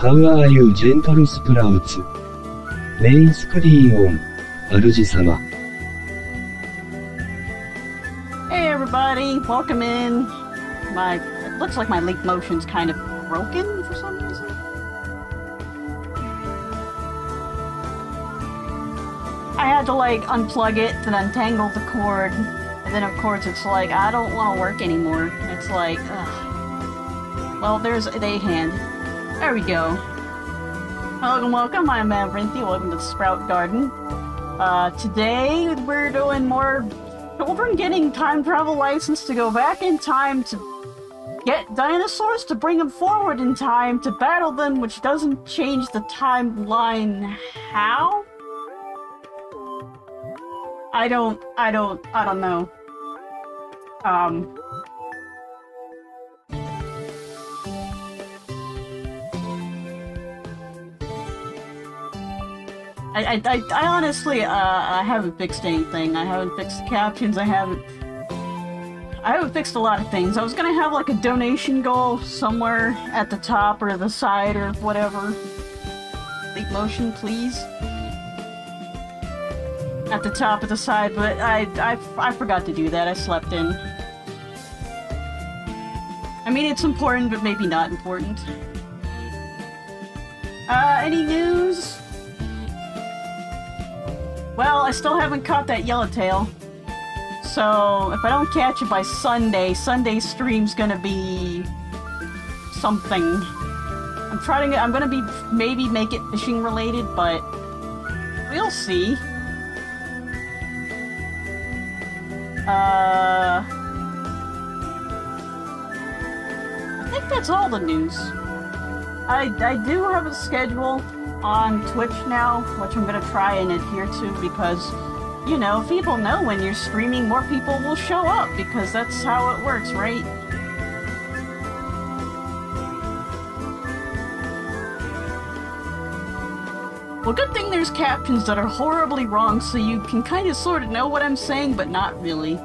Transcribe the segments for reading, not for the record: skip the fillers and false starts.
How are you, gentle sprouts? メインスクリーンオン、主様。Hey everybody, welcome in. It looks like my Leap Motion's kind of broken for some reason. I had to like unplug it and untangle the cord, and then of course it's like, I don't want to work anymore. It's like, ugh. Well, there's a hand. There we go. Welcome, I'm Avrinthi, welcome to the Sprout Garden. Today we're doing more children getting time travel license to go back in time to get dinosaurs to bring them forward in time to battle them, which doesn't change the timeline. How? I don't know. I honestly, I haven't fixed anything. I haven't fixed the captions, I haven't fixed a lot of things. I was gonna have like a donation goal somewhere at the top or the side or whatever. Leap Motion, please. At the top of the side, but I forgot to do that. I slept in. I mean, it's important, but maybe not important. Any news? Well, I still haven't caught that yellowtail. So, if I don't catch it by Sunday, Sunday's stream's gonna be something. I'm gonna be, maybe make it fishing related, but we'll see. I think that's all the news. I do have a schedule on Twitch now, which I'm gonna try and adhere to because, you know, people know when you're streaming, more people will show up because that's how it works, right? Well, good thing there's captions that are horribly wrong so you can kind of sort of know what I'm saying, but not really.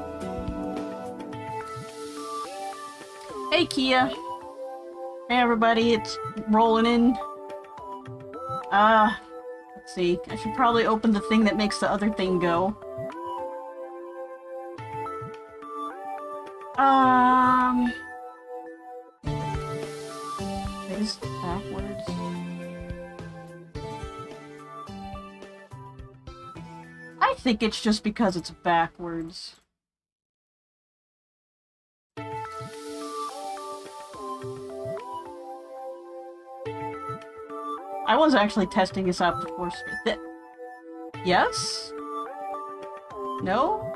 Hey, Kia. Hey, everybody, it's rolling in. Let's see. I should probably open the thing that makes the other thing go. Is it backwards? I think it's just because it's backwards. I was actually testing this out before. Yes? No?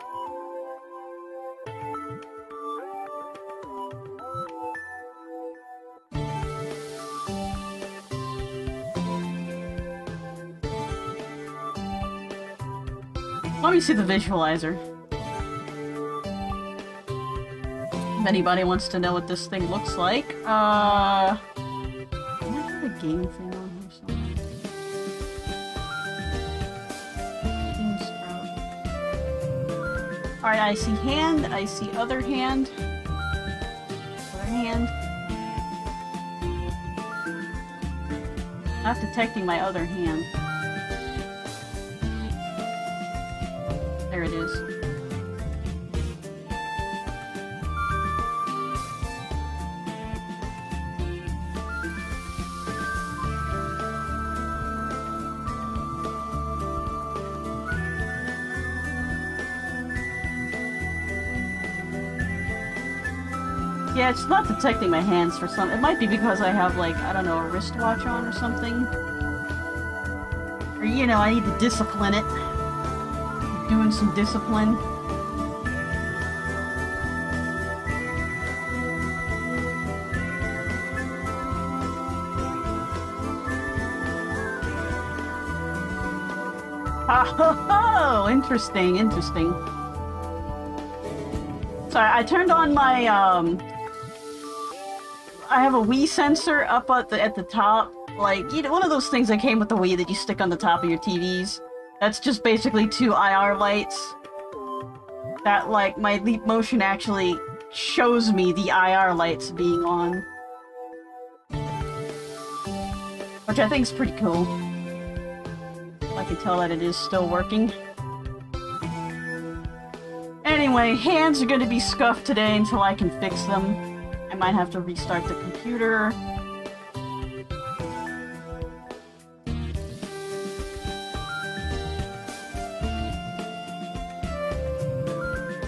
Let me see the visualizer. If anybody wants to know what this thing looks like, do I have a game thing on here somewhere? Game Sprout. Alright, I see hand, I see other hand. Other hand. Not detecting my other hand. There it is. Yeah, it's not detecting my hands for some. It might be because I have, like, I don't know, a wristwatch on or something. Or, you know, I need to discipline it. Doing some discipline. Oh, interesting, interesting. Sorry, I turned on my, I have a Wii sensor up at the top. Like, you know, one of those things that came with the Wii that you stick on the top of your TVs. That's just basically 2 IR lights. That, like, my Leap Motion actually shows me the IR lights being on. Which I think is pretty cool. I can tell that it is still working. Anyway, hands are gonna be scuffed today until I can fix them. I might have to restart the computer.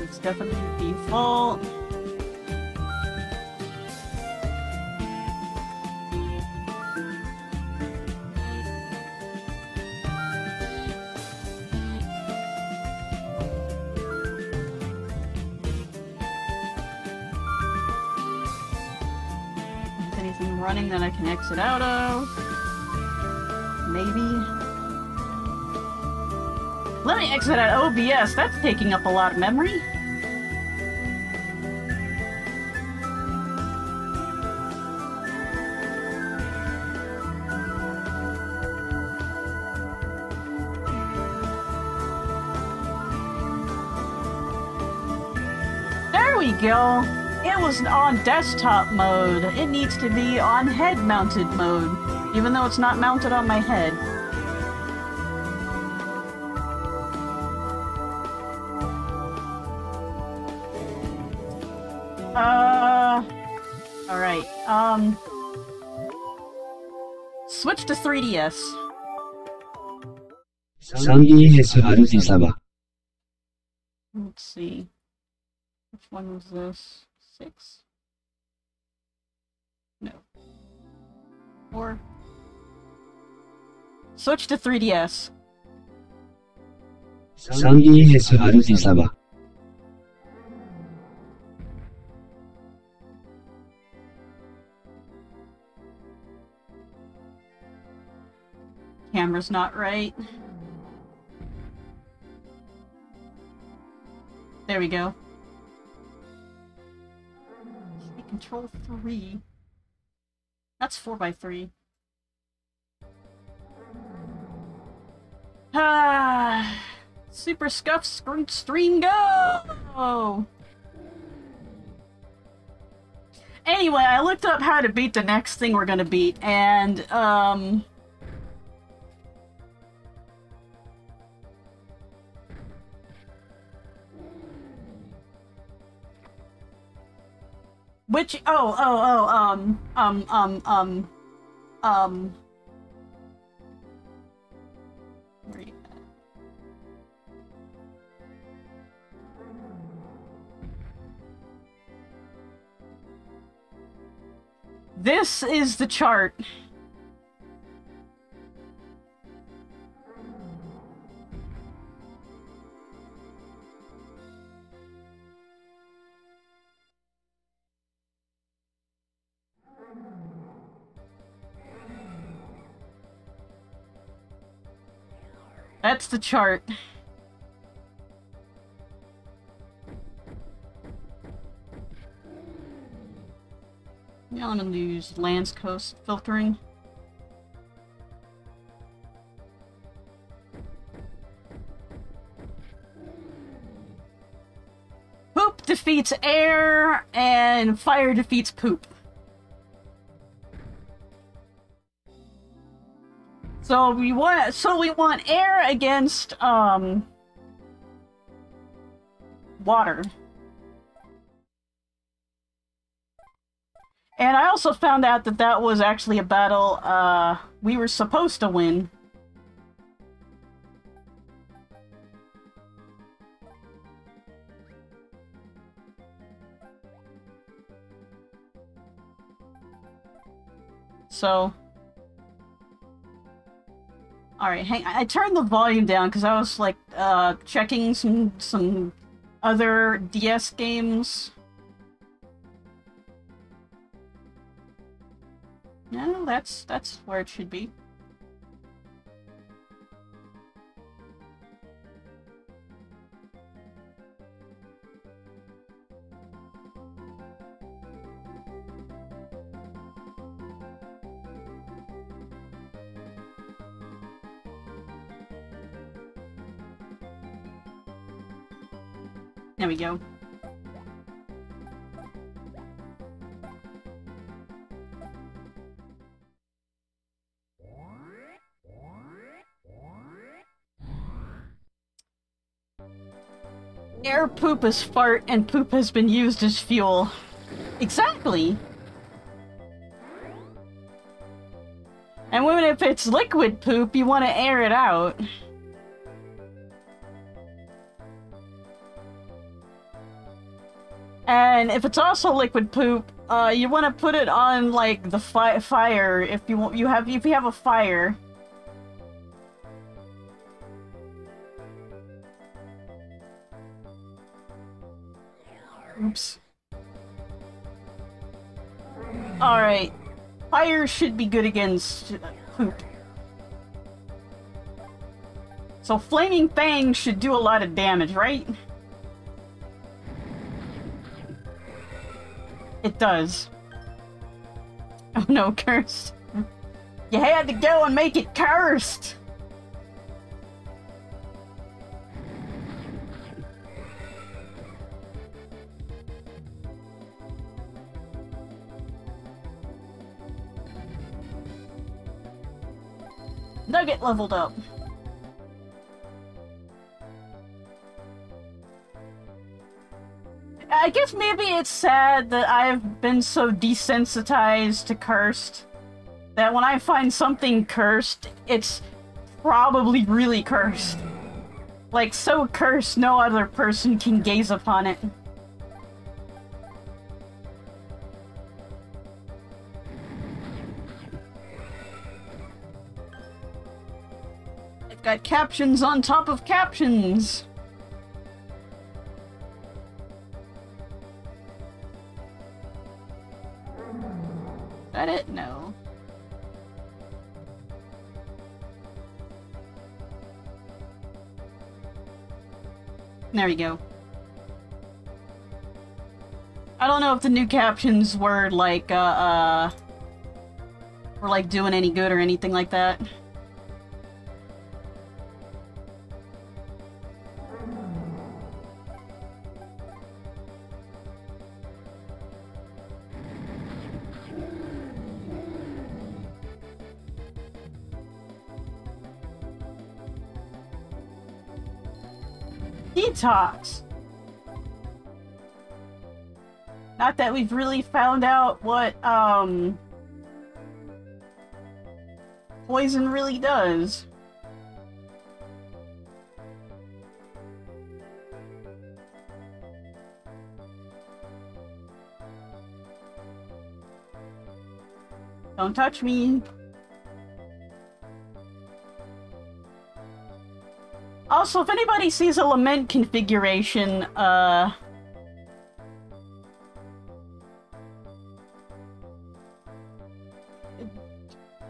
It's definitely default. Running that I can exit out of. Maybe. Let me exit out OBS. That's taking up a lot of memory. There we go. It was on desktop mode. It needs to be on head-mounted mode, even though it's not mounted on my head. Alright, switch to 3DS. 3DS 主様。 Let's see. Which one was this? 6? No. 4? Switch to 3DS. 3DS 主様。 Camera's not right. There we go. Control 3. That's 4x3. Ah, Super Scuff Stream Go! Anyway, I looked up how to beat the next thing we're gonna beat, and, which, where are you at? This is the chart. That's the chart. Now I'm gonna use Lands Coast filtering. Poop defeats air, and fire defeats poop. So we want air against water. And I also found out that that was actually a battle we were supposed to win. So, alright, I turned the volume down because I was like checking some other DS games. No, that's where it should be. There we go. Air poop is fart and poop has been used as fuel. Exactly. And even if it's liquid poop, you want to air it out. And if it's also liquid poop, you want to put it on like the fire if you have a fire. Oops. Alright. Fire should be good against poop. So Flaming Fang should do a lot of damage, right? It does. Oh no, cursed. You had to go and make it cursed! Nugget leveled up. I guess maybe it's sad that I've been so desensitized to cursed that when I find something cursed, it's probably really cursed. Like, so cursed no other person can gaze upon it. I've got captions on top of captions! Is that it? No. There we go. I don't know if the new captions were like, doing any good or anything like that. Detox. Not that we've really found out what, poison really does. Don't touch me. Also, if anybody sees a lament configuration,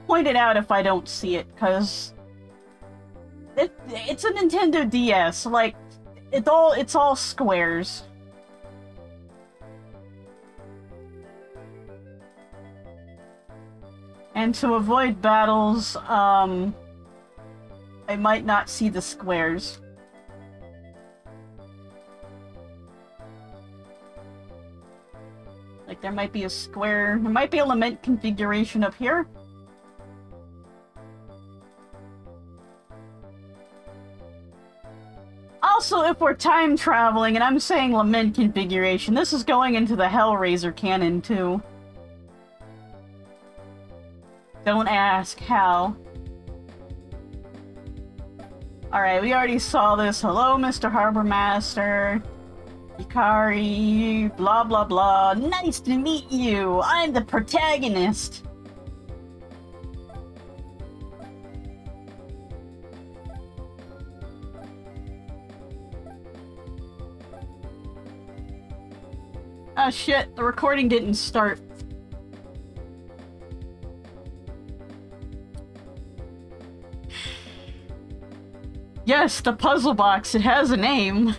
point it out if I don't see it, because it's a Nintendo DS, like, it's all squares. And to avoid battles, I might not see the squares. Like, there might be a square, there might be a lament configuration up here. Also, if we're time traveling, and I'm saying lament configuration, this is going into the Hellraiser canon too. Don't ask how. Alright, we already saw this. Hello, Mr. Harbor Master. Yukari, blah blah blah. Nice to meet you! I'm the protagonist! Oh shit, the recording didn't start. Yes, the puzzle box, it has a name.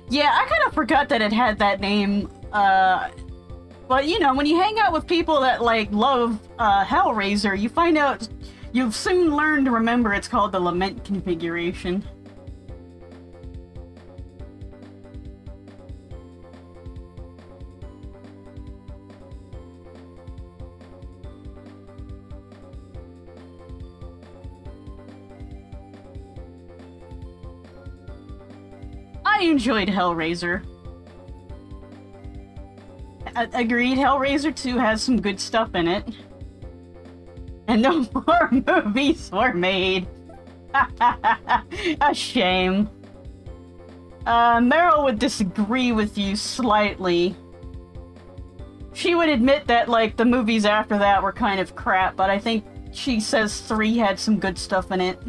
Yeah, I kind of forgot that it had that name, but you know, when you hang out with people that, like, love, Hellraiser, you find out, you've soon learned to remember it's called the Lament configuration. I enjoyed Hellraiser. Agreed, Hellraiser 2 has some good stuff in it. And no more movies were made. A shame. Meryl would disagree with you slightly. She would admit that, like, the movies after that were kind of crap, but I think she says 3 had some good stuff in it.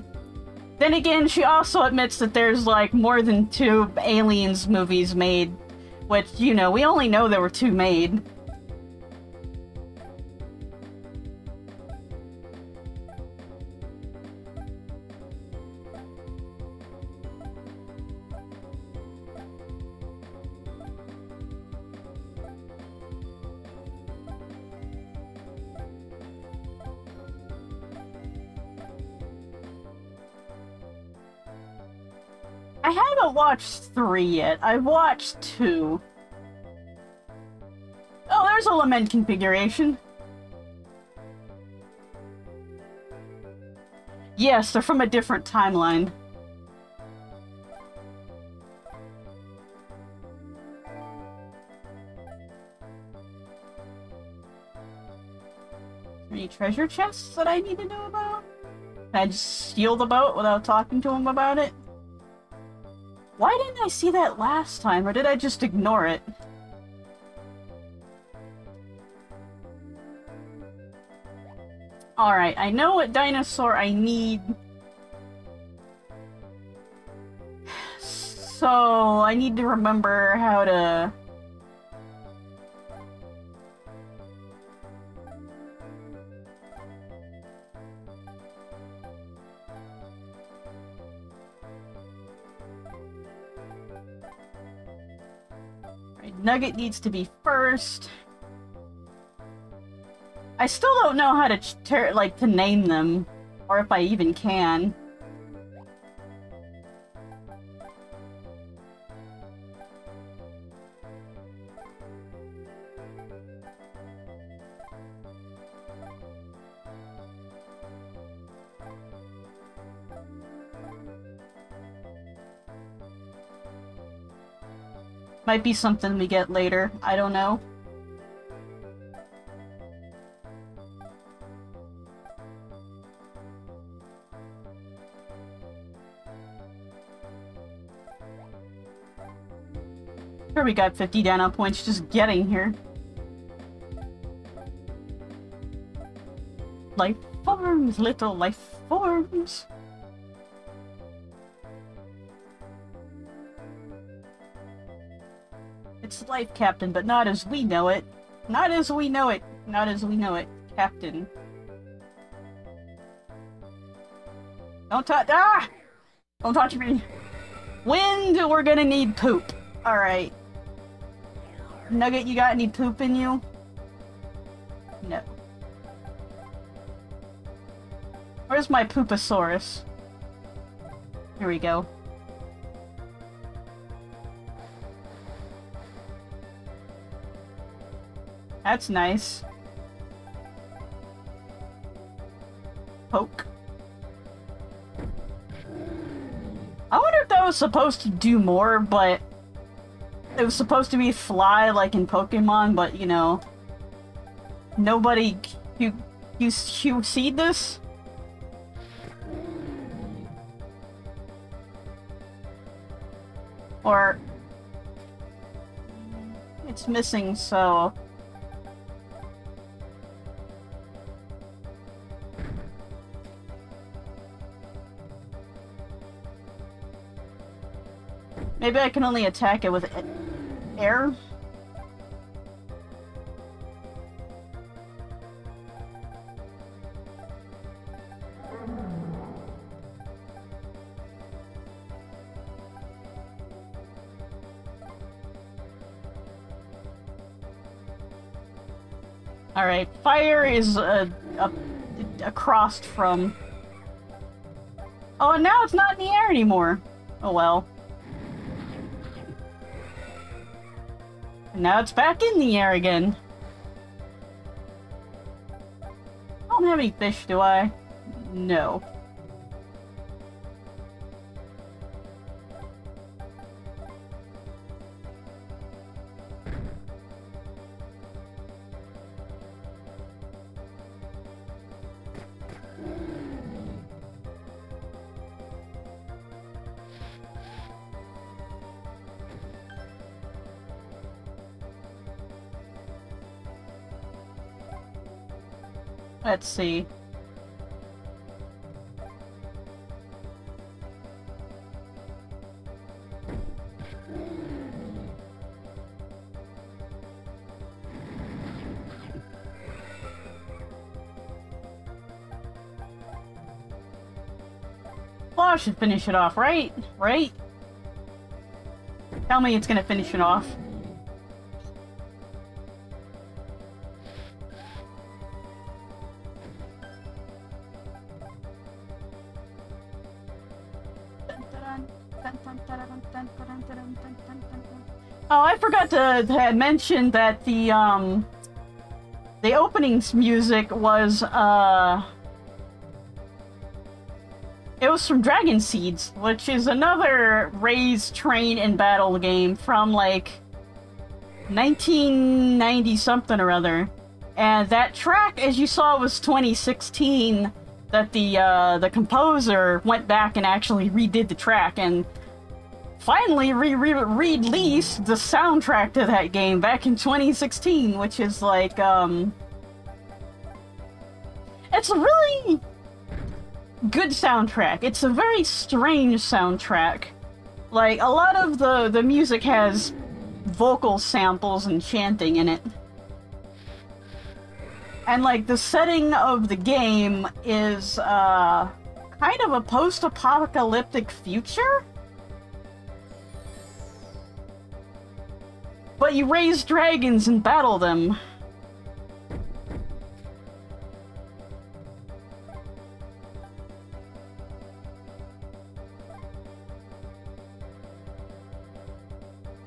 Then again, she also admits that there's, like, more than 2 Aliens movies made, which, you know, we only know there were 2 made. I haven't watched 3 yet. I've watched 2. Oh, there's a lament configuration. Yes, they're from a different timeline. Any treasure chests that I need to know about? Can I just steal the boat without talking to him about it? Why didn't I see that last time, or did I just ignore it? Alright, I know what dinosaur I need. So, I need to remember how to... Nugget needs to be first. I still don't know how to to name them, or if I even can. Might be something we get later. I don't know. Sure, we got 50 dino points just getting here. Life forms, little life forms. It's life, Captain, but not as we know it. Not as we know it. Not as we know it, Captain. Don't touch- Ah! Don't touch me! Wind, we're gonna need poop. Alright. Nugget, you got any poop in you? No. Where's my Pooposaurus? Here we go. That's nice. Poke. I wonder if that was supposed to do more, but it was supposed to be fly like in Pokemon, but you know, nobody. You see this? Or it's missing, so. Maybe I can only attack it with air? Alright, fire is across from... Oh, and now it's not in the air anymore. Oh well. Now it's back in the air again. I don't have any fish, do I? No. Let's see. Well, I should finish it off, right? Right? Tell me it's gonna finish it off. Oh, I forgot to mention that the opening's music was, it was from Dragon Seeds, which is another Raise, Train, and Battle game from, like, 1990-something or other. And that track, as you saw, was 2016, that the composer went back and actually redid the track, and finally released the soundtrack to that game back in 2016, which is, like, it's a really good soundtrack. It's a very strange soundtrack. Like, a lot of the music has vocal samples and chanting in it. And, like, the setting of the game is, kind of a post-apocalyptic future? But you raise dragons and battle them.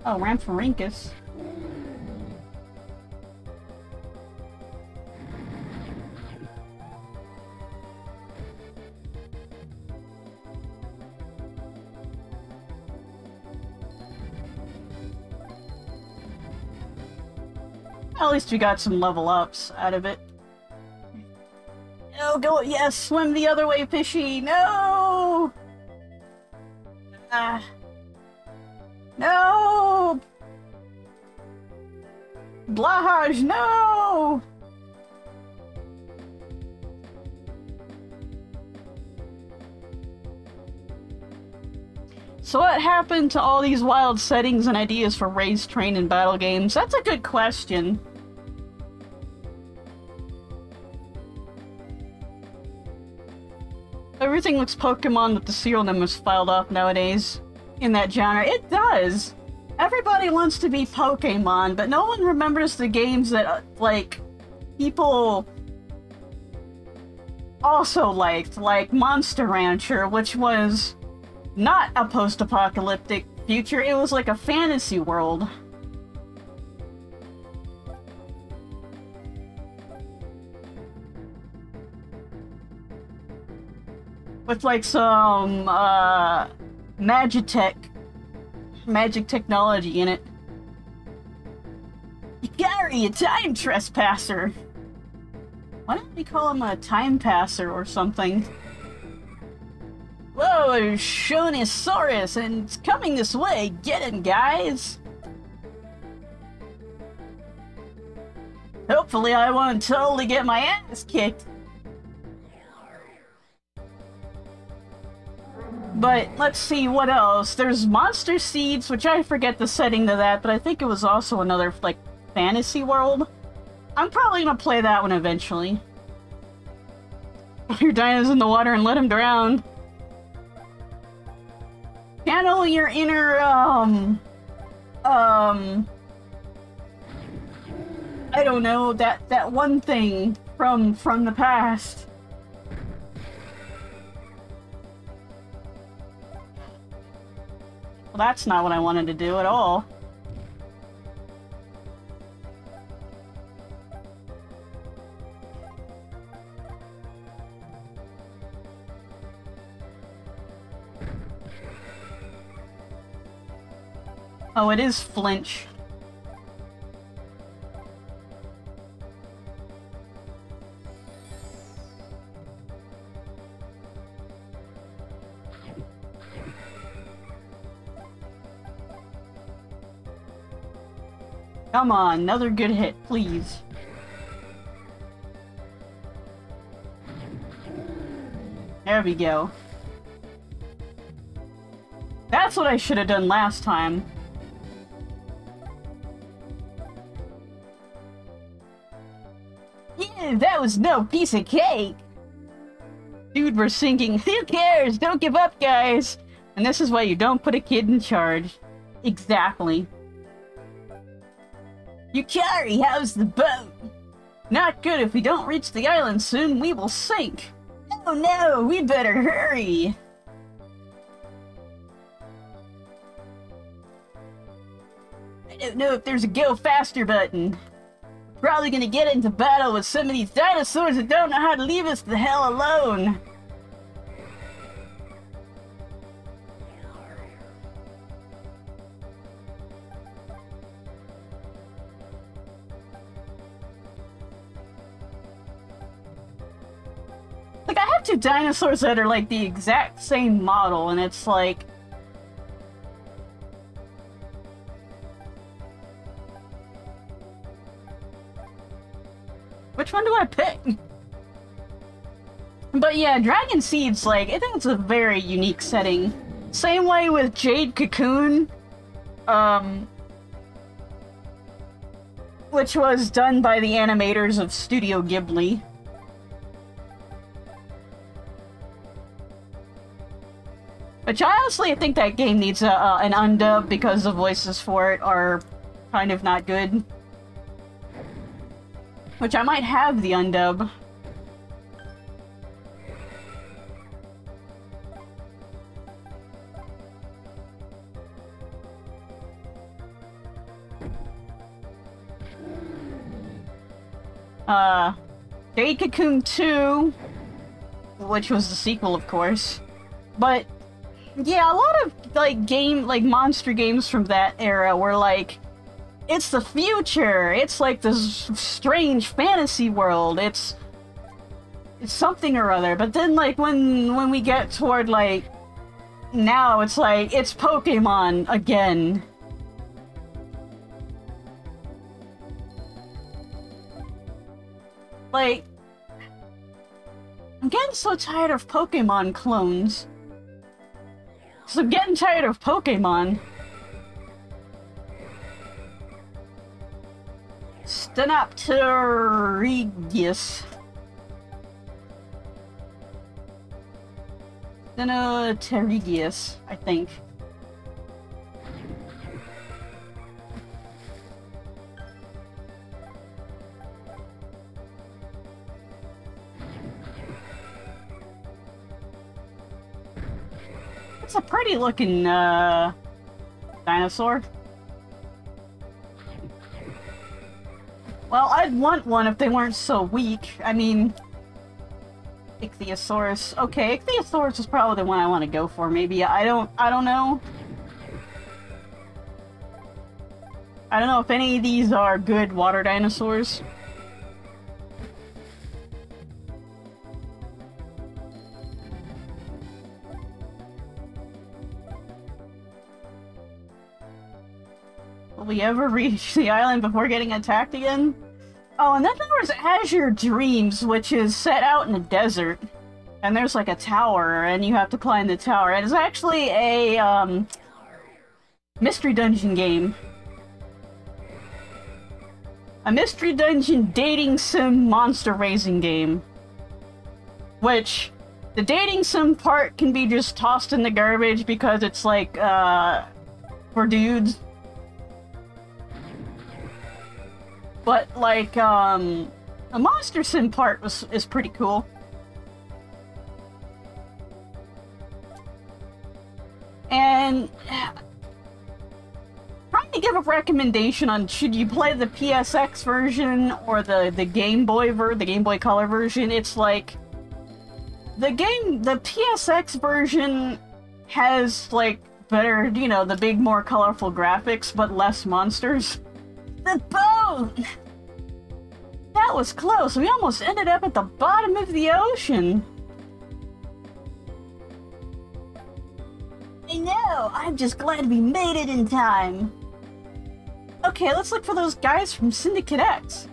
Oh, Rhamphorhynchus. At least we got some level ups out of it. Oh, go, yes, swim the other way, Fishy. No! No! Blahaj, no! So what happened to all these wild settings and ideas for Raise, Train, and Battle games? That's a good question. Everything looks Pokemon with the serial numbers filed off nowadays in that genre. It does! Everybody wants to be Pokemon, but no one remembers the games that, like, people also liked, like Monster Rancher, which was not a post-apocalyptic future, it was like a fantasy world. With like some, magic technology in it. Gary, a time trespasser! Why don't we call him a time passer or something? Whoa, Shonisaurus, and it's coming this way! Get him, guys! Hopefully I won't totally get my ass kicked. But let's see what else. There's Monster Seeds, which I forget the setting to that, but I think it was also another, like, fantasy world. I'm probably gonna play that one eventually. Your dino's in the water and let him drown. Channel your inner, I don't know, that one thing from the past. Well, that's not what I wanted to do at all. Oh, it is Flinch. Come on, another good hit, please. There we go. That's what I should have done last time. Yeah, that was no piece of cake! Dude, we're sinking. Who cares? Don't give up, guys! And this is why you don't put a kid in charge. Exactly. Yukari, how's the boat? Not good. If we don't reach the island soon, we will sink. Oh no, we better hurry. I don't know if there's a go faster button. Probably gonna get into battle with some of these dinosaurs that don't know how to leave us the hell alone. Like, I have two dinosaurs that are like the exact same model, and it's like... Which one do I pick? But yeah, Dragon Seed's like, I think it's a very unique setting. Same way with Jade Cocoon, which was done by the animators of Studio Ghibli. Which I honestly think that game needs an undub because the voices for it are kind of not good. Which I might have the undub. Jade Cocoon 2, which was the sequel, of course. But yeah, a lot of like monster games from that era were like, it's the future. It's like this strange fantasy world. It's something or other. But then like when we get toward like now, it's like it's Pokemon again. Like, I'm getting so tired of Pokemon clones. So I'm getting tired of Pokemon. Stenopterygius. Stenopterygius, I think. It's a pretty looking, dinosaur. Well, I'd want one if they weren't so weak. I mean, Ichthyosaurus. Okay, Ichthyosaurus is probably the one I want to go for. Maybe I don't know. I don't know if any of these are good water dinosaurs. Will we ever reach the island before getting attacked again? Oh, and then there was Azure Dreams, which is set out in the desert. And there's like a tower, and you have to climb the tower. And it's actually a, mystery dungeon game. A mystery dungeon dating sim monster raising game. Which, the dating sim part can be just tossed in the garbage because it's like, for dudes. But, like, the monster sim part is pretty cool. And trying to give a recommendation on should you play the PSX version or the Game Boy Color version. It's like the PSX version has like better, you know, the big more colorful graphics but less monsters. The boat! That was close. We almost ended up at the bottom of the ocean. I know! I'm just glad we made it in time. Okay, let's look for those guys from Syndicate X.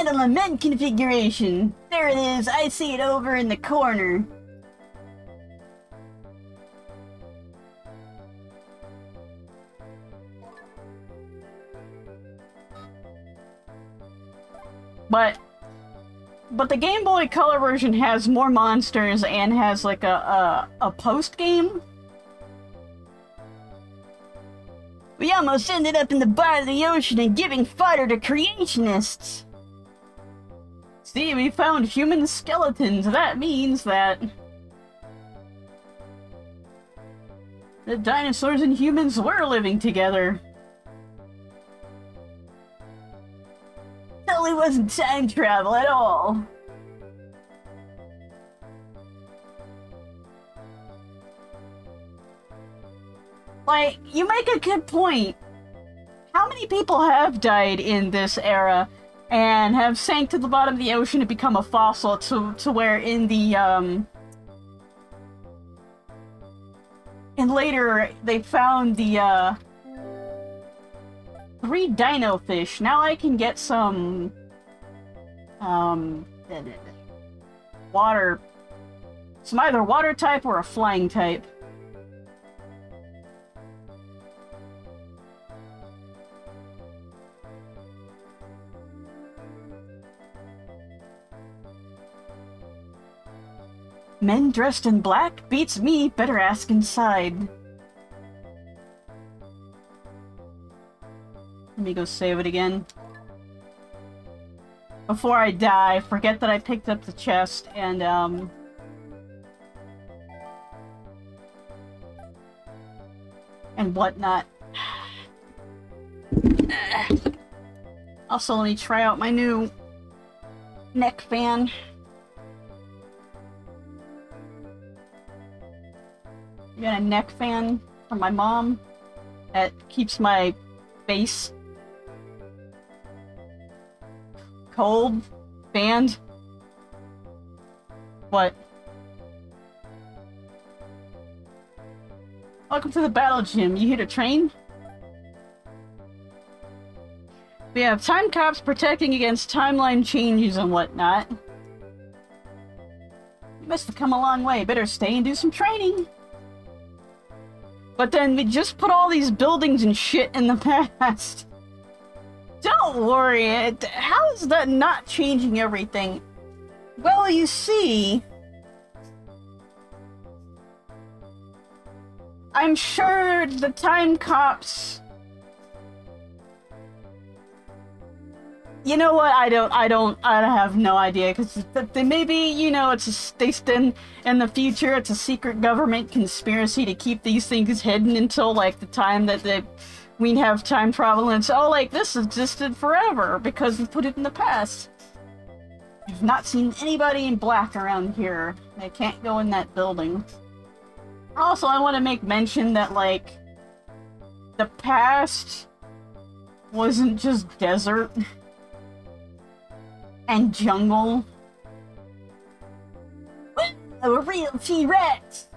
element configuration. There it is. I see it over in the corner. But the Game Boy Color version has more monsters and has like a post game. We almost ended up in the bottom of the ocean and giving fodder to creationists. See, we found human skeletons. That means that the dinosaurs and humans were living together. Totally wasn't time travel at all. Like, you make a good point. How many people have died in this era and have sank to the bottom of the ocean to become a fossil to where in the, and later they found the, 3 dino fish. Now I can get some, water, some either water type or a flying type. Men dressed in black? Beats me, better ask inside. Let me go save it again. Before I die, forget that I picked up the chest and, and whatnot. Also, let me try out my new neck fan. I got a neck fan from my mom that keeps my face cold, fanned. What? Welcome to the battle gym. You here to train? We have time cops protecting against timeline changes and whatnot. You must have come a long way. Better stay and do some training. But then we just put all these buildings and shit in the past. Don't worry, how is that not changing everything? Well, you see, I'm sure the time cops. You know what? I have no idea, because they maybe, you know, in the future, it's a secret government conspiracy to keep these things hidden until, like, the time that we have time travel, and it's, oh, like, this existed forever, because we put it in the past. I've not seen anybody in black around here. They can't go in that building. Also, I want to make mention that, like, the past wasn't just desert and jungle. A real T-Rex!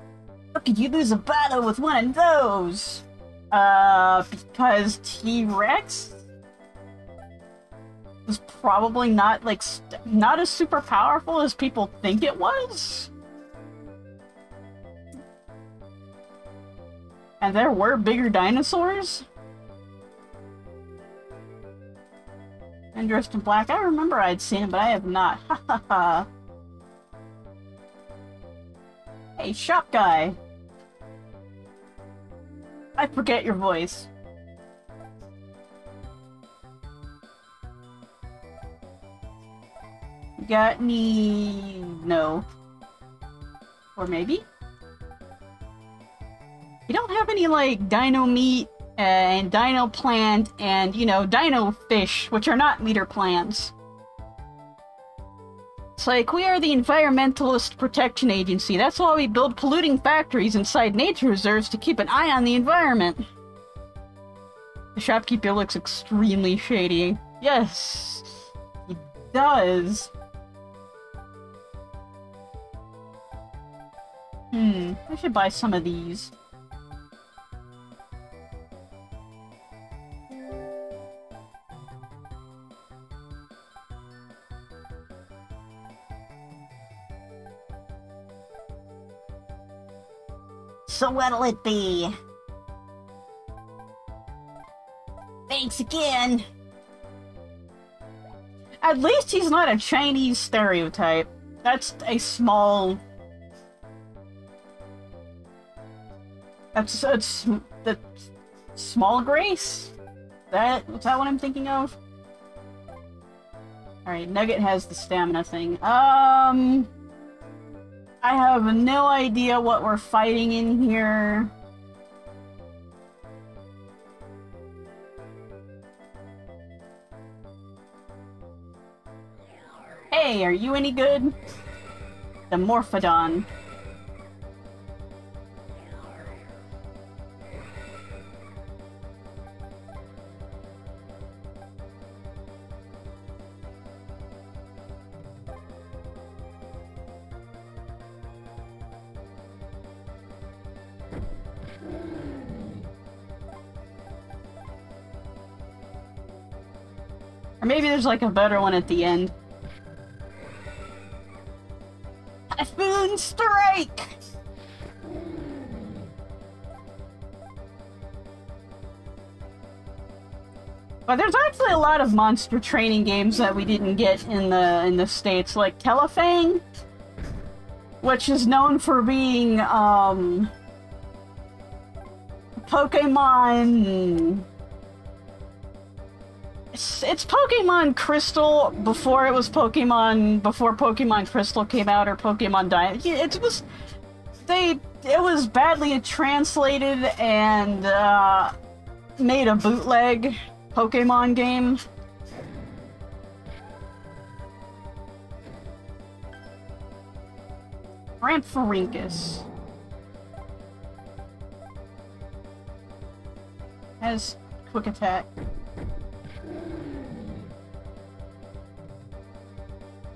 How could you lose a battle with one of those? Because T-Rex was probably not, like, not as super powerful as people think it was. And there were bigger dinosaurs? And dressed in black. I remember I'd seen him, but I have not. Ha ha ha. Hey, shop guy. I forget your voice. Got any... No. Or maybe? You don't have any, like, dino meat and dino plant and, you know, dino fish, which are not meter plants. It's like, we are the Environmentalist Protection Agency. That's why we build polluting factories inside nature reserves to keep an eye on the environment. The shopkeeper looks extremely shady. Yes, he does. I should buy some of these. So what'll it be? Thanks again! At least he's not a Chinese stereotype. That's a small... That's the small grace? Is that what I'm thinking of? Alright, Nugget has the stamina thing. I have no idea what we're fighting in here. Hey, are you any good? The Morphodon. Or maybe there's like a better one at the end. Typhoon Strike! But there's actually a lot of monster training games that we didn't get in the States, like Telefang, which is known for being Pokemon. It's Pokemon Crystal before it was before Pokemon Crystal came out, or Pokemon Diamond. It was badly translated and made a bootleg Pokemon game. Rampharinkus has quick attack.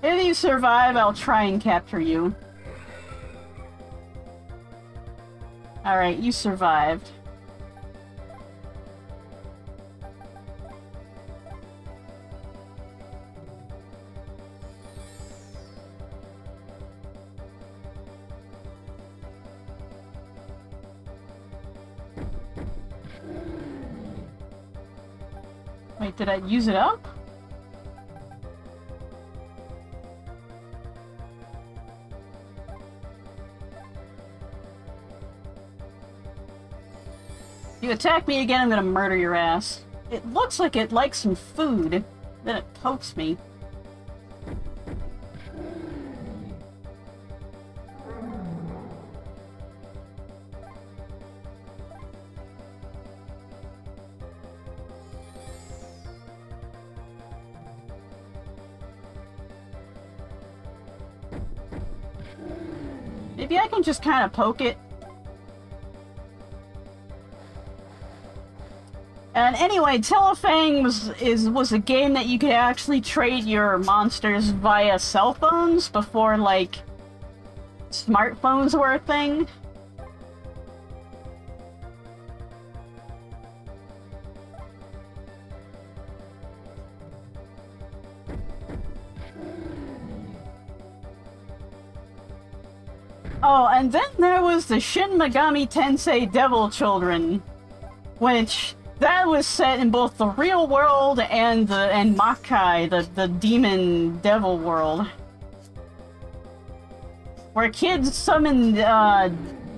If you survive, I'll try and capture you. Alright, you survived. Wait, did I use it up? If you attack me again, I'm gonna murder your ass. It looks like it likes some food. Then it pokes me. Maybe I can just kind of poke it. And anyway, Telefang was a game that you could actually trade your monsters via cell phones before, like, smartphones were a thing. Oh, and then there was the Shin Megami Tensei Devil Children, which... that was set in both the real world and Makai, the demon devil world. Where kids summoned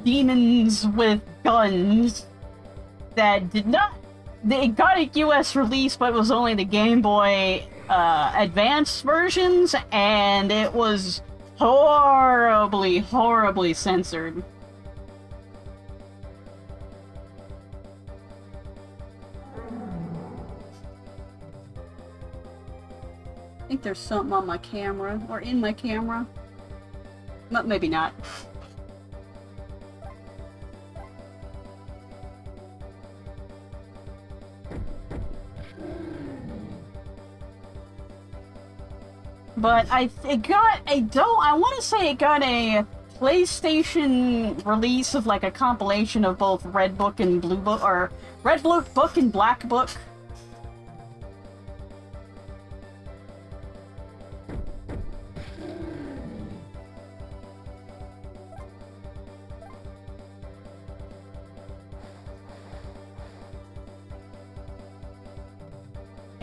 demons with guns that did not... they got a US release, but it was only the Game Boy Advance versions, and it was horribly, horribly censored. I think there's something on my camera, or in my camera. But maybe not. But I want to say it got a PlayStation release of like a compilation of both Red Book and Blue Book, or Red Book and Black Book.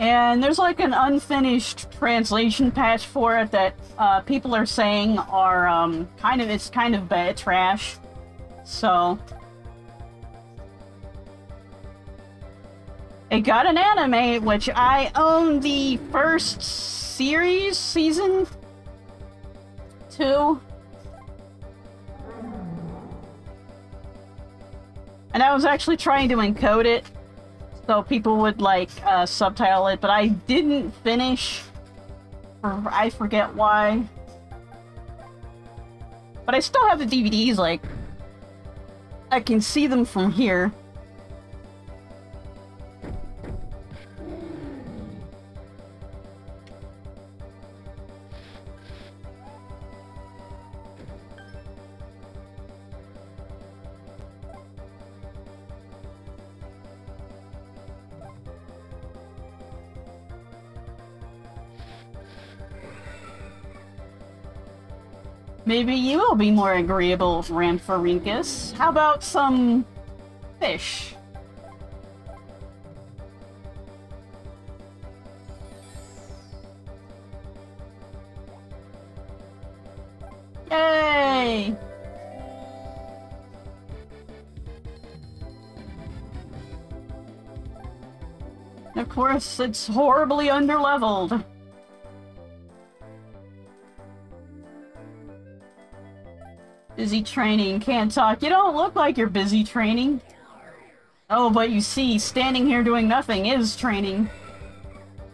And there's like an unfinished translation patch for it that people are saying are it's kind of bad trash. So it got an anime, which I own the first series, season 2. And I was actually trying to encode it so people would, like, subtitle it, but I didn't finish. I forget why. But I still have the DVDs, like, I can see them from here. Maybe you will be more agreeable, Rantharinkus. How about some fish? Yay! Of course, it's horribly underleveled. Busy training, can't talk. You don't look like you're busy training. Oh, but you see, standing here doing nothing is training.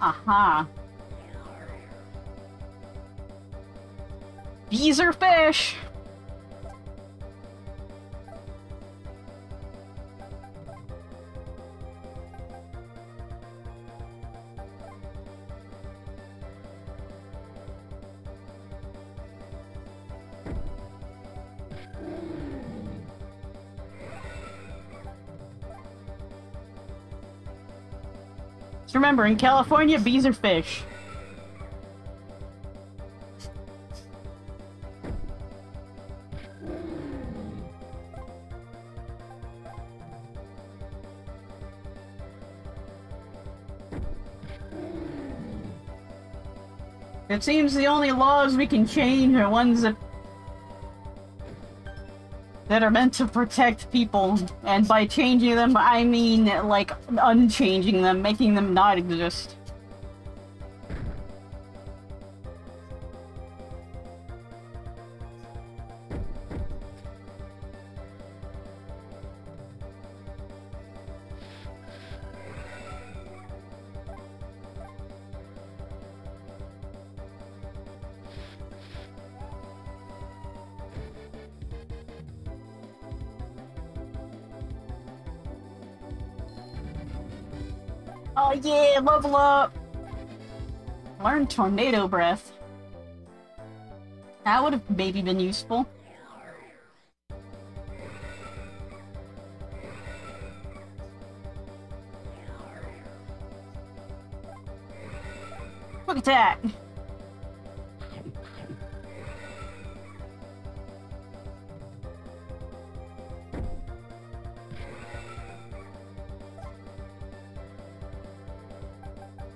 Aha. Bees are fish! Remember, in California, bees are fish. It seems the only laws we can change are ones that are meant to protect people, and by changing them, I mean, like, unchanging them, making them not exist. Oh yeah, level up! Learn Tornado Breath. That would have maybe been useful. Quick attack!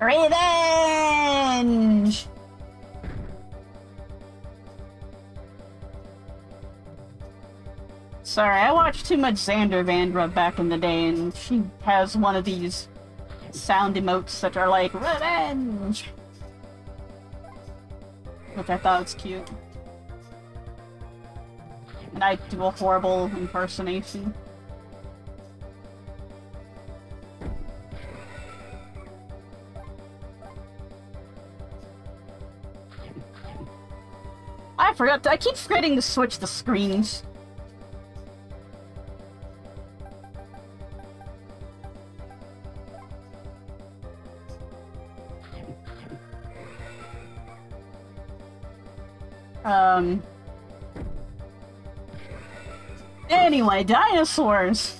Revenge! Sorry, I watched too much Xander Vandra back in the day, and she has one of these sound emotes that are like, revenge! Which I thought was cute. And I do a horrible impersonation. I keep forgetting to switch the screens. Anyway, dinosaurs!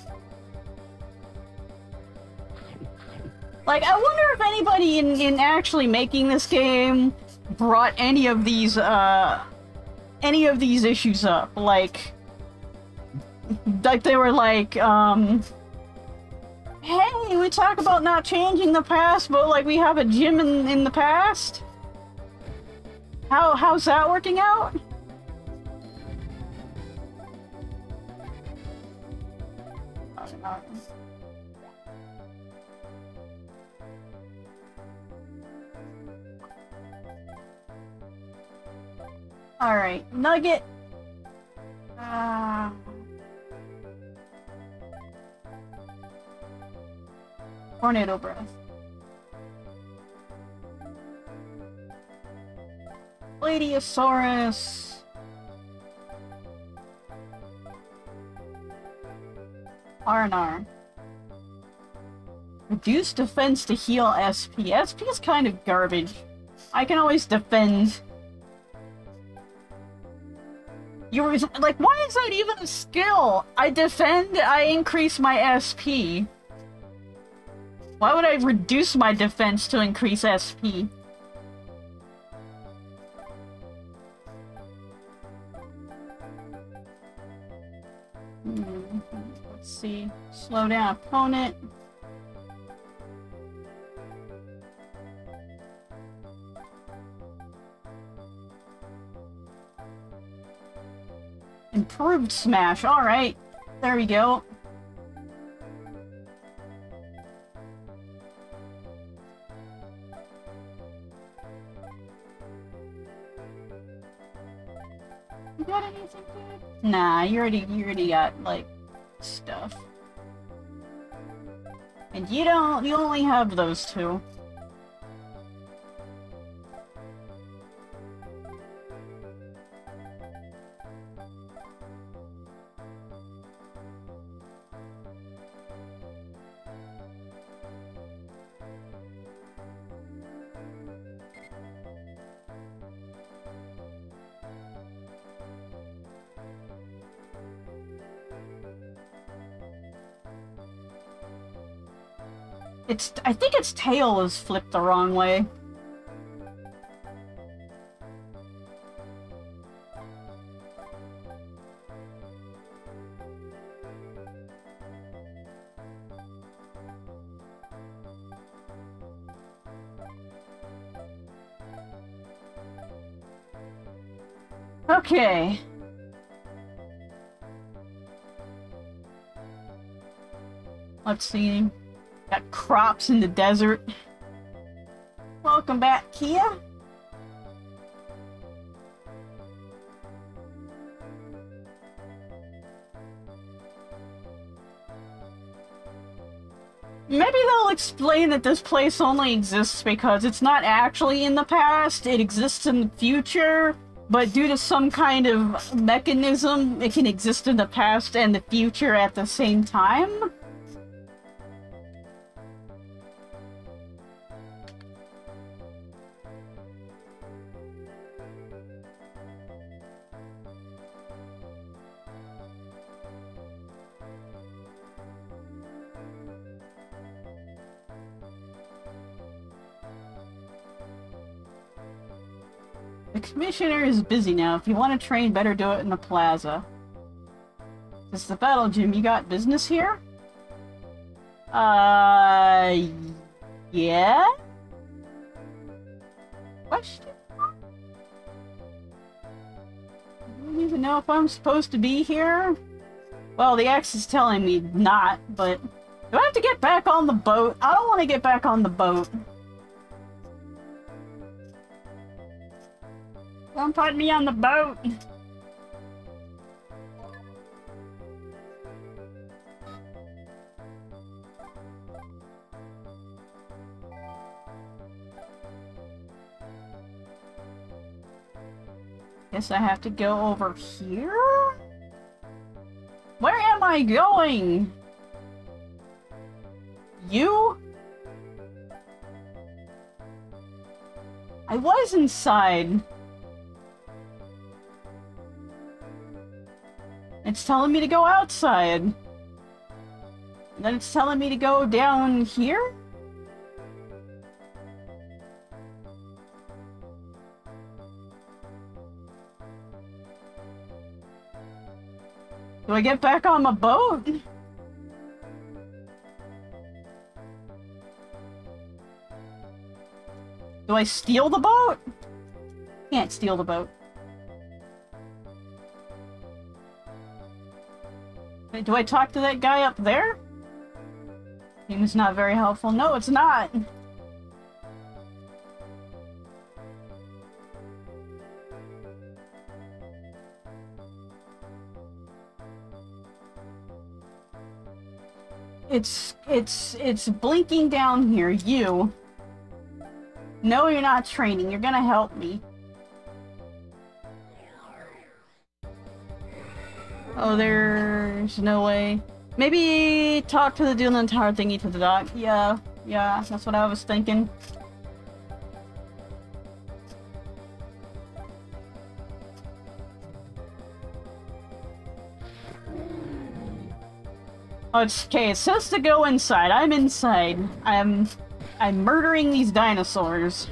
Like, I wonder if anybody in actually making this game brought any of these issues up. Like they were like, Hey, we talk about not changing the past, but like we have a gym in the past? How's that working out? Alright, Nugget. Tornado breath. Bladiosaurus. R&R. Reduce defense to heal SP. SP is kind of garbage. I can always defend. You were like, why is that even a skill? I defend, I increase my SP. Why would I reduce my defense to increase SP? Let's see. Slow down opponent. Improved smash. Alright. There we go. You got anything good? Nah, you already got, like, stuff. And you only have those two. I think its tail is flipped the wrong way. Okay. Let's see. Got crops in the desert. Welcome back, Kia. Maybe they'll explain that this place only exists because it's not actually in the past, it exists in the future, but due to some kind of mechanism, it can exist in the past and the future at the same time. The commissioner is busy now. If you want to train, better do it in the plaza. This is the battle gym. You got business here? Yeah? Question? I don't even know if I'm supposed to be here. Well, the X is telling me not, but... Do I have to get back on the boat? I don't want to get back on the boat. Don't put me on the boat! Guess I have to go over here? Where am I going? You? I was inside. It's telling me to go outside. And then it's telling me to go down here? Do I get back on my boat? Do I steal the boat? Can't steal the boat. Wait, do I talk to that guy up there? Seems not very helpful. No, it's not. It's blinking down here. You. No, you're not training. You're gonna help me. Oh, there's no way. Maybe talk to the dude in the tower thingy to the dock. Yeah, that's what I was thinking. Oh, it's okay. It says to go inside. I'm inside. I'm murdering these dinosaurs.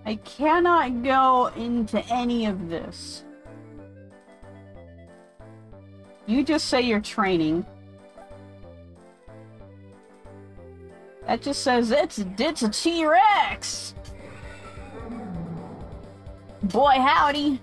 I cannot go into any of this. You just say you're training. That just says it's a T-Rex! Boy, howdy!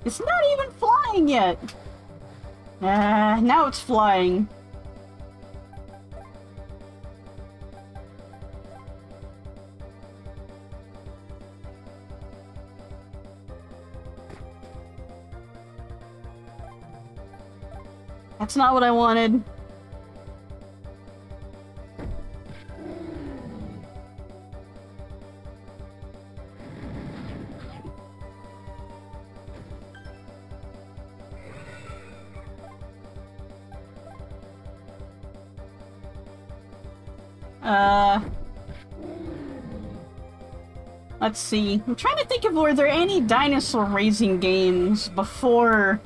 It's not even flying yet! Now it's flying. That's not what I wanted. Let's see. I'm trying to think of, were there any dinosaur raising games before,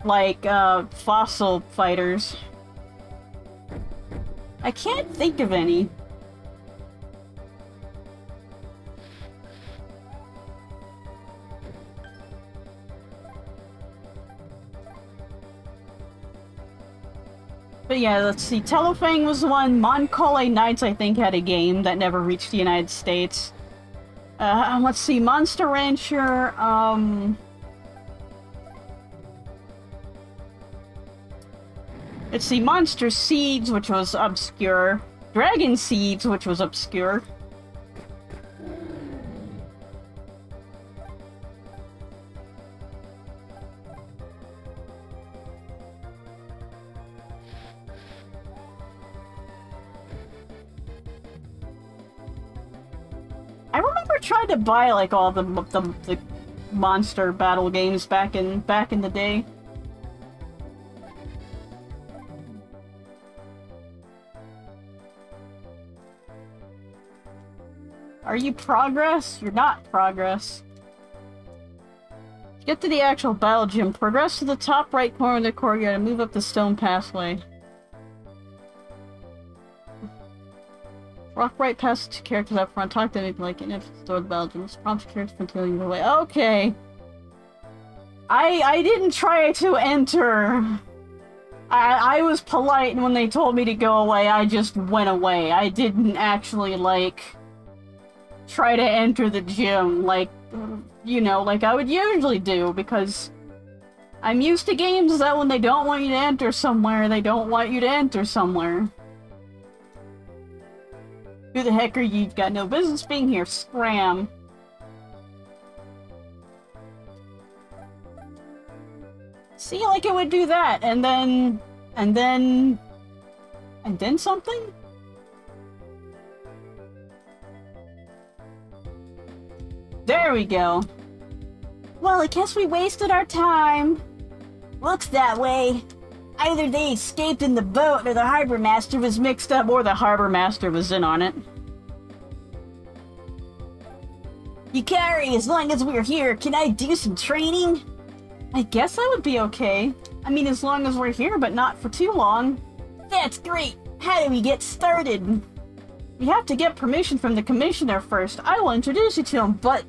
like, Fossil Fighters? I can't think of any. But yeah, let's see. Telefang was one. Moncole Knights, I think, had a game that never reached the United States. Let's see. Monster Rancher, let's see. Monster Seeds, which was obscure. Dragon Seeds, which was obscure. I remember trying to buy like all the monster battle games back in the day. Are you progress? You're not progress. Get to the actual battle gym. Progress to the top right corner of the courtyard and move up the stone pathway. Walk right past two characters up front. Talk to anything like it. If store the battle gym. Prompt the characters continuing the way. Okay. I didn't try to enter. I was polite, and when they told me to go away, I just went away. I didn't actually, like, try to enter the gym, like, you know, like I would usually do, because I'm used to games that when they don't want you to enter somewhere, they don't want you to enter somewhere. Who the heck are you? You've got no business being here. Scram. See, like it would do that, and then something? There we go. Well, I guess we wasted our time. Looks that way. Either they escaped in the boat, or the Harbor Master was mixed up, or the Harbor Master was in on it. Yukari, as long as we're here, can I do some training? I guess that would be okay. I mean, as long as we're here, but not for too long. That's great! How do we get started? We have to get permission from the commissioner first. I will introduce you to him, but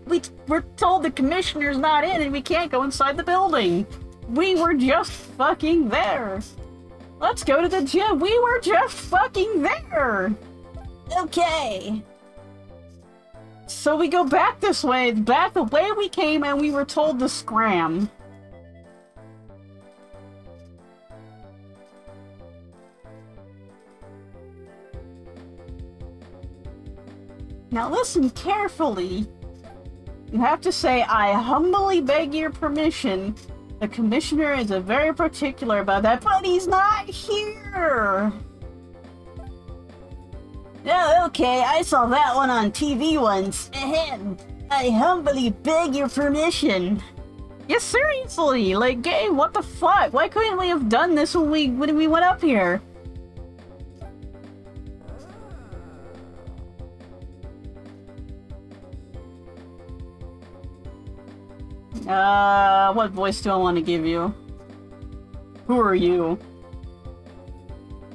we're told the commissioner's not in and we can't go inside the building. We were just fucking there. Let's go to the gym. We were just fucking there. Okay. So we go back this way, back the way we came, and we were told to scram. Now listen carefully. You have to say, I humbly beg your permission. The commissioner is very particular about that, but he's not here! Oh, okay, I saw that one on TV once. Ahem. I humbly beg your permission. Yeah, seriously, like, Gabe, what the fuck? Why couldn't we have done this when we went up here? What voice do I want to give you? Who are you?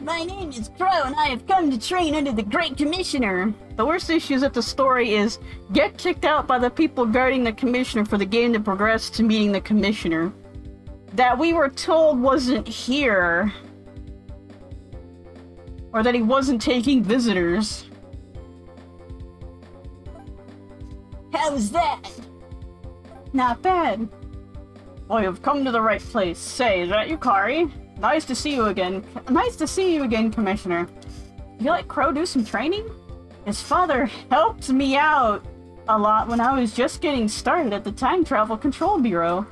My name is Crow, and I have come to train under the Great Commissioner. The worst issues at the story is get kicked out by the people guarding the Commissioner for the game to progress to meeting the Commissioner. That we were told wasn't here. Or that he wasn't taking visitors. How's that? Not bad. Well, you've come to the right place. Say, is that Yukari? Nice to see you again. Nice to see you again, Commissioner. You let Crow do some training? His father helped me out a lot when I was just getting started at the Time Travel Control Bureau.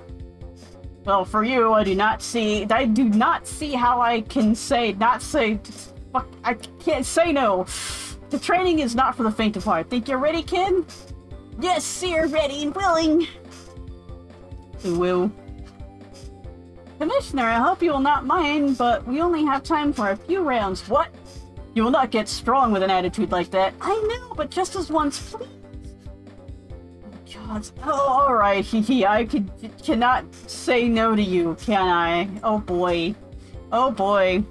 Well, for you, I do not see how I can fuck, I can't say no. The training is not for the faint of heart. Think you're ready, kid? Yes, sir, ready and willing. Will. Commissioner, I hope you will not mind, but we only have time for a few rounds. What? You will not get strong with an attitude like that. I know, but just as once, please. God. Oh, alright, I cannot say no to you, can I? Oh boy. Oh boy.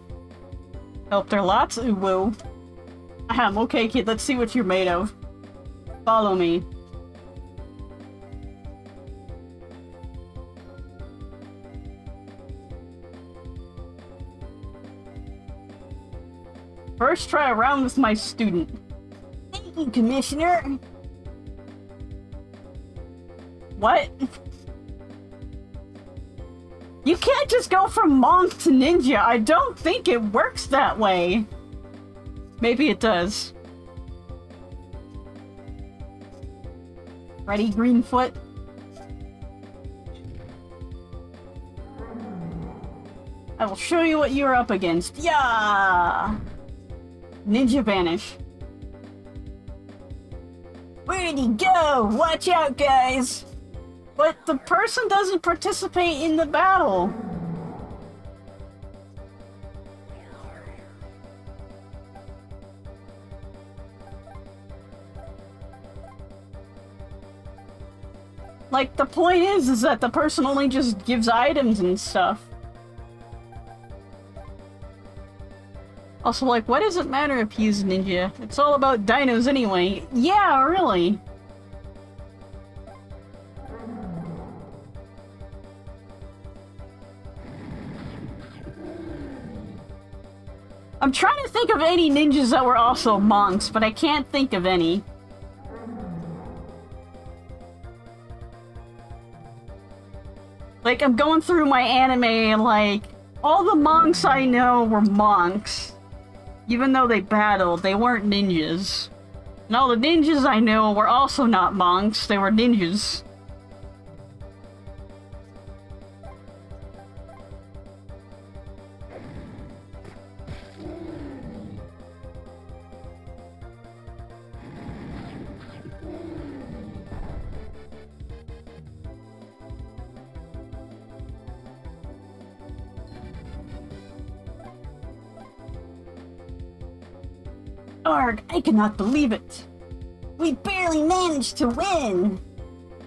Help there lots? Woo. Ahem, okay kid, let's see what you're made of. Follow me. First try a round with my student. Thank you, Commissioner. What? You can't just go from monk to ninja. I don't think it works that way. Maybe it does. Ready, Greenfoot? I will show you what you're up against. Yeah! Ninja Vanish. Where'd he go? Watch out, guys! But the person doesn't participate in the battle. Like, the point is that the person only just gives items and stuff. Also, like, why does it matter if he's ninja? It's all about dinos anyway. Yeah, really. I'm trying to think of any ninjas that were also monks, but I can't think of any. Like, I'm going through my anime and, like, all the monks I know were monks. Even though they battled, they weren't ninjas. And all the ninjas I know were also not monks, they were ninjas. Arg, I cannot believe it! We barely managed to win!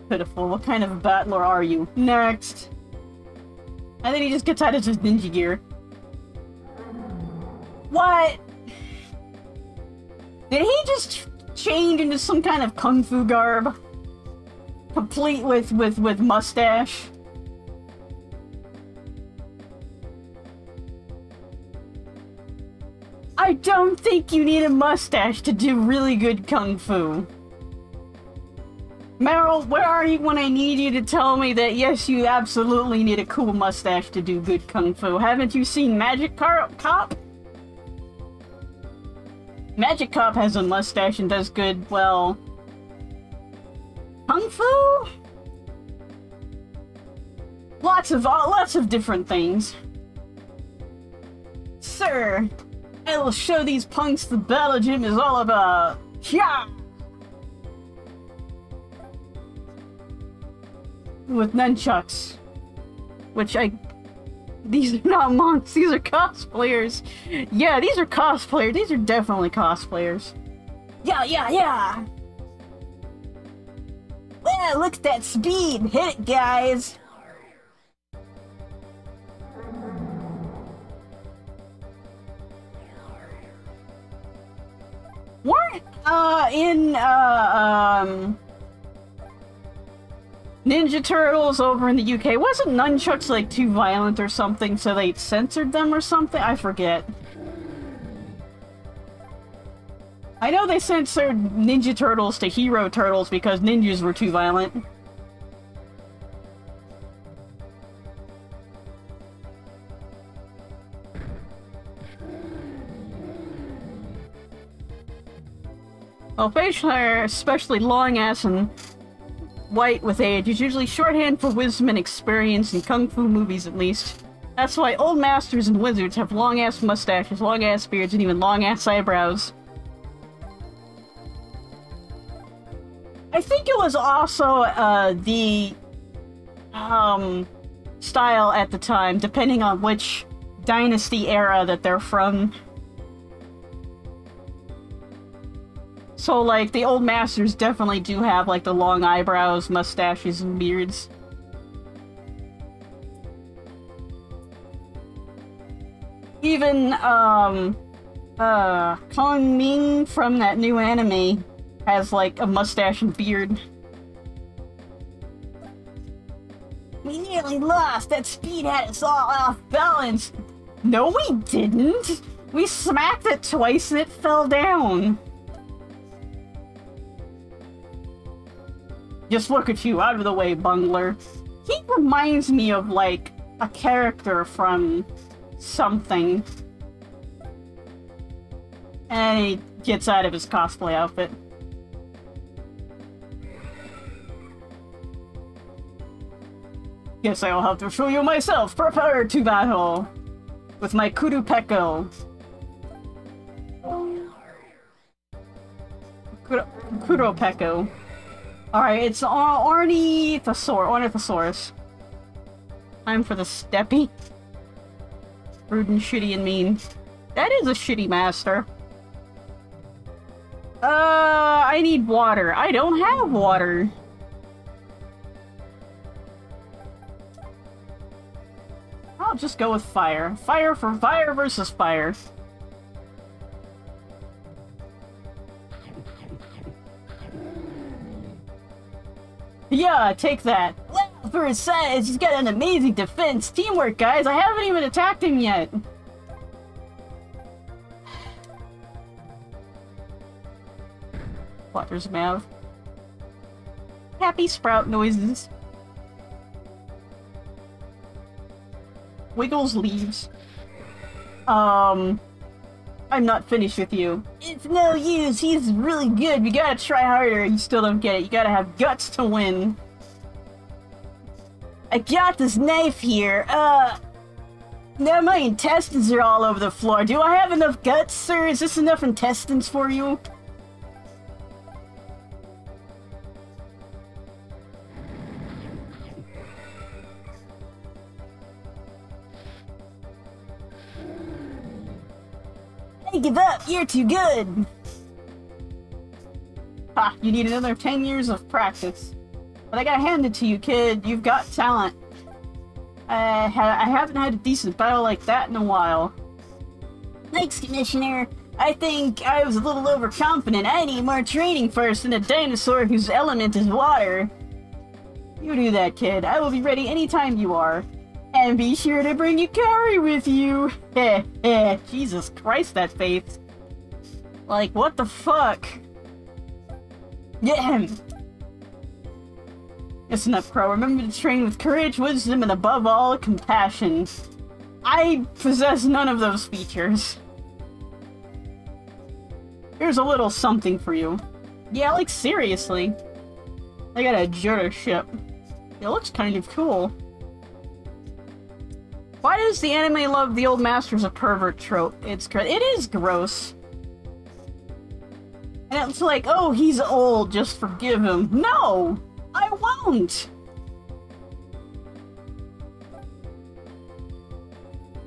Pitiful. What kind of battler are you? Next! And then he just gets out of his ninja gear. What? Did he just change into some kind of kung fu garb? Complete with mustache? I don't think you need a mustache to do really good kung fu. Meryl, where are you when I need you to tell me that yes, you absolutely need a cool mustache to do good kung fu? Haven't you seen Magic Cop? Magic Cop has a mustache and does good, well... kung fu? Lots of different things. Sir, I will show these punks the battle gym is all about. Yeah! With nunchucks. Which these are not monks, these are cosplayers. Yeah, these are cosplayers. These are definitely cosplayers. Yeah! Well, look at that speed! Hit it, guys! Weren't, Ninja Turtles over in the UK, wasn't nunchucks, like, too violent or something, so they censored them or something? I forget. I know they censored Ninja Turtles to Hero Turtles because ninjas were too violent. Well, facial hair, especially long ass and white with age, is usually shorthand for wisdom and experience in kung fu movies, at least. That's why old masters and wizards have long ass mustaches, long ass beards, and even long ass eyebrows. I think it was also the style at the time, depending on which dynasty era that they're from. So, like, the old masters definitely do have, like, the long eyebrows, mustaches, and beards. Even, Kong Ming from that new anime has, like, a mustache and beard. We nearly lost! That speed had us all off balance! No, we didn't! We smacked it twice and it fell down! Just look at you, out of the way, bungler. He reminds me of, like, a character from something. And he gets out of his cosplay outfit. Guess I'll have to show you myself. Prepare to battle with my Kurupeko. Kuropeko. Alright, it's Ornithosaurus. Time for the Steppy. Rude and shitty and mean. That is a shitty master. I need water. I don't have water. I'll just go with fire. Fire for fire versus fire. Yeah, take that. Well, for his size, he's got an amazing defense. Teamwork, guys. I haven't even attacked him yet. Waters Mav. Happy sprout noises. Wiggles leaves. I'm not finished with you. It's no use, he's really good. You gotta try harder. You still don't get it. You gotta have guts to win. I got this knife here. Now my intestines are all over the floor. Do I have enough guts, sir? Is this enough intestines for you? Hey, give up! You're too good! Ha! You need another 10 years of practice. But I gotta hand it to you, kid. You've got talent. I haven't had a decent battle like that in a while. Thanks, Commissioner. I think I was a little overconfident. I need more training first than a dinosaur whose element is water. You do that, kid. I will be ready anytime you are. And be sure to bring Yukari with you. Heh heh. Jesus Christ, that face. Like, what the fuck? Get him! Listen up, Crow. Remember to train with courage, wisdom, and above all, compassion. I possess none of those features. Here's a little something for you. Yeah, like, seriously. I got a Jura ship. It looks kind of cool. Why does the anime love the old master's a pervert trope? It is gross. And it's like, oh, he's old, just forgive him. No! I won't!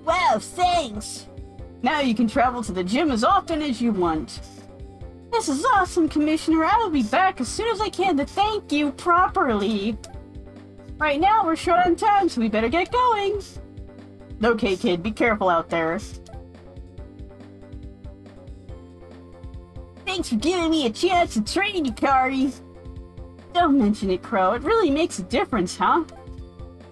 Wow, thanks! Now you can travel to the gym as often as you want. This is awesome, Commissioner. I will be back as soon as I can to thank you properly. Right now, we're short on time, so we better get going. Okay, kid, be careful out there. Thanks for giving me a chance to train you, Yukari. Don't mention it, Crow. It really makes a difference, huh?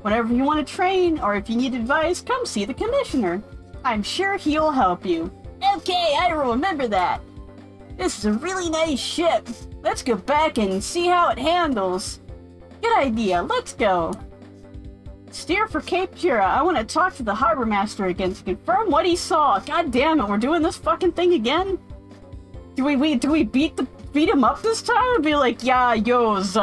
Whenever you want to train, or if you need advice, come see the Commissioner. I'm sure he'll help you. Okay, I will remember that. This is a really nice ship. Let's go back and see how it handles. Good idea. Let's go. Steer for Cape Jura. I want to talk to the Harbor Master again to confirm what he saw. God damn it, we're doing this fucking thing again? Do we beat him up this time? And be like, yeah, yos,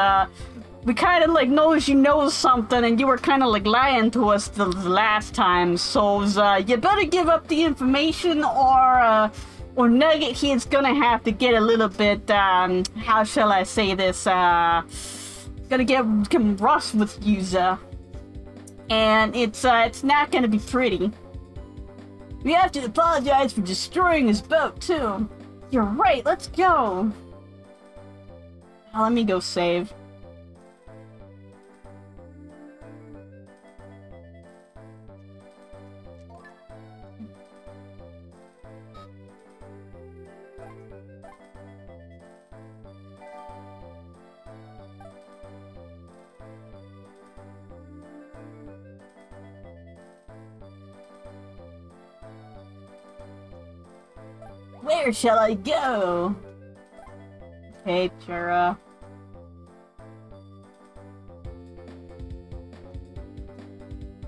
we kind of like knows you know something and you were kind of like lying to us the last time, so you better give up the information or Nugget he's gonna have to get a little bit, how shall I say this, gonna get rough with you, and it's not gonna be pretty. We have to apologize for destroying his boat, too. You're right, let's go. Now, let me go save. Where shall I go? Okay, Jura.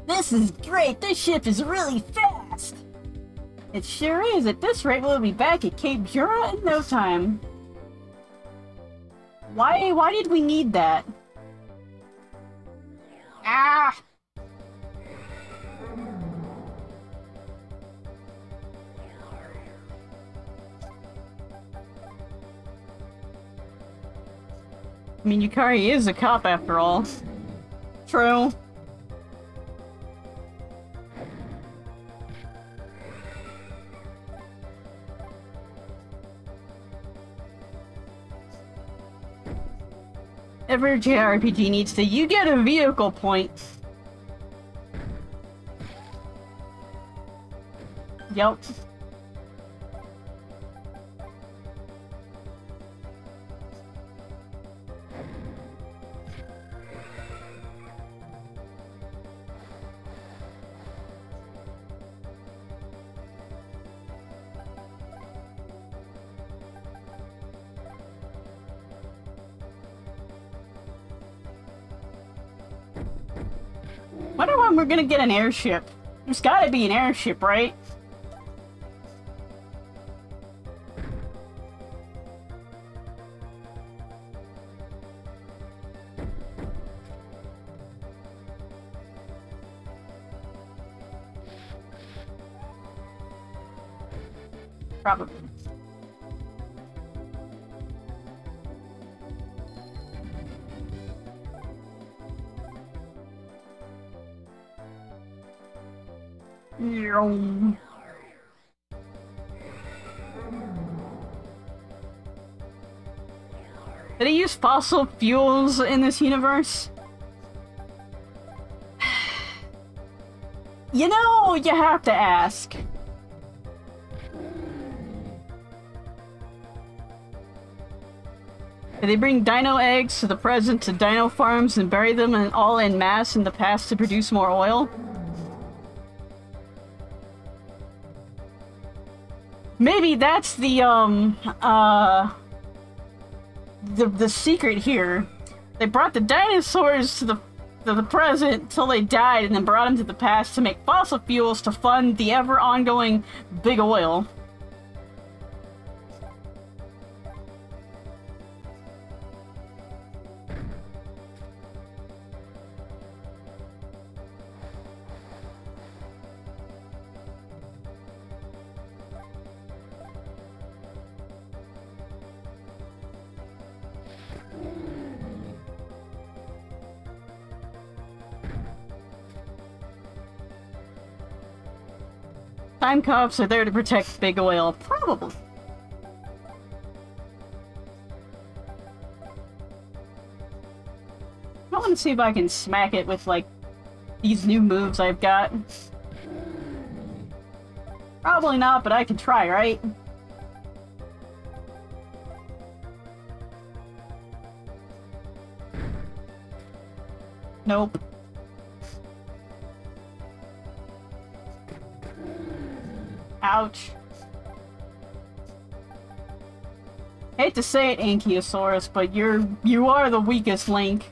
This is great! This ship is really fast! It sure is. At this rate, we'll be back at Cape Jura in no time. Why did we need that? Ah! I mean, Yukari is a cop after all. True. Every JRPG needs to, you get a vehicle point. Yep. Wonder when we're gonna get an airship. There's gotta be an airship, right? Probably. Did he use fossil fuels in this universe? You know, you have to ask. Did they bring dino eggs to the present to dino farms and bury them all en masse in the past to produce more oil? Maybe that's the secret here. They brought the dinosaurs to the present till they died and then brought them to the past to make fossil fuels to fund the ever ongoing big oil. Time cops are there to protect big oil. Probably. I want to see if I can smack it with, like, these new moves I've got. Probably not, but I can try, right? Nope. Ouch. Hate to say it, Ankylosaurus, but you are the weakest link.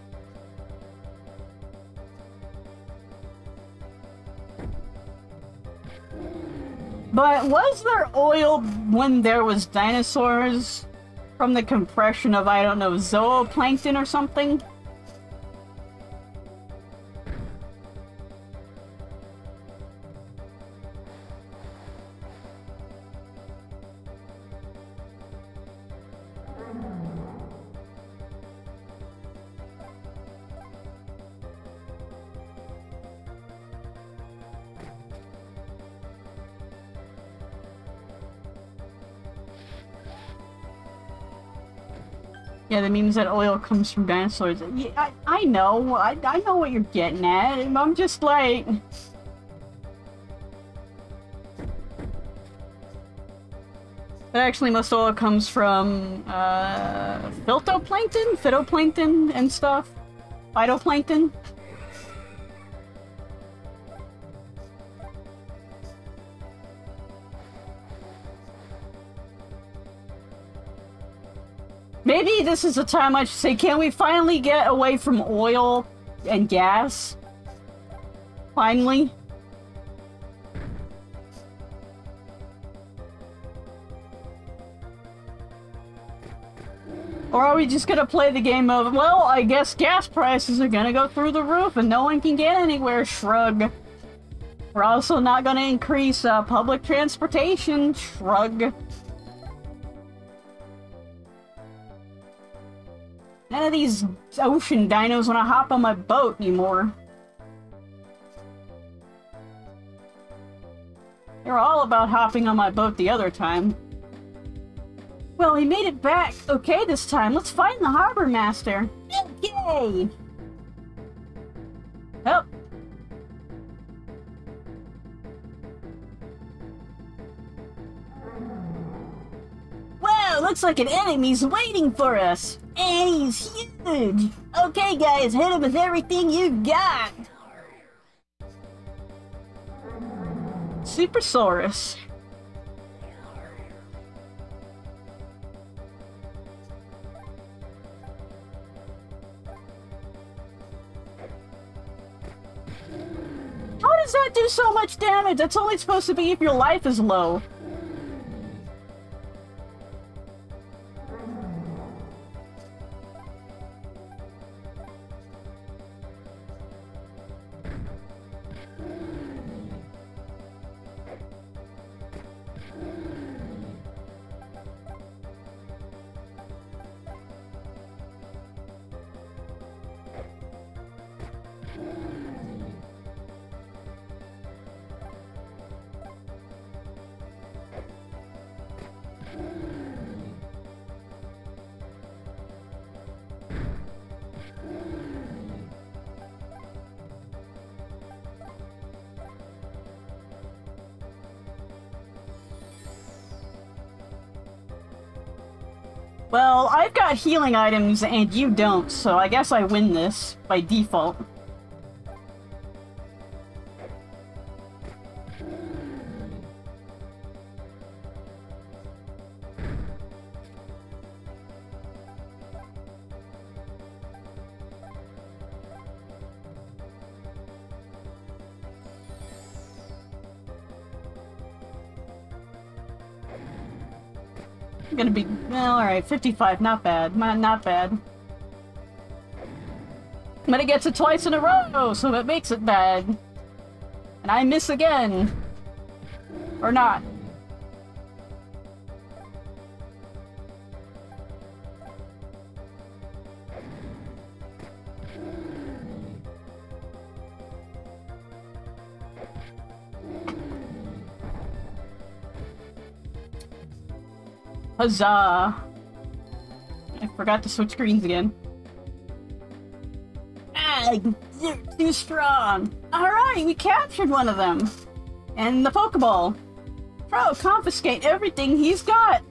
But was there oil when there was dinosaurs from the compression of, I don't know, zooplankton or something? Yeah, that means that oil comes from dinosaurs. Yeah, I know. I know what you're getting at. I'm just like... But actually, most oil comes from, phytoplankton? Phytoplankton and stuff? Phytoplankton? Maybe this is the time I should say, can we finally get away from oil and gas? Finally? Or are we just gonna play the game of, well, I guess gas prices are gonna go through the roof and no one can get anywhere, shrug. We're also not gonna increase public transportation, shrug. None of these ocean dinos want to hop on my boat anymore. They were all about hopping on my boat the other time. Well, we made it back okay this time. Let's find the harbor master. Okay. Yep. Wow, looks like an enemy's waiting for us. And he's huge! Okay guys, hit him with everything you've got! Supersaurus. How does that do so much damage? That's only supposed to be if your life is low. Well, I've got healing items and you don't, so I guess I win this by default. Gonna be, well, alright, 55, not bad, not bad. But it gets it twice in a row, so it makes it bad. And I miss again. Or not. Huzzah! I forgot to switch screens again. Ah, you're too strong! Alright, we captured one of them! And the Pokeball! Bro, confiscate everything he's got!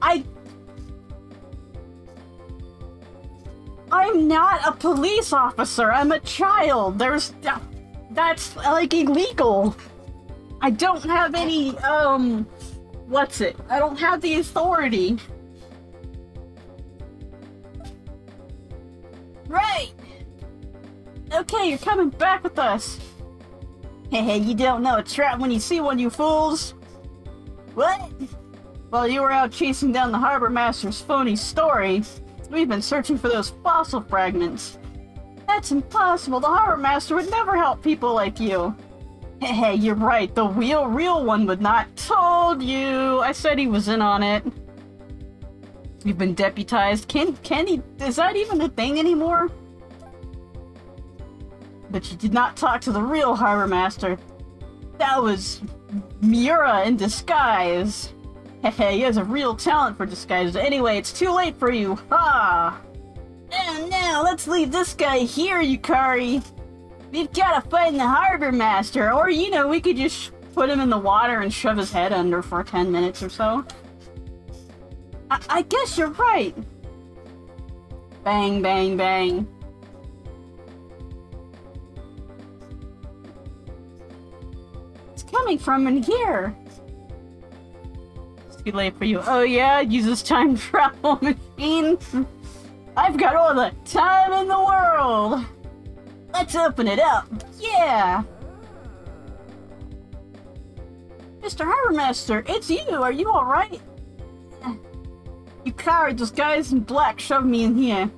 I'm not a police officer, I'm a child! That's, like, illegal! I don't have any, what's it? I don't have the authority. Right! Okay, you're coming back with us. Hey, you don't know a trap when you see one, you fools! What? While you were out chasing down the Harbor Master's phony story, we've been searching for those fossil fragments. That's impossible, the Harbor Master would never help people like you. Hey, you're right, the real one would not. Told you! I said he was in on it. You've been deputized. Can he? Is that even a thing anymore? But you did not talk to the real Harbor Master. That was Miura in disguise. Hey, he has a real talent for disguises. Anyway, it's too late for you. Ha! And now, let's leave this guy here, Yukari. We've gotta find the Harbor Master, or, you know, we could just put him in the water and shove his head under for 10 minutes or so. I guess you're right. Bang, bang, bang. It's coming from in here. It's too late for you. Oh yeah, use this time travel machine. I've got all the time in the world. Let's open it up. Yeah. Mr. Harbor Master, it's you. Are you alright? Yukari, those guys in black shoved me in here.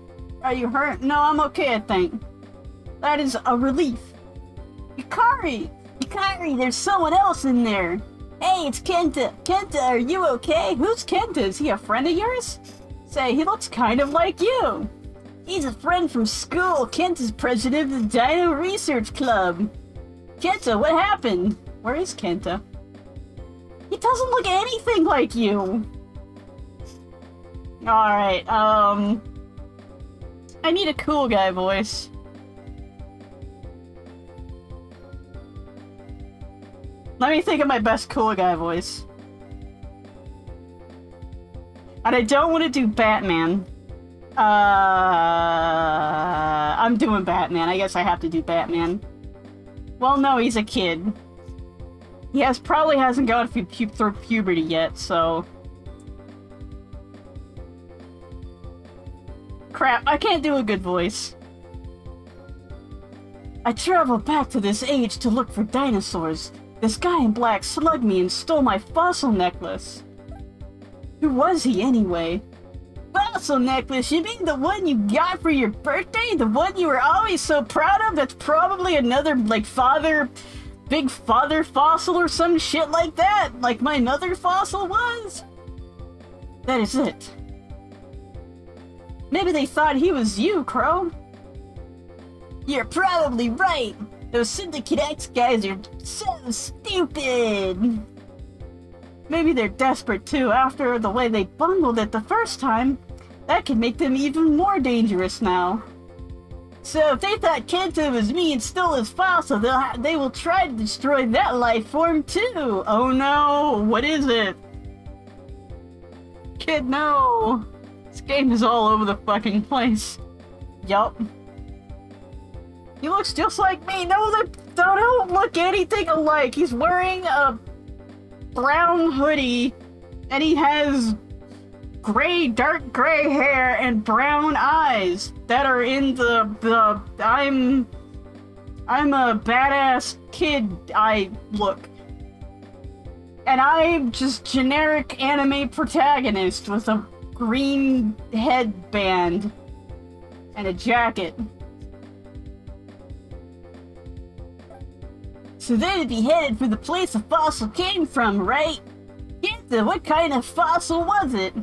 Are you hurt? No, I'm okay, I think. That is a relief. Yukari! Yukari, there's someone else in there. Hey, it's Kenta. Kenta, are you okay? Who's Kenta? Is he a friend of yours? Say, he looks kind of like you. He's a friend from school. Kenta's president of the Dino Research Club. Kenta, what happened? Where is Kenta? He doesn't look anything like you. Alright, I need a cool guy voice. Let me think of my best cool guy voice. And I don't want to do Batman. I'm doing Batman. I guess I have to do Batman. Well, no, he's a kid. He probably hasn't gone through puberty yet, so... Crap, I can't do a good voice. I traveled back to this age to look for dinosaurs. This guy in black slugged me and stole my fossil necklace. Who was he anyway? Fossil necklace? You mean the one you got for your birthday? The one you were always so proud of? That's probably another, like, big father fossil or some shit like that? Like my mother fossil was? That is it. Maybe they thought he was you, Crow. You're probably right. Those Syndicate X guys are so stupid. Maybe they're desperate too, after the way they bungled it the first time. That could make them even more dangerous now. So if they thought Kenta was me and stole his fossil, they will try to destroy that life form too. Oh no, what is it? Kid, no. It's game is all over the fucking place. Yup. He looks just like me. No, they don't look anything alike. He's wearing a brown hoodie, and he has dark gray hair and brown eyes that are in the I'm a badass kid eye look. And I'm just generic anime protagonist with a green headband and a jacket. So they'd be headed for the place the fossil came from, right? Kenta, what kind of fossil was it?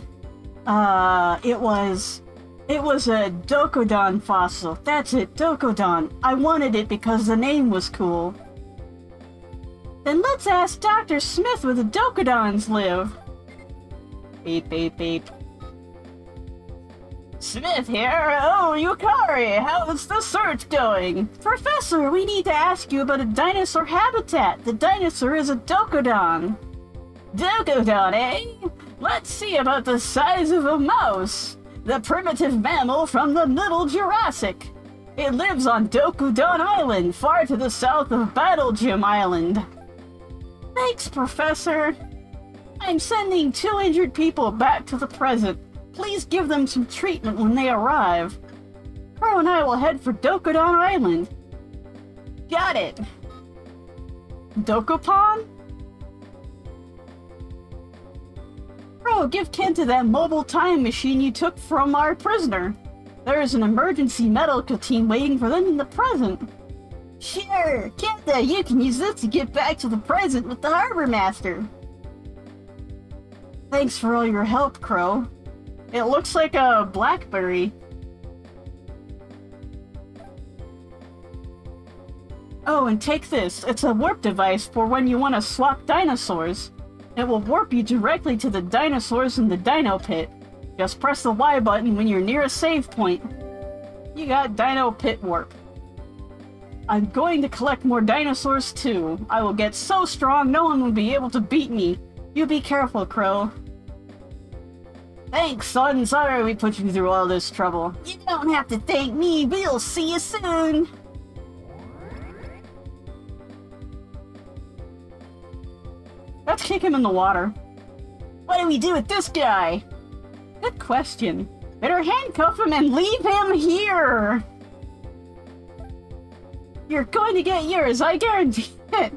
It was a Dokodon fossil. That's it, Dokodon. I wanted it because the name was cool. Then let's ask Dr. Smith where the Dokodons live. Beep, beep, beep. Smith here. Oh, Yukari, how's the search going? Professor, we need to ask you about a dinosaur habitat. The dinosaur is a Dokodon. Dokodon, eh? Let's see about the size of a mouse. The primitive mammal from the Middle Jurassic. It lives on Dokodon Island, far to the south of Battle Gym Island. Thanks, Professor. I'm sending 2 injured people back to the present. Please give them some treatment when they arrive. Crow and I will head for Dokodon Island. Got it. Dokapon? Crow, give Kenta that mobile time machine you took from our prisoner. There is an emergency medical team waiting for them in the present. Sure, Kenta, you can use this to get back to the present with the Harbor Master. Thanks for all your help, Crow. It looks like a blackberry. Oh, and take this. It's a warp device for when you want to swap dinosaurs. It will warp you directly to the dinosaurs in the Dino Pit. Just press the Y button when you're near a save point. You got Dino Pit Warp. I'm going to collect more dinosaurs too. I will get so strong no one will be able to beat me. You be careful, Crow. Thanks, son. Sorry we put you through all this trouble. You don't have to thank me. We'll see you soon. Let's kick him in the water. What do we do with this guy? Good question. Better handcuff him and leave him here. You're going to get yours, I guarantee it.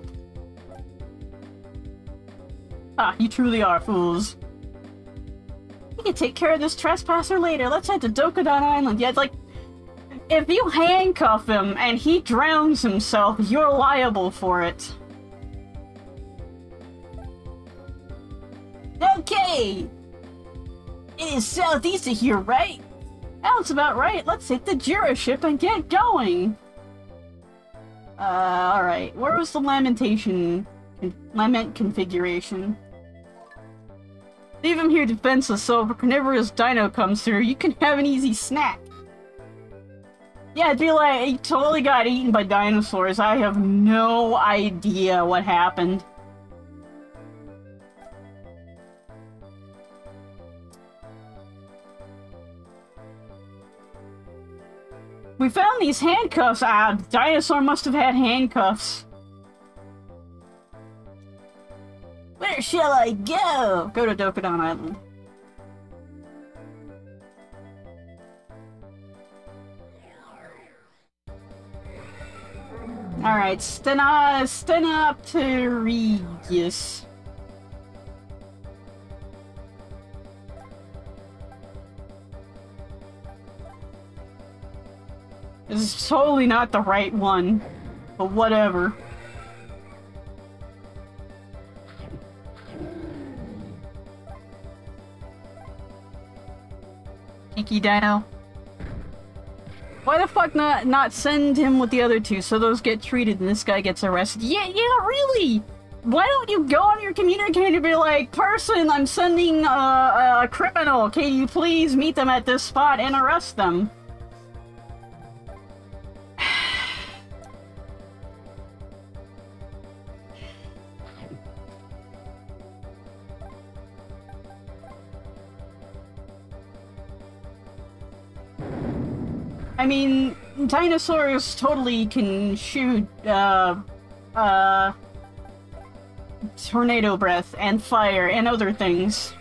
Ah, you truly are fools. We can take care of this trespasser later. Let's head to Dokodon Island. Yeah, like, if you handcuff him and he drowns himself, you're liable for it. Okay! It is southeast of here, right? Sounds about right. Let's take the Jura ship and get going. Alright. Where was the lament configuration? Leave him here defenseless, so if a carnivorous dino comes through, you can have an easy snack. Yeah, it'd be like, he totally got eaten by dinosaurs. I have no idea what happened. We found these handcuffs. Ah, the dinosaur must have had handcuffs. Where shall I go? Go to Dokodon Island. Alright, Stenopterygius. This is totally not the right one, but whatever. Pinky Dino. Why the fuck not send him with the other two so those get treated and this guy gets arrested? Yeah, really! Why don't you go on your communicator and be like, person, I'm sending a criminal. Can you please meet them at this spot and arrest them? I mean, dinosaurs totally can shoot, tornado breath and fire and other things.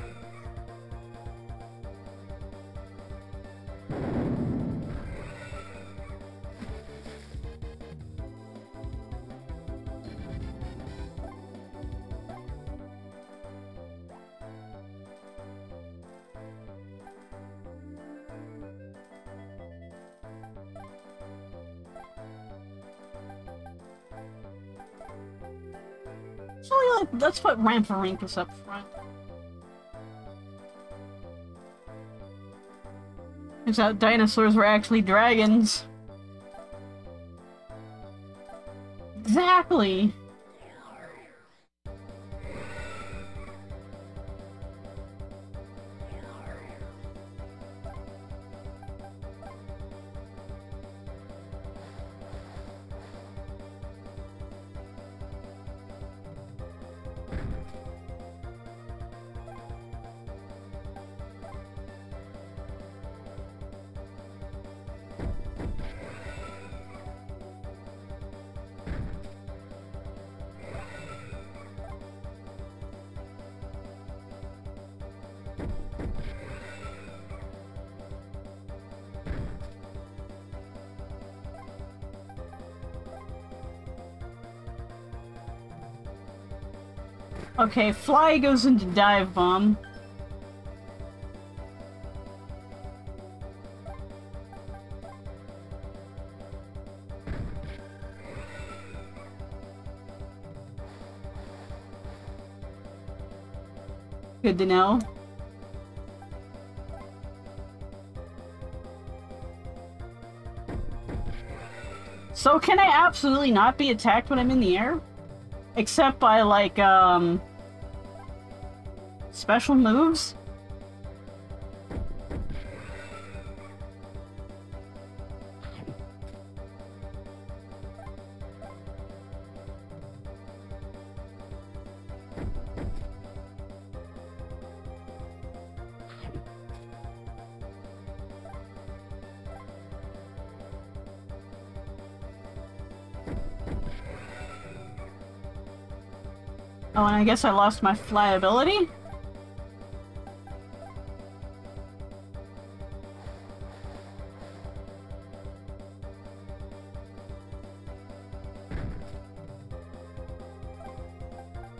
So let's put Rhamphorhynchus up front. Turns out dinosaurs were actually dragons. Exactly. Okay, Fly goes into Dive Bomb. Good to know. So can I absolutely not be attacked when I'm in the air? Except by, like, special moves? Oh, and I guess I lost my fly ability?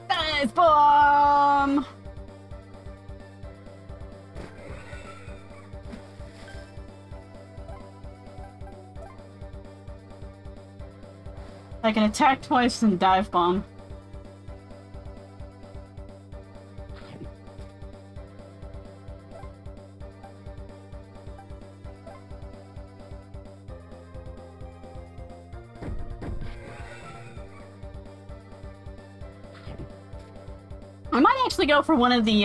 Dive Bomb! I can attack twice and Dive Bomb. I might actually go for one of the,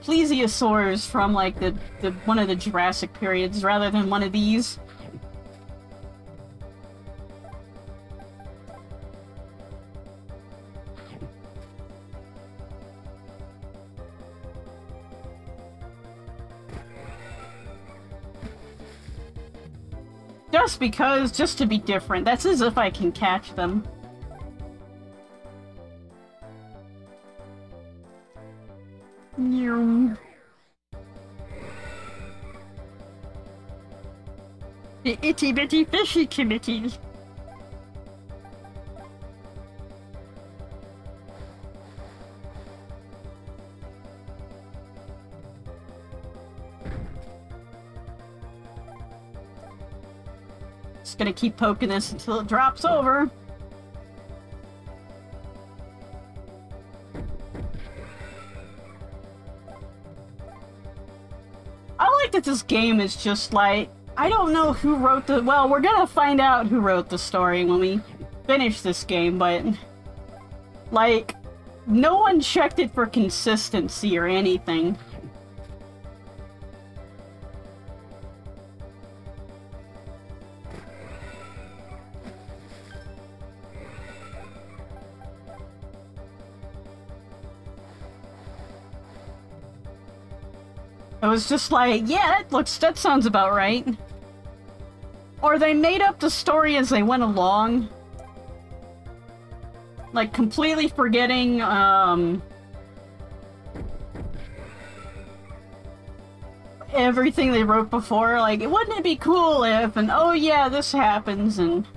plesiosaurs from, like, the one of the Jurassic periods, rather than one of these. Just because, just to be different. That's as if I can catch them. The itty bitty fishy committee. Just gonna keep poking this until it drops over. I like that this game is just like, I don't know who wrote the... Well, we're gonna find out who wrote the story when we finish this game, but... Like, no one checked it for consistency or anything. It was just like, yeah, that sounds about right. Or they made up the story as they went along. Like, completely forgetting, everything they wrote before. Like, wouldn't it be cool if, and oh yeah, this happens, and...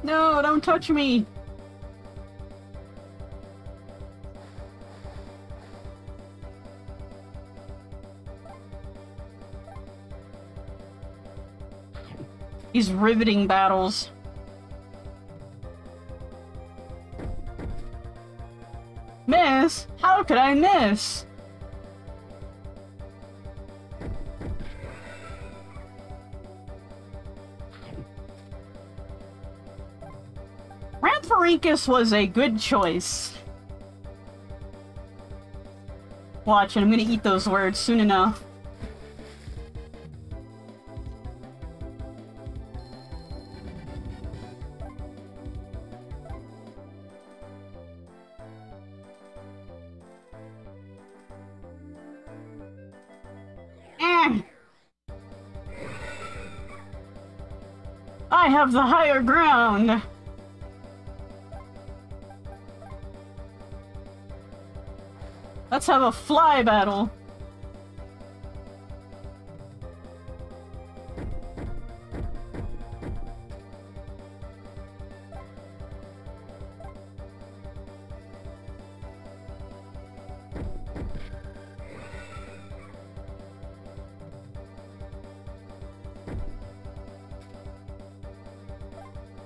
No, don't touch me! These riveting battles. Miss? How could I miss? Ramphorhynchus was a good choice. Watch it, I'm gonna eat those words soon enough. I have the higher ground! Let's have a fly battle!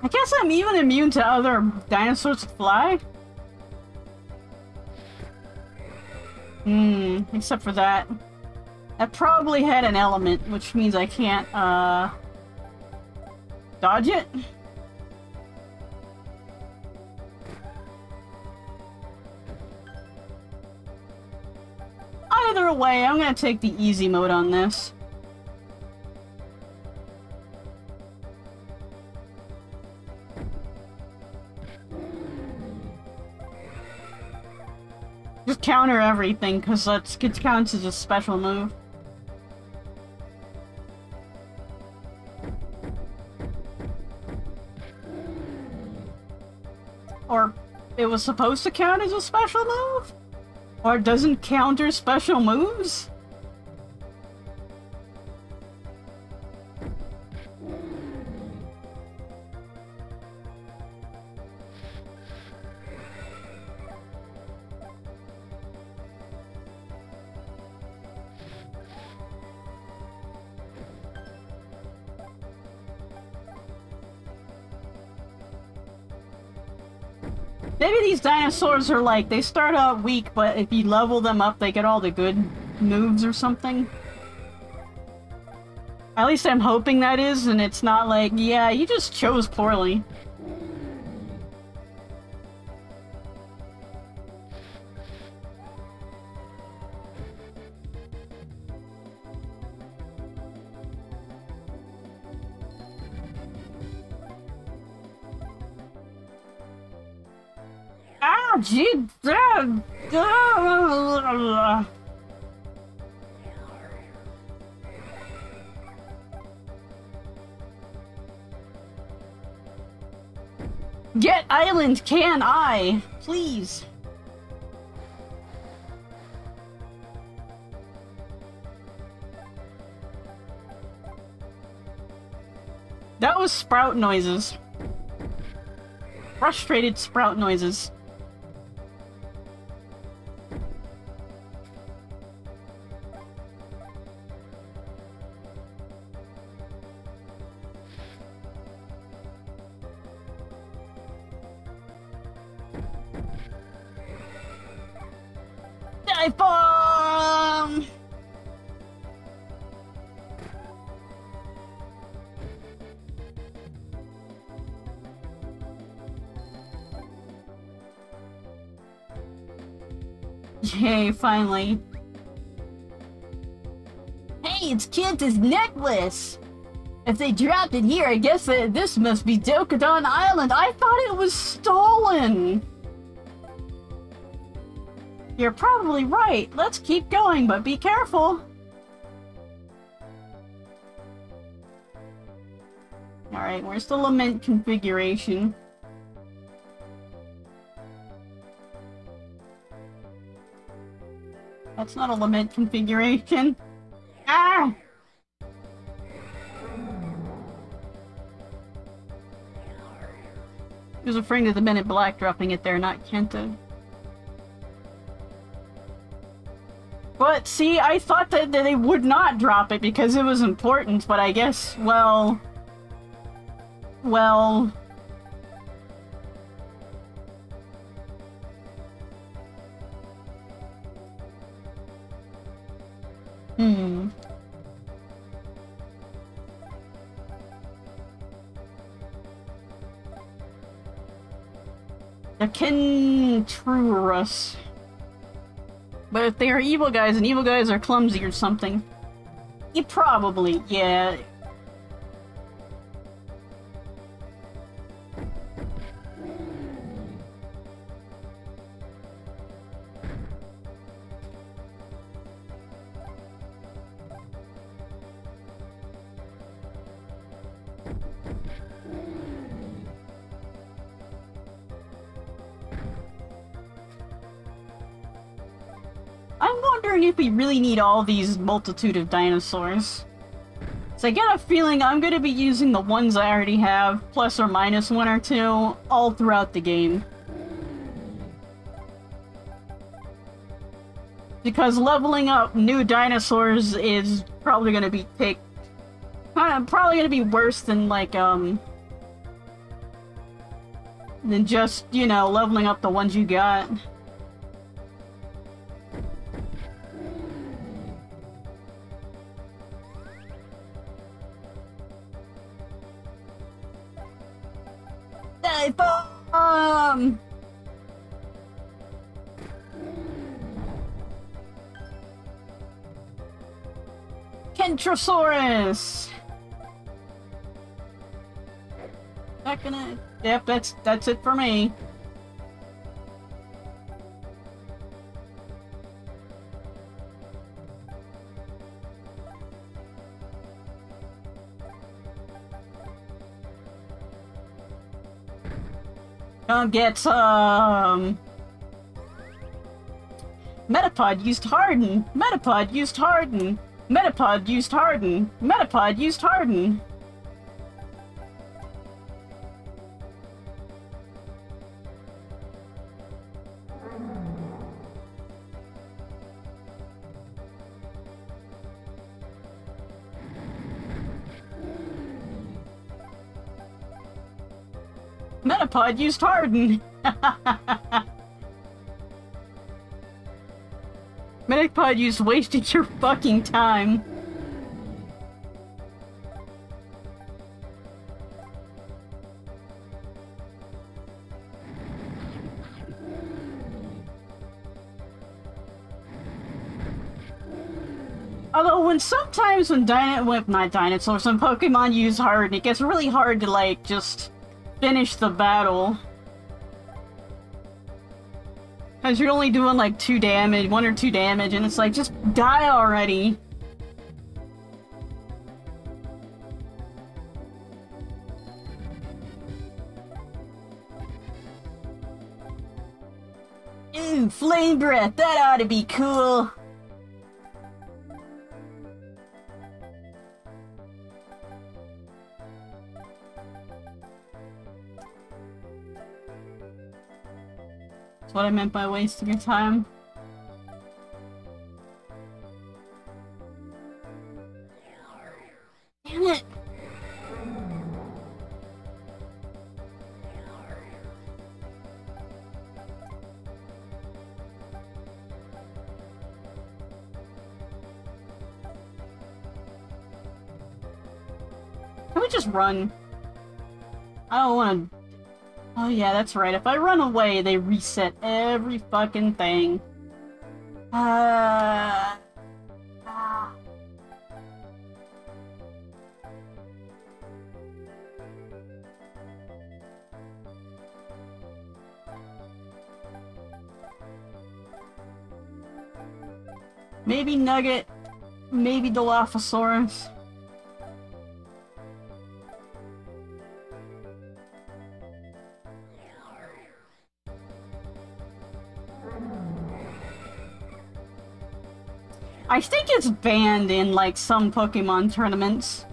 I guess I'm even immune to other dinosaurs that fly? Except for that. That probably had an element, which means I can't, dodge it? Either way, I'm gonna take the easy mode on this. Just counter everything, because it counts as a special move. Or it was supposed to count as a special move? Or it doesn't counter special moves? Maybe these dinosaurs are like, they start out weak, but if you level them up, they get all the good moves or something. At least I'm hoping that is, and it's not like, yeah, you just chose poorly. Ah, gee, Get island, can I? Please. That was sprout noises. Frustrated sprout noises. Dive bomb! Yay, finally. Hey, it's Kanta's necklace! If they dropped it here, I guess that this must be Dokudon Island. I thought it was stolen! You're probably right. Let's keep going, but be careful. Alright, where's the lament configuration? That's not a lament configuration. Ah! He was afraid of the Men in Black dropping it there, not Kenta. But, see, I thought that they would not drop it because it was important, but I guess, well... Hmm. The Kentrurus. But if they are evil guys, and evil guys are clumsy or something. You probably, yeah. I'm wondering if we really need all these multitude of dinosaurs. So I get a feeling I'm going to be using the ones I already have, plus or minus one or two, all throughout the game. Because leveling up new dinosaurs is probably going to be probably going to be worse than, like, than just, you know, leveling up the ones you got. Kentrosaurus! Not gonna... Yep, that's it for me. Come get some... Metapod used Harden! Metapod used Harden! Metapod used Harden! Metapod used Harden! Metapod used Harden! Metapod used wasted your fucking time. Although sometimes when not dinosaurs, when Pokemon use Harden, it gets really hard to, like, just finish the battle. Because you're only doing like 2 damage, 1 or 2 damage, and it's like, just die already. Ooh, flame breath, that ought to be cool. What I meant by wasting your time. Damn it! Can we just run? I don't want to... Oh yeah, that's right. If I run away, they reset every fucking thing. Uh, ah. Maybe Nugget, maybe Dilophosaurus. I think it's banned in, like, some Pokemon tournaments.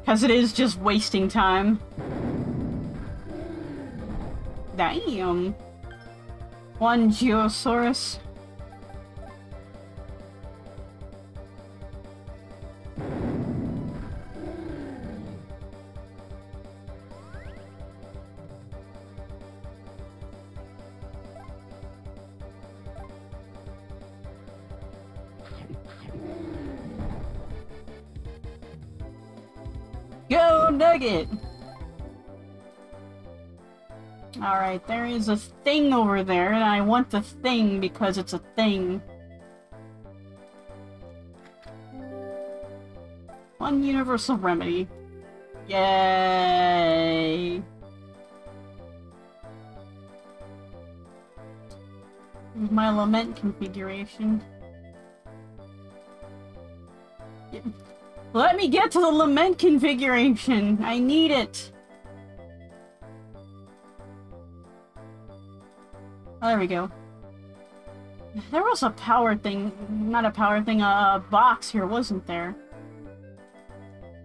Because it is just wasting time. Damn. One Geosaurus. Go Nugget! Alright, there is a thing over there, and I want the thing because it's a thing. One universal remedy. Yay! Here's my lament configuration. Let me get to the lament configuration! I need it! Oh, there we go. There was a power thing, not a power thing, a box here, wasn't there?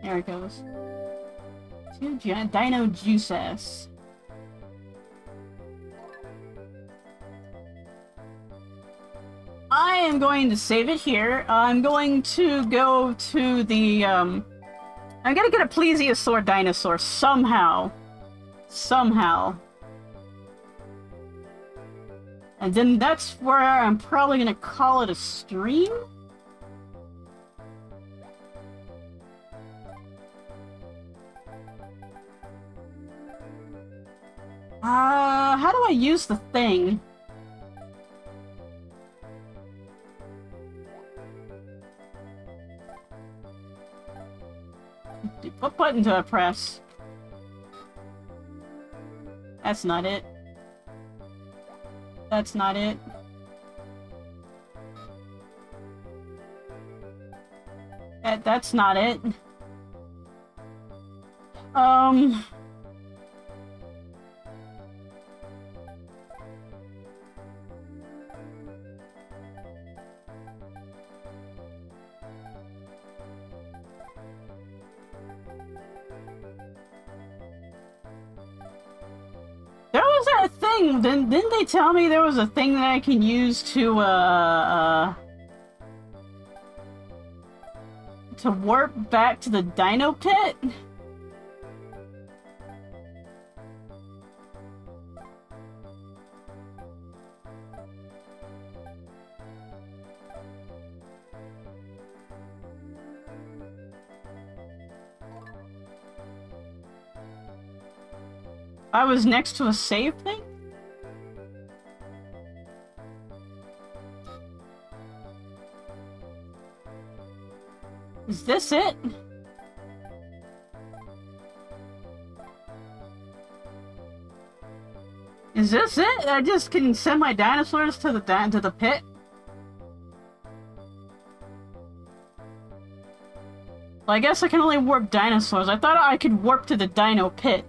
There it goes. 2 Dino Juices. I am going to save it here. I'm going to go to the, I'm gonna get a Plesiosaur dinosaur somehow. Somehow. And then that's where I'm probably gonna call it a stream? How do I use the thing? What button do I press? That's not it. That's not it. That's not it. There was that thing! Didn't they tell me there was a thing that I can use to warp back to the Dino Pit? I was next to a save thing? Is this it? Is this it? I just can send my dinosaurs to the pit? Well, I guess I can only warp dinosaurs. I thought I could warp to the Dino Pit.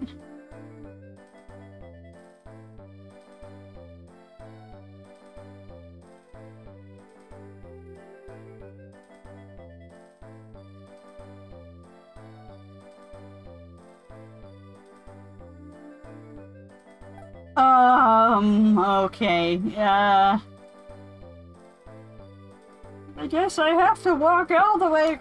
Okay, I guess I have to walk all the way.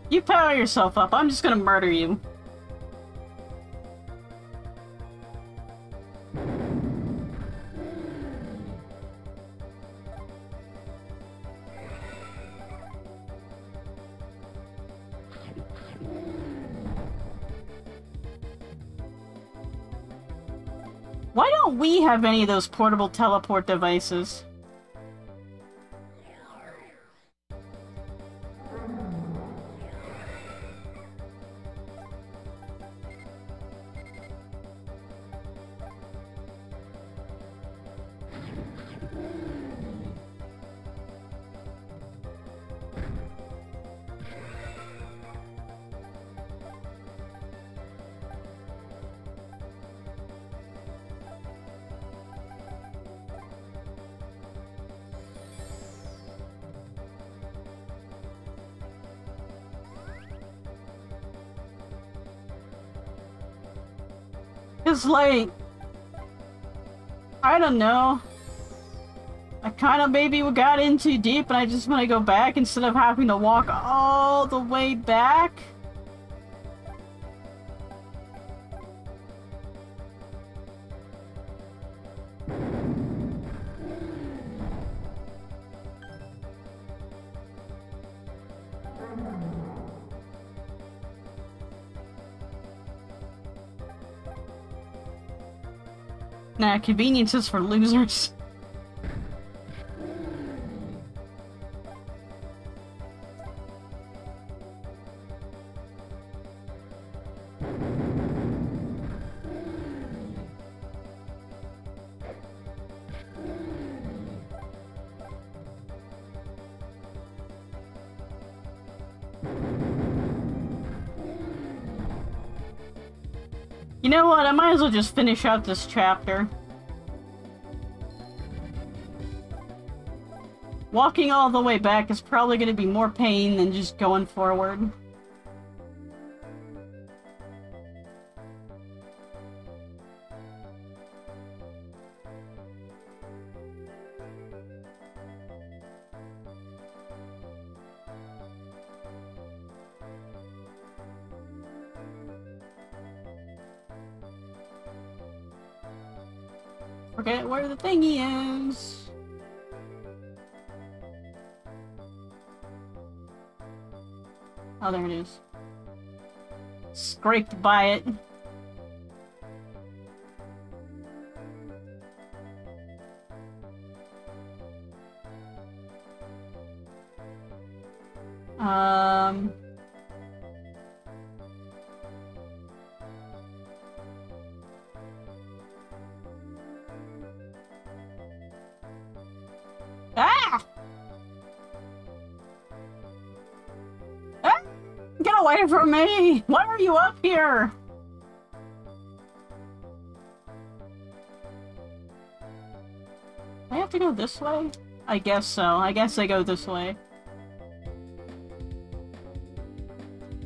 You power yourself up, I'm just gonna murder you. Why don't we have any of those portable teleport devices? It's like, I don't know. I kind of maybe got in too deep and I just want to go back instead of having to walk all the way back. Nah, convenience is for losers. You know what? I might as well just finish out this chapter. Walking all the way back is probably going to be more pain than just going forward. Forget where the thingy is. Oh, there it is. Scraped by it. Ah! Ah! Get away from me! Why are you up here? I have to go this way? I guess so. I guess I go this way.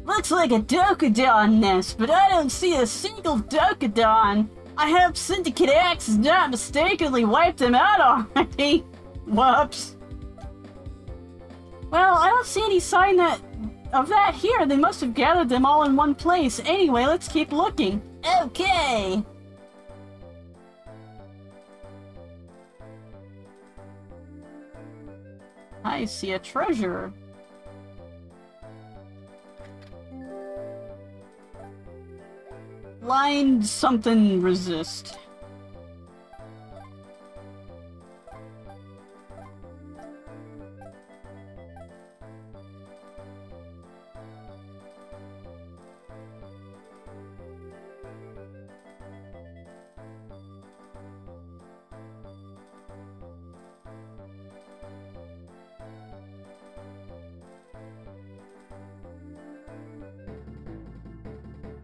Looks like a Dokudon nest, but I don't see a single Dokudon. I hope Syndicate X has not mistakenly wiped them out already. Whoops. Well, I don't see any sign of that here. They must have gathered them all in one place. Anyway, let's keep looking. Okay. I see a treasure. Line something resist.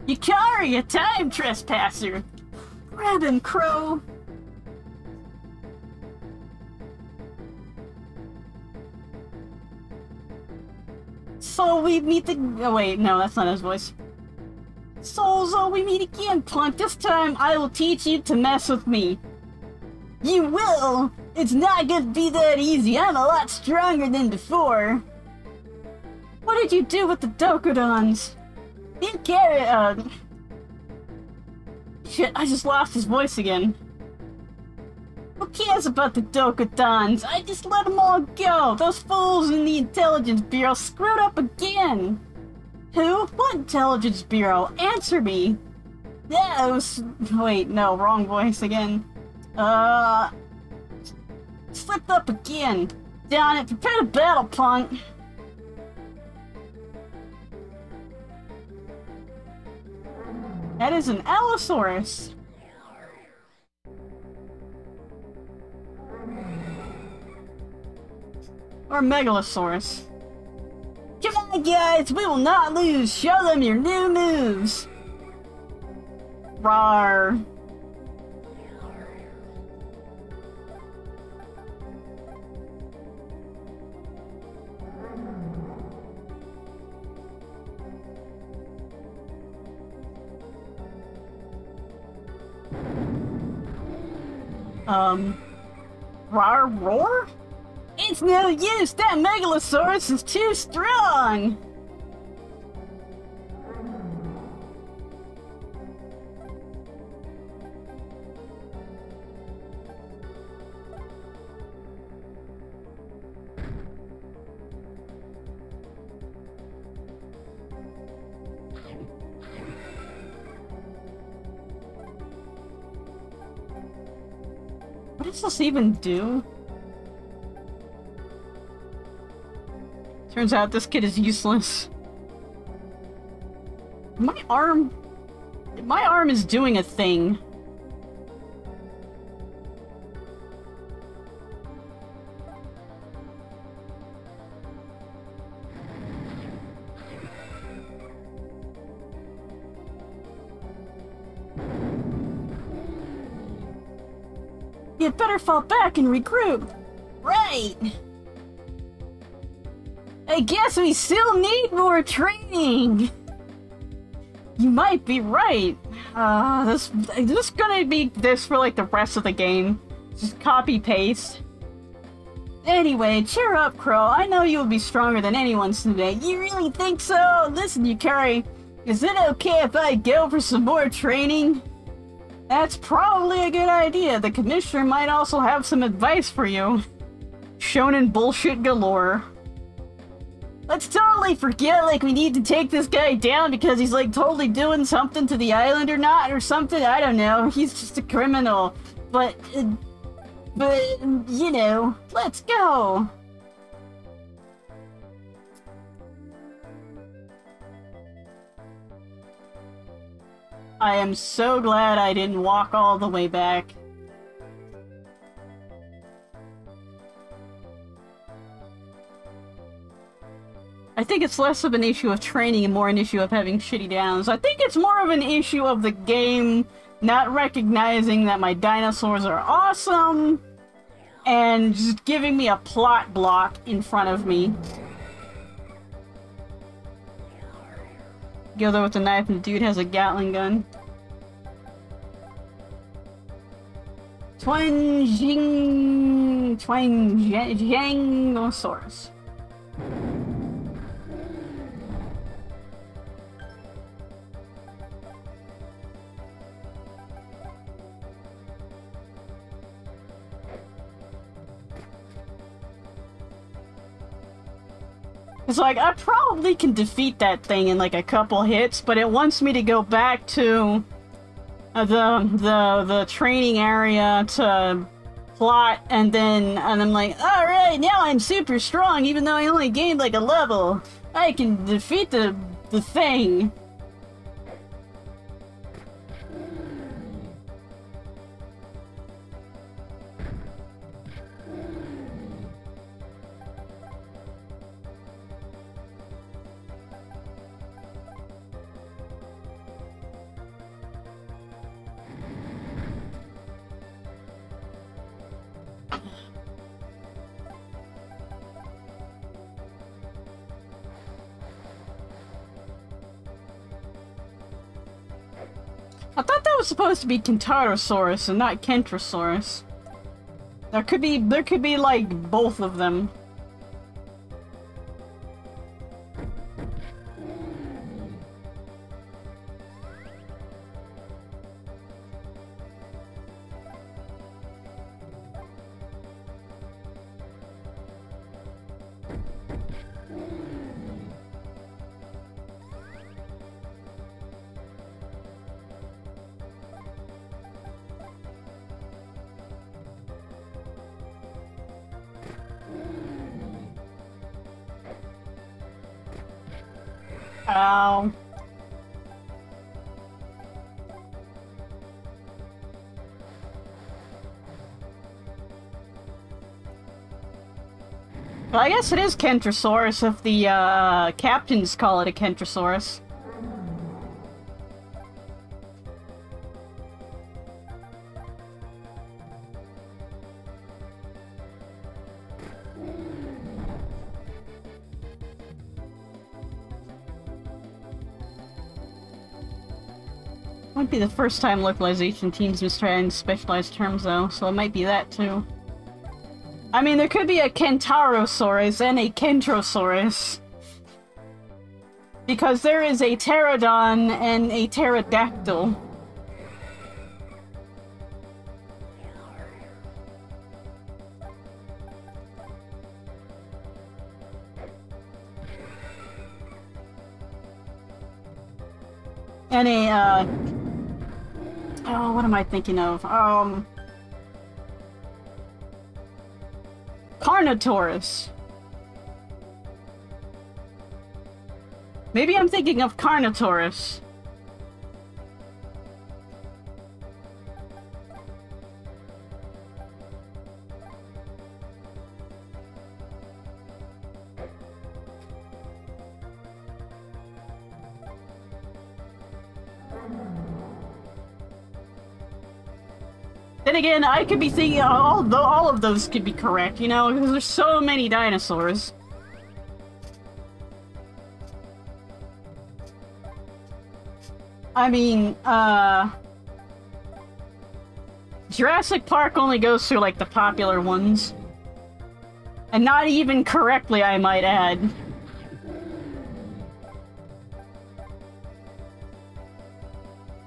Yukari, a time trespasser! Grab him, Crow! So we meet the- oh wait, no, that's not his voice. So we meet again, punk. This time I will teach you to mess with me. You will? It's not gonna be that easy. I'm a lot stronger than before. What did you do with the Dokudons? Didn't care, shit, I just lost his voice again. Who cares about the Dokudons? I just let them all go! Those fools in the Intelligence Bureau screwed up again! Who? What Intelligence Bureau? Answer me! Yeah, it was... Wait, no, wrong voice again. Slipped up again. Down it, prepare to battle, punk. That is an Allosaurus. Or Megalosaurus. Come on, guys, we will not lose. Show them your new moves. Rawr. Rawr roar? It's no use, that Megalosaurus is too strong! What does this even do? Turns out this kid is useless. My arm is doing a thing. You better fall back and regroup. Right. I guess we still need more training. You might be right. This is gonna be this for like the rest of the game. Just copy paste. Anyway, cheer up, Crow. I know you'll be stronger than anyone today. You really think so? Listen, Yukari, is it okay if I go for some more training? That's probably a good idea. The commissioner might also have some advice for you. Shonen bullshit galore. Let's totally forget, like, we need to take this guy down because he's, like, totally doing something to the island or not, or something. I don't know. He's just a criminal. But, you know, let's go. I am so glad I didn't walk all the way back. I think it's less of an issue of training and more an issue of having shitty downs. I think it's more of an issue of the game not recognizing that my dinosaurs are awesome and just giving me a plot block in front of me. Go there with a knife and the dude has a Gatling gun. Twangangosaurus. It's like, I probably can defeat that thing in like a couple hits, but it wants me to go back to the training area to plot, and I'm like, alright, now I'm super strong, even though I only gained like a level. I can defeat the thing. I thought that was supposed to be Kentarosaurus and not Kentrosaurus. There could be like both of them. Ow. Well, I guess it is Kentrosaurus if the captains call it a Kentrosaurus. Might be the first time localization teams mistrying specialized terms though, so it might be that too. I mean, there could be a Kentarosaurus and a Kentrosaurus. Because there is a Pterodon and a Pterodactyl. And a, oh, what am I thinking of? Carnotaurus. Maybe I'm thinking of Carnotaurus. Then again, I could be thinking all of those could be correct, you know, because there's so many dinosaurs. I mean, Jurassic Park only goes through, like, the popular ones. And not even correctly, I might add.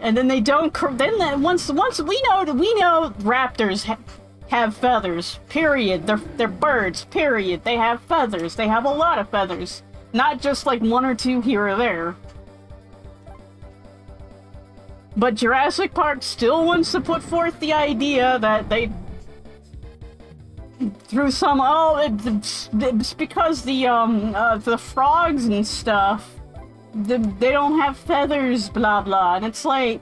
And then they don't. Then once we know raptors have feathers. Period. They're birds. Period. They have feathers. They have a lot of feathers, not just like one or two here or there. But Jurassic Park still wants to put forth the idea that they, through some it's because the frogs and stuff. They don't have feathers, blah blah, and it's like...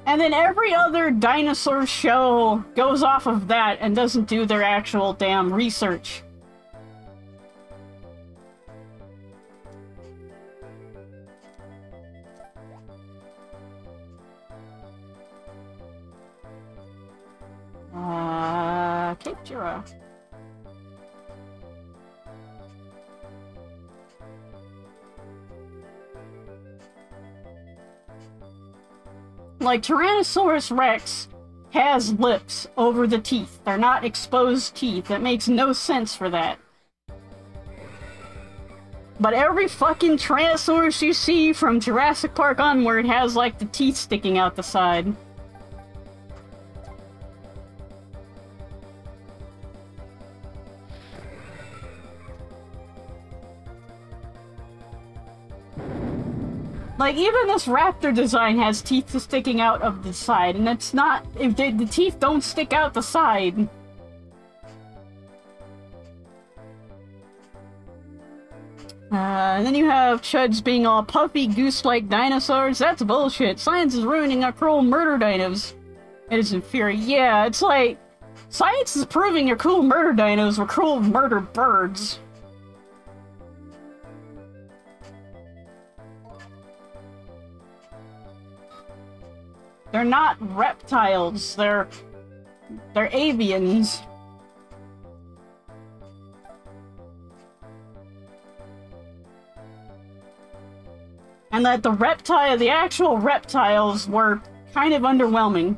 And then every other dinosaur show goes off of that and doesn't do their actual damn research. Cape Jura. Like, Tyrannosaurus Rex has lips over the teeth. They're not exposed teeth. That makes no sense for that. But every fucking Tyrannosaurus you see from Jurassic Park onward has, like, the teeth sticking out the side. Like, even this raptor design has teeth sticking out of the side, and it's not... If the teeth don't stick out the side. And then you have Chuds being all puffy, goose-like dinosaurs. That's bullshit. Science is ruining our cool murder dinos. It is inferior. Yeah, it's like... Science is proving your cool murder dinos were cool murder birds. They're not reptiles, they're avians. And that the actual reptiles were kind of underwhelming.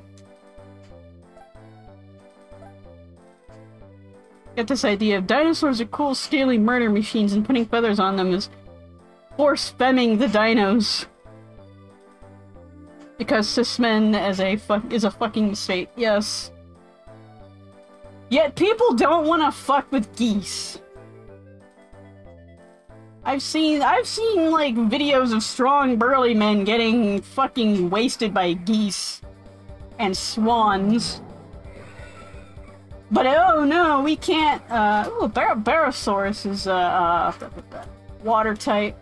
Get this idea of dinosaurs are cool, scaly murder machines, and putting feathers on them is force-femming the dinos. Because cis-men is a fucking mistake, yes. Yet people don't want to fuck with geese. I've seen like videos of strong burly men getting fucking wasted by geese and swans. But oh no, we can't. Ooh, Barosaurus is water type.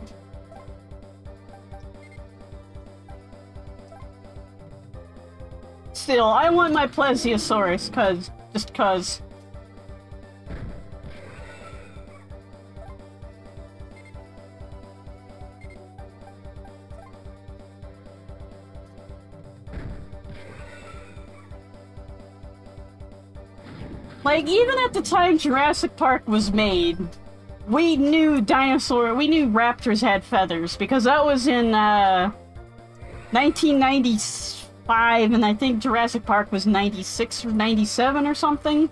Still, I want my Plesiosaurus, just cause. Like, even at the time Jurassic Park was made, we knew raptors had feathers, because that was in, 1995, and I think Jurassic Park was 96 or 97 or something.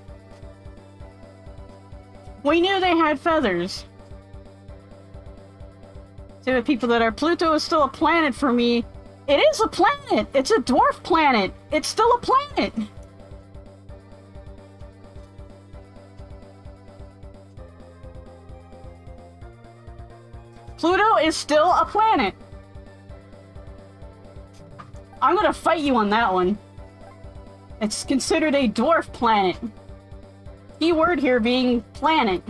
We knew they had feathers. To the people that are, Pluto is still a planet for me. It is a planet! It's a dwarf planet! It's still a planet! Pluto is still a planet. I'm gonna fight you on that one. It's considered a dwarf planet. Key word here being planet.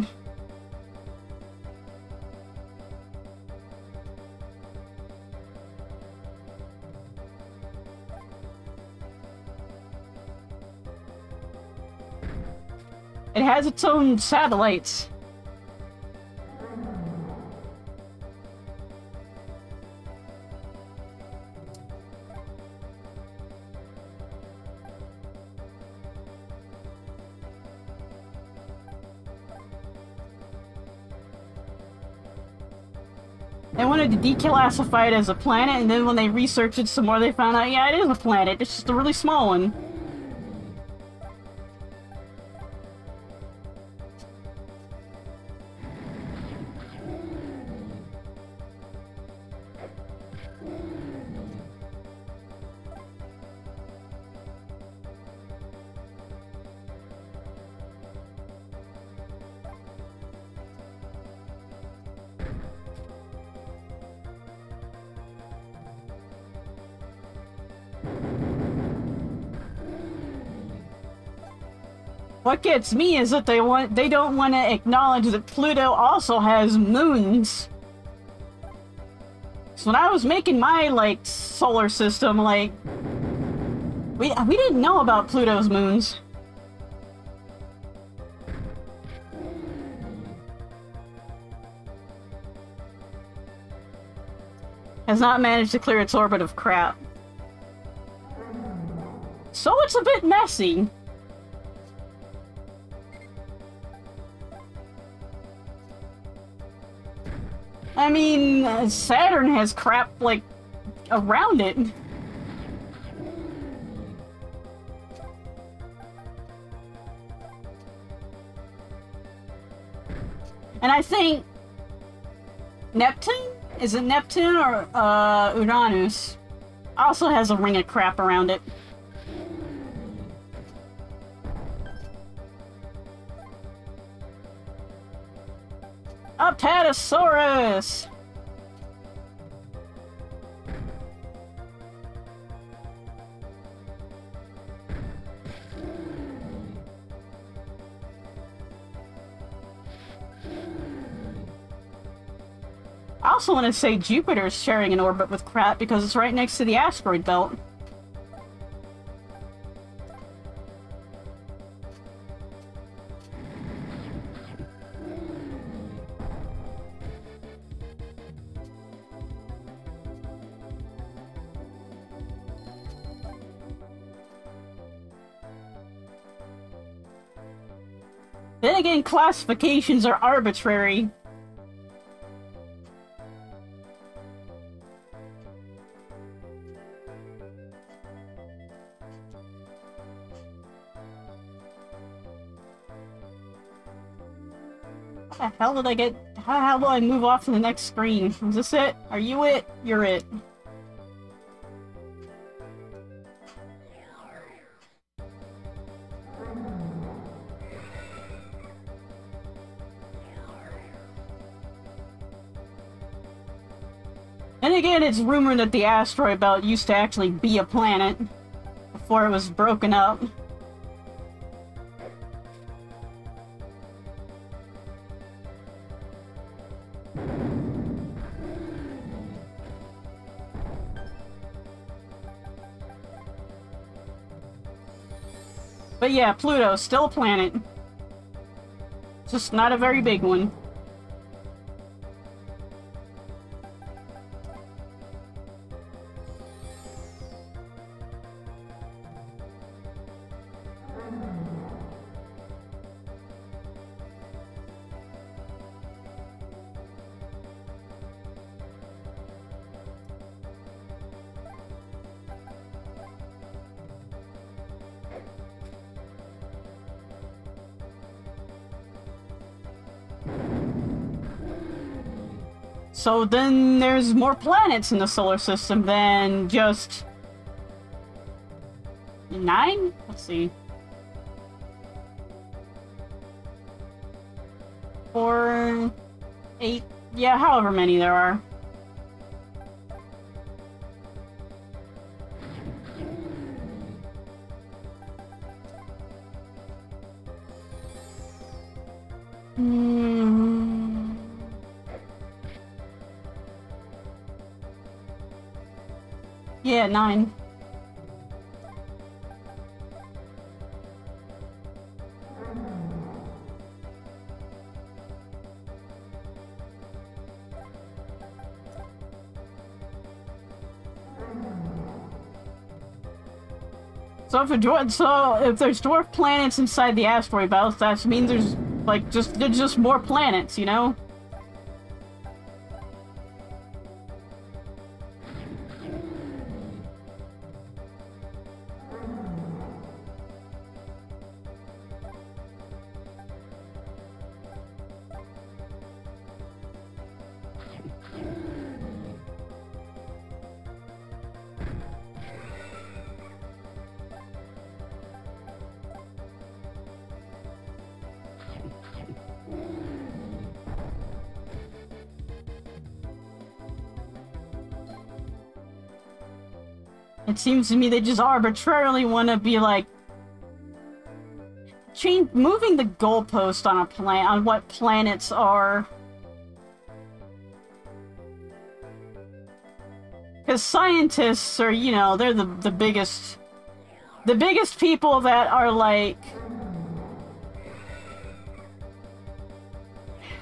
It has its own satellites. They wanted to declassify it as a planet, and then when they researched it some more, they found out, yeah, it is a planet. It's just a really small one. What gets me is that they don't want to acknowledge that Pluto also has moons. So when I was making my, like, solar system, like, we didn't know about Pluto's moons. Has not managed to clear its orbit of crap. So it's a bit messy. I mean, Saturn has crap, like, around it. And I think Neptune? Is it Neptune or Uranus? Also has a ring of crap around it. Apatosaurus! I also want to say Jupiter's sharing an orbit with crap because it's right next to the asteroid belt. Then again, classifications are arbitrary. How the hell did I get... How the hell do I move off to the next screen? Is this it? Are you it? You're it. And again, it's rumored that the asteroid belt used to actually be a planet before it was broken up. But yeah, Pluto, still a planet. Just not a very big one. So then there's more planets in the solar system than just 9? Let's see. 4, 8, yeah, however many there are. Yeah, 9. So if there's dwarf planets inside the asteroid belt, that means there's like just more planets, you know? It seems to me they just arbitrarily want to be like moving the goalpost on what planets are. Because scientists are, you know, they're the biggest people that are like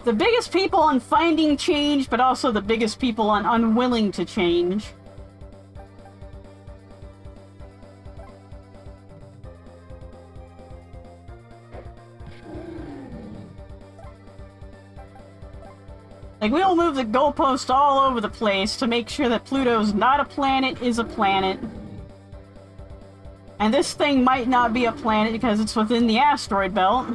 the biggest people on finding change, but also the biggest people on unwilling to change. Like, we'll move the goalpost all over the place to make sure that Pluto's not a planet is a planet. And this thing might not be a planet because it's within the asteroid belt.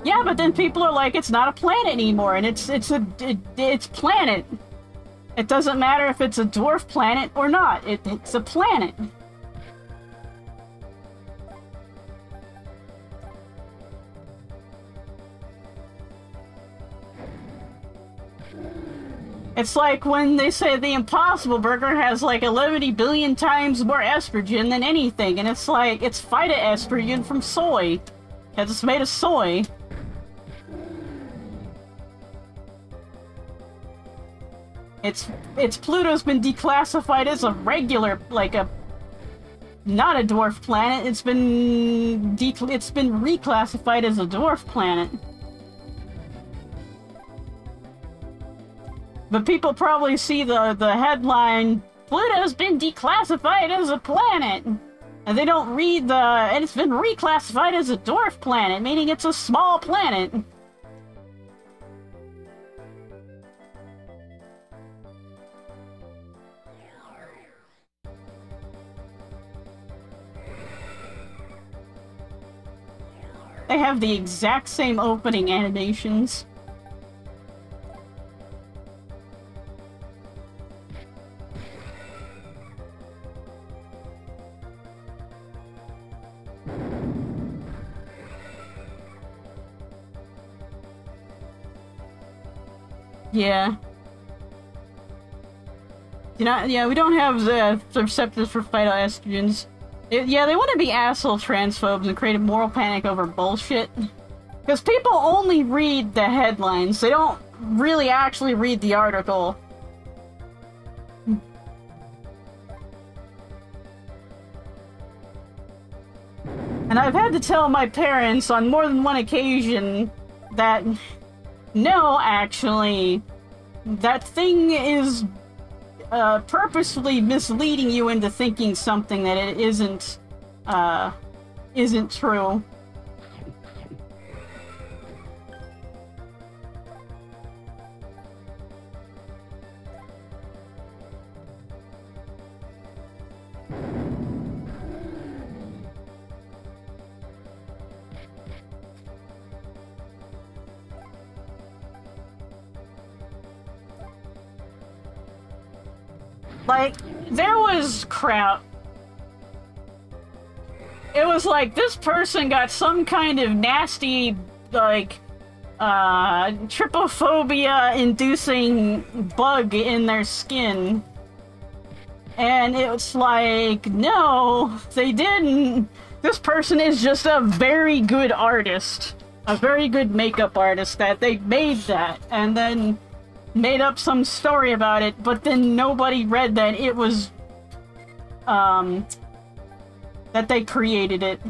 Yeah, but then people are like, it's not a planet anymore, and it's planet. It doesn't matter if it's a dwarf planet or not. It's a planet. It's like when they say the Impossible Burger has like 11 billion times more estrogen than anything, and it's like, it's phytoestrogen from soy. Because it's made of soy. It's Pluto's been declassified as a regular, like not a dwarf planet. It's been reclassified as a dwarf planet. But people probably see the headline, Pluto's been declassified as a planet. And they don't read and it's been reclassified as a dwarf planet, meaning it's a small planet. They have the exact same opening animations. Yeah. You know, yeah, we don't have the receptors for phytoestrogens. Yeah, they want to be asshole transphobes and create a moral panic over bullshit. Because people only read the headlines. They don't really actually read the article. And I've had to tell my parents on more than one occasion that, no, actually, that thing is purposefully misleading you into thinking something that it isn't true. Like, there was crap. It was like, this person got some kind of nasty, like, trypophobia-inducing bug in their skin. And it's like, no, they didn't. This person is just a very good artist. A very good makeup artist that they made that. And then made up some story about it, but then nobody read that it was, that they created it.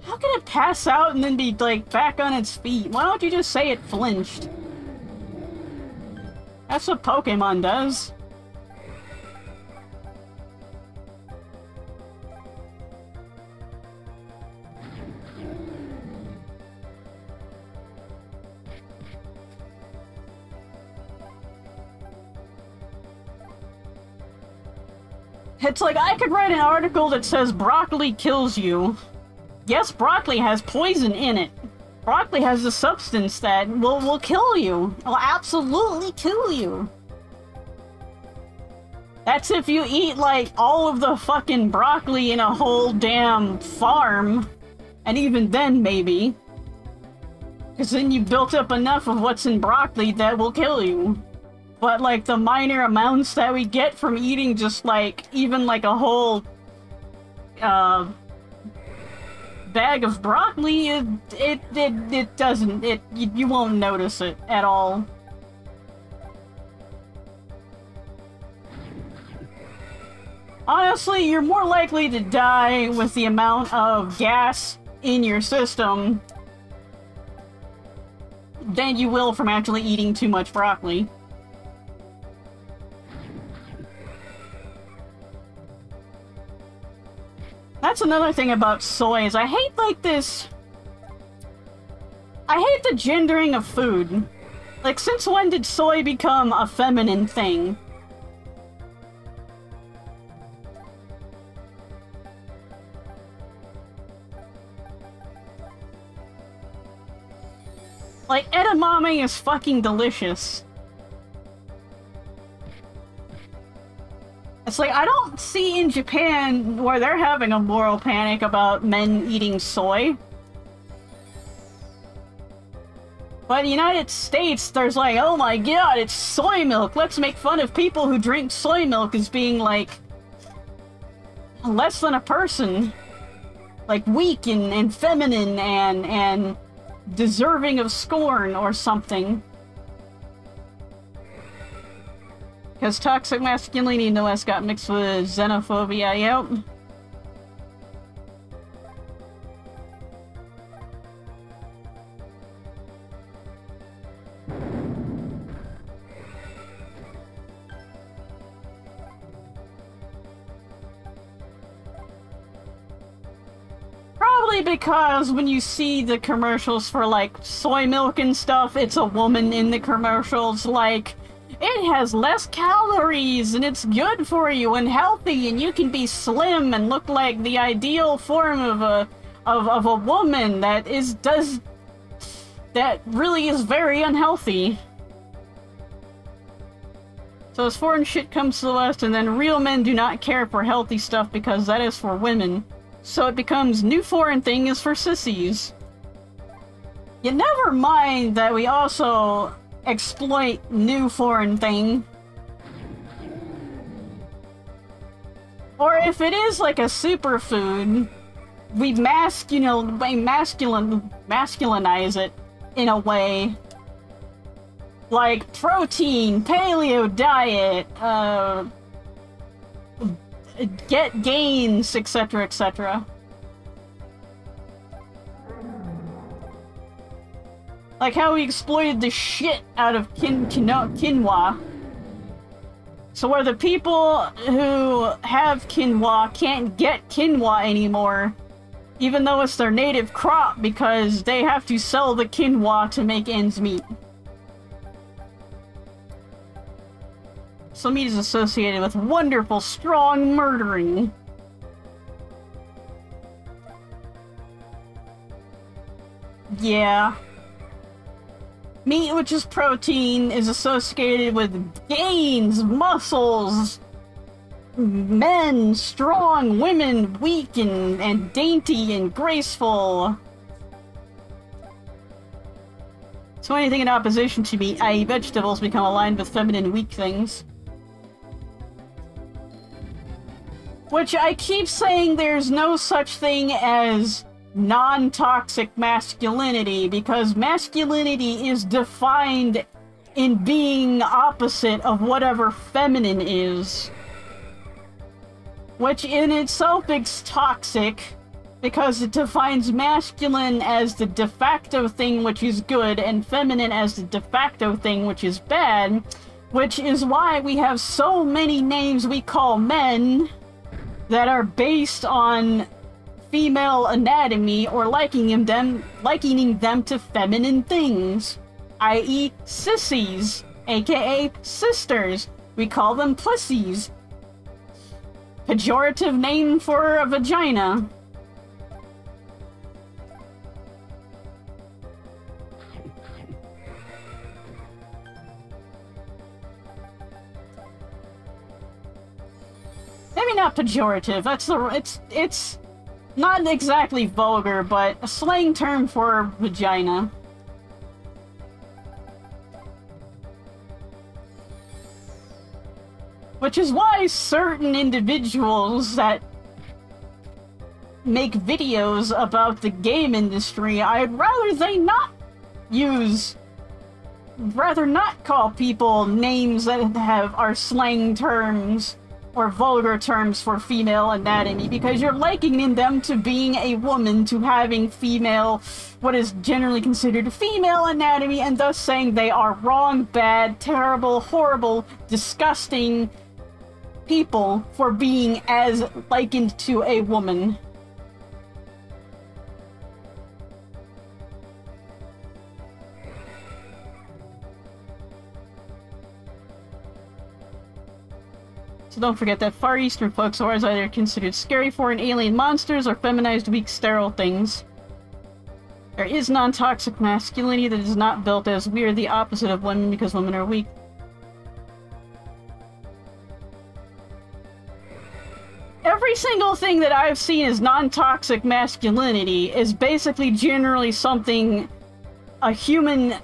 How can it pass out and then be, like, back on its feet? Why don't you just say it flinched? That's what Pokemon does. It's like, I could write an article that says broccoli kills you. Yes, broccoli has poison in it. Broccoli has a substance that will kill you. Will absolutely kill you. That's if you eat, like, all of the fucking broccoli in a whole damn farm. And even then, maybe. Because then you built up enough of what's in broccoli that will kill you. But, like, the minor amounts that we get from eating just, like, even, like, a whole, bag of broccoli, it doesn't, you won't notice it at all. Honestly, you're more likely to die with the amount of gas in your system than you will from actually eating too much broccoli. That's another thing about soy, is I hate, like, this... I hate the gendering of food. Like, since when did soy become a feminine thing? Like, edamame is fucking delicious. It's like, I don't see in Japan where they're having a moral panic about men eating soy. But in the United States, there's like, oh my god, it's soy milk. Let's make fun of people who drink soy milk as being, like, less than a person. Like, weak and feminine and deserving of scorn or something. Because toxic masculinity no less got mixed with xenophobia, yep. Probably because when you see the commercials for, like, soy milk and stuff, it's a woman in the commercials, like, it has less calories, and it's good for you, and healthy, and you can be slim and look like the ideal form of a woman that really is very unhealthy. So as foreign shit comes to the West, and then real men do not care for healthy stuff because that is for women. So it becomes new foreign thing is for sissies. You never mind that we also exploit new foreign thing. Or if it is like a superfood, we masculinize it in a way. Like protein, paleo diet, get gains, etc., etc. Like how we exploited the shit out of quinoa. So where the people who have quinoa can't get quinoa anymore, even though it's their native crop, because they have to sell the quinoa to make ends meet. So meat is associated with wonderful, strong murdering. Yeah. Meat, which is protein, is associated with gains, muscles, men, strong, women, weak and dainty and graceful. So anything in opposition to meat, i.e. vegetables, become aligned with feminine, weak things. Which I keep saying there's no such thing as non-toxic masculinity, because masculinity is defined in being opposite of whatever feminine is. Which in itself is toxic, because it defines masculine as the de facto thing which is good, and feminine as the de facto thing which is bad, which is why we have so many names we call men that are based on female anatomy or likening them to feminine things, i.e. sissies, aka sisters. We call them pussies. Pejorative name for a vagina. Maybe not pejorative, that's the it's not exactly vulgar, but a slang term for vagina. Which is why certain individuals that make videos about the game industry, I'd rather they not call people names that are slang terms or vulgar terms for female anatomy, because you're likening them to being a woman, to having female, what is generally considered female anatomy, and thus saying they are wrong, bad, terrible, horrible, disgusting people for being as likened to a woman. So don't forget that Far Eastern folks are either considered scary foreign alien monsters or feminized, weak, sterile things. There is non-toxic masculinity that is not built as we are the opposite of women because women are weak. Every single thing that I've seen as non-toxic masculinity is basically generally something human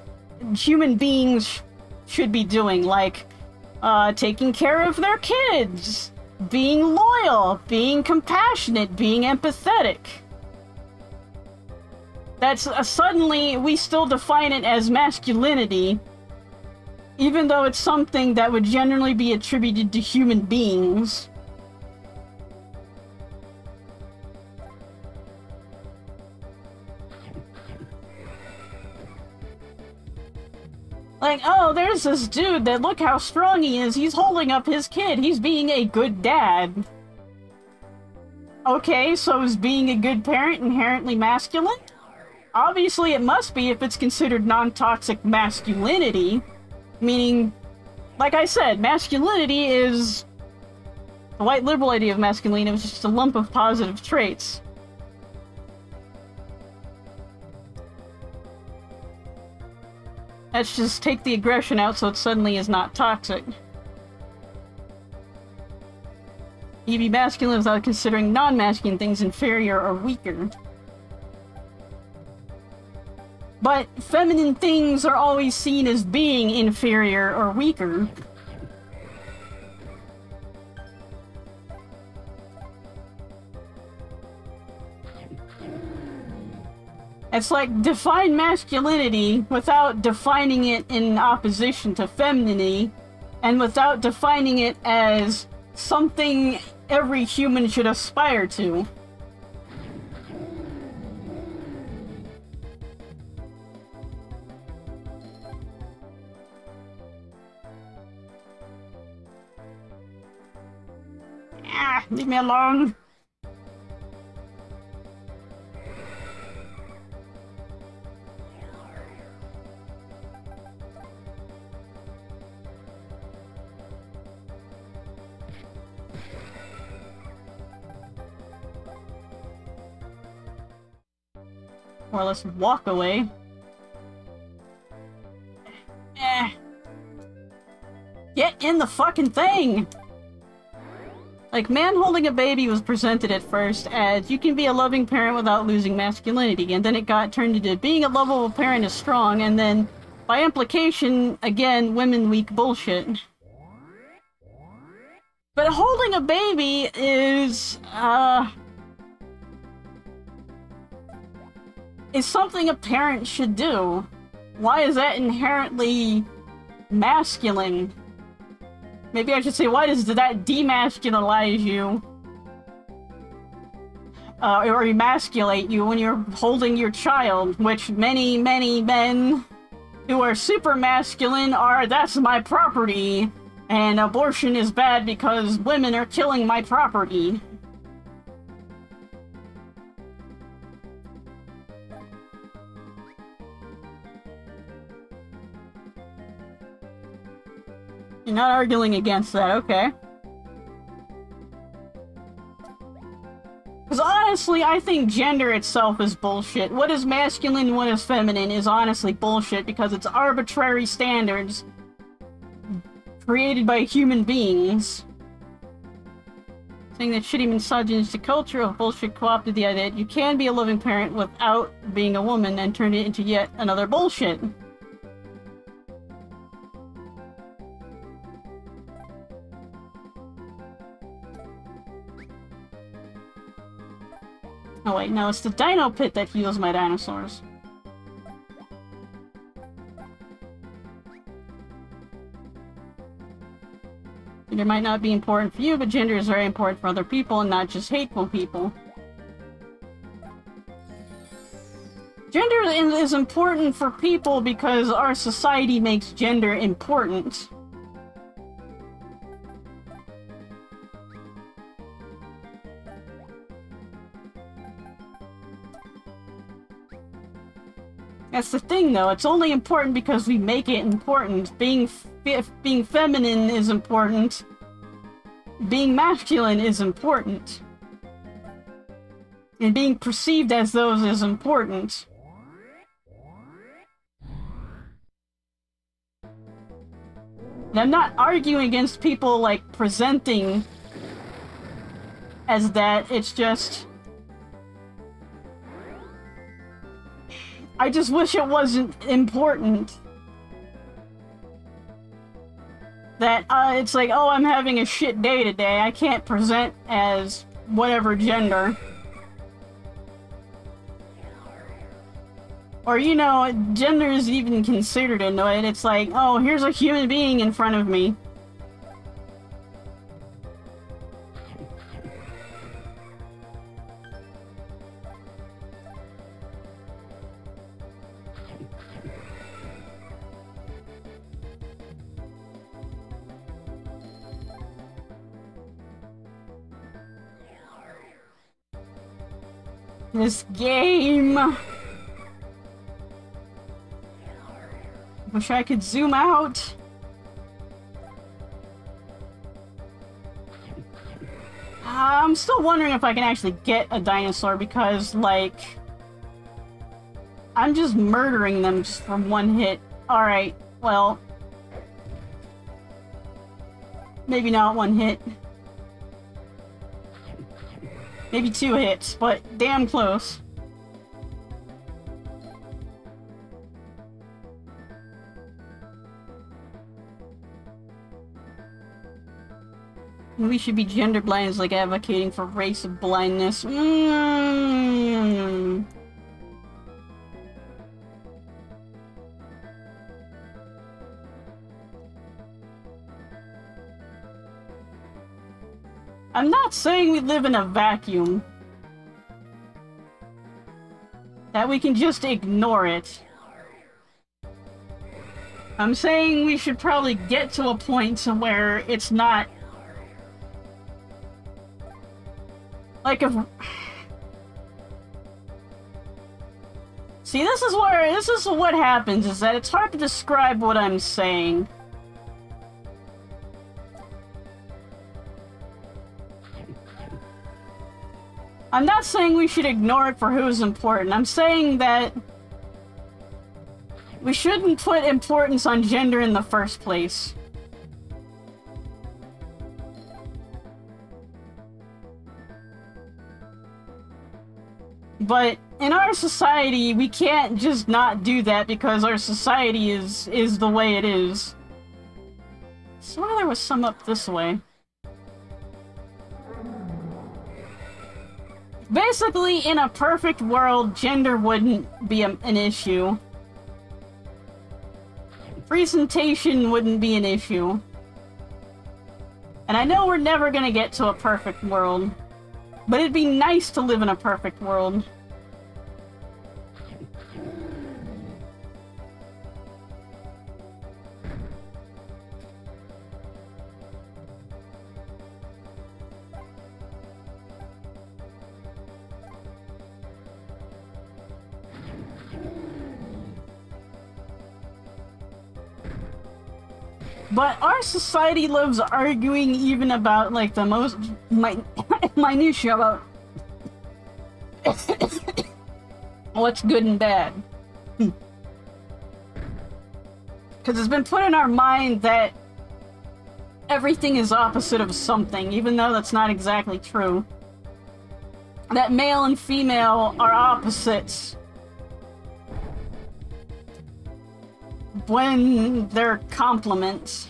beings should be doing, like taking care of their kids, being loyal, being compassionate, being empathetic. That's suddenly we still define it as masculinity, even though it's something that would generally be attributed to human beings. Like, oh, there's this dude that look how strong he is, he's holding up his kid, he's being a good dad. Okay, so is being a good parent inherently masculine? Obviously it must be if it's considered non-toxic masculinity. Meaning, like I said, masculinity is... The white liberal idea of masculinity was just a lump of positive traits. Let's just take the aggression out so it suddenly is not toxic. You be masculine without considering non-masculine things inferior or weaker. But feminine things are always seen as being inferior or weaker. It's like, define masculinity without defining it in opposition to femininity, and without defining it as something every human should aspire to. Ah, leave me alone. Or let's walk away. Get in the fucking thing! Like, man holding a baby was presented at first as you can be a loving parent without losing masculinity, and then it got turned into being a lovable parent is strong, and then, by implication, again, women weak bullshit. But holding a baby is something a parent should do. Why is that inherently masculine? Maybe I should say, why does that demasculinize you? Or emasculate you when you're holding your child, which many, many men who are super masculine are, that's my property, and abortion is bad because women are killing my property. You're not arguing against that, okay. Because honestly, I think gender itself is bullshit. What is masculine and what is feminine is honestly bullshit because it's arbitrary standards created by human beings. Saying that shitty misogynistic culture of bullshit co-opted the idea that you can be a loving parent without being a woman and turned it into yet another bullshit. Oh wait, no, it's the dino pit that heals my dinosaurs. Gender might not be important for you, but gender is very important for other people and not just hateful people. Gender is important for people because our society makes gender important. That's the thing, though. It's only important because we make it important. Being feminine is important. Being masculine is important. And being perceived as those is important. And I'm not arguing against people, like, presenting as that. It's just... I just wish it wasn't important. That, it's like, oh, I'm having a shit day today. I can't present as whatever gender. Or, you know, gender is even considered into it. It's like, oh, here's a human being in front of me. This game! Wish I could zoom out. I'm still wondering if I can actually get a dinosaur because, like, I'm just murdering them just from one hit. Alright, well, maybe not one hit. Maybe 2 hits, but damn close. We should be gender blind is like advocating for race of blindness. I'm not saying we live in a vacuum. That we can just ignore it. I'm saying we should probably get to a point to where it's not... Like if... See, this is what happens, is that it's hard to describe what I'm saying. I'm not saying we should ignore it for who's important. I'm saying that we shouldn't put importance on gender in the first place. But in our society, we can't just not do that because our society is the way it is. So there was some up this way. Basically, in a perfect world, gender wouldn't be an issue. Presentation wouldn't be an issue. And I know we're never gonna get to a perfect world, but it'd be nice to live in a perfect world. But our society loves arguing even about, like, the most minutiae about what's good and bad. Because it's been put in our mind that everything is opposite of something, even though that's not exactly true. That male and female are opposites when they're complements.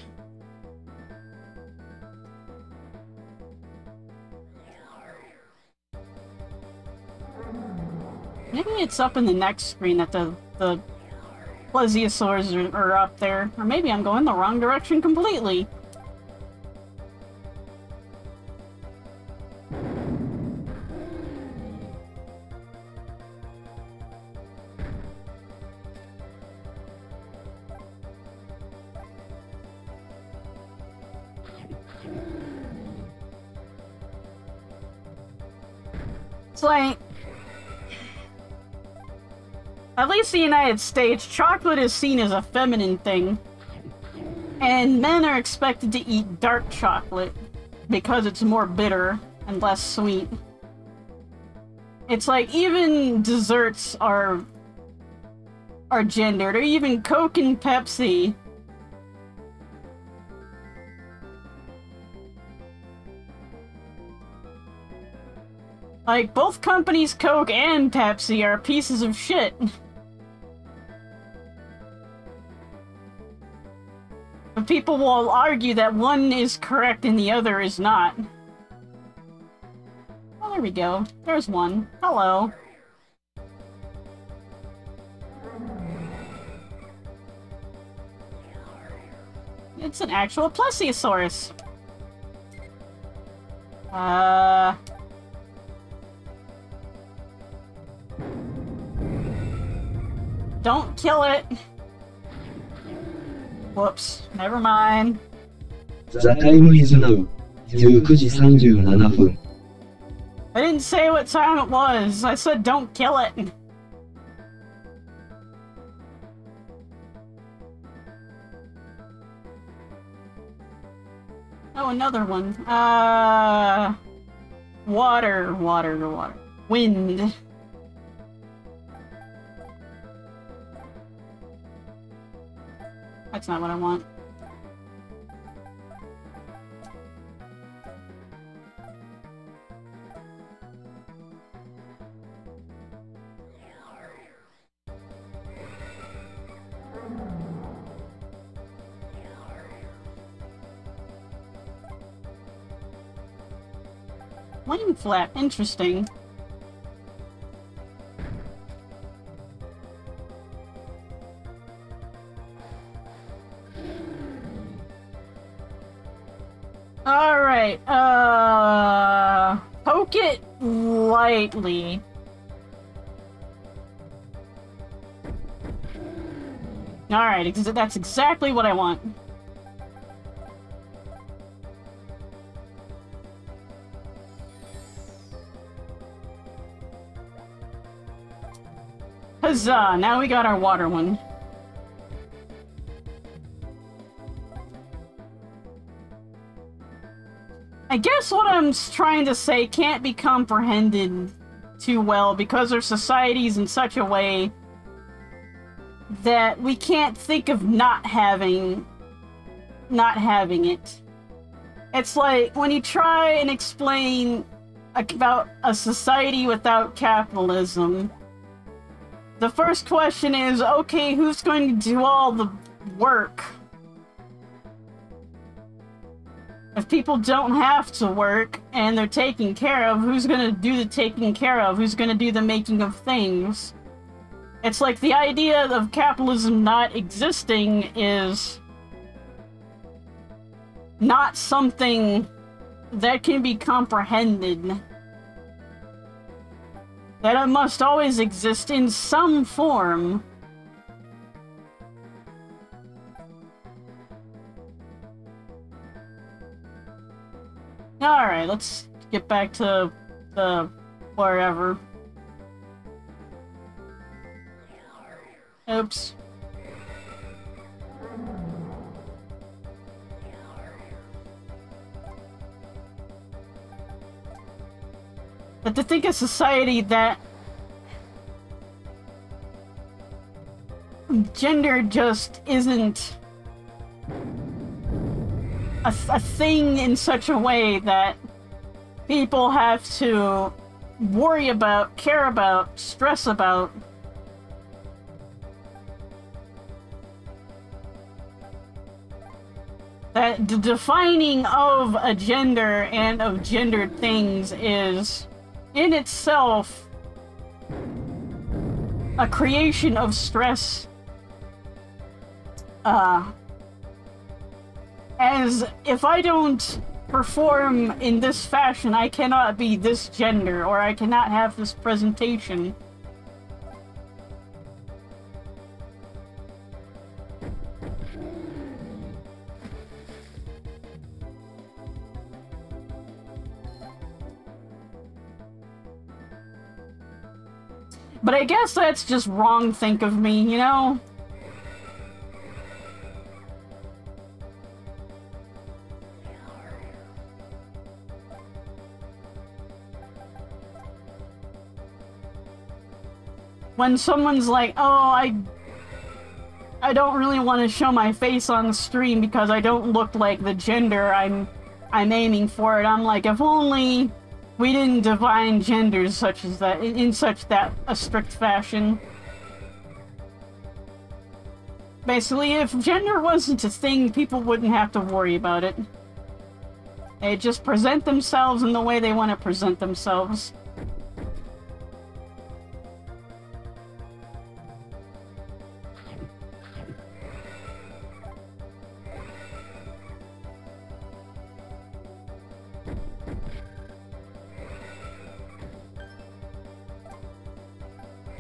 Maybe it's up in the next screen that the plesiosaurs are up there. Or maybe I'm going the wrong direction completely. It's like, at least in the United States, chocolate is seen as a feminine thing. And men are expected to eat dark chocolate because it's more bitter and less sweet. It's like even desserts are gendered, or even Coke and Pepsi. Like, both companies, Coke and Pepsi, are pieces of shit. But people will argue that one is correct and the other is not. Oh, there we go. There's one. Hello. It's an actual plesiosaurus. Don't kill it. Whoops. Never mind. The time is now. 19時37分. I didn't say what time it was. I said don't kill it. Oh, another one. Water. Wind. That's not what I want. flame flap. Interesting. Alright, poke it lightly. Alright, that's exactly what I want. Huzzah! Now we got our water one. I guess what I'm trying to say can't be comprehended too well because our society's in such a way that we can't think of not having it. It's like when you try and explain about a society without capitalism, the first question is, okay, who's going to do all the work? If people don't have to work and they're taken care of, who's gonna do the taking care of? Who's gonna do the making of things? It's like the idea of capitalism not existing is not something that can be comprehended. That it must always exist in some form. Alright, let's get back to the wherever. Oops. But to think of society that gender just isn't a thing in such a way that people have to worry about, care about, stress about. That the defining of a gender and of gendered things is in itself a creation of stress. As if I don't perform in this fashion, I cannot be this gender, or I cannot have this presentation. But I guess that's just wrong think of me, you know? When someone's like, oh, I don't really want to show my face on the stream because I don't look like the gender I'm aiming for it. I'm like, if only we didn't define genders such as that in such that a strict fashion. Basically, if gender wasn't a thing, people wouldn't have to worry about it. They just present themselves in the way they want to present themselves.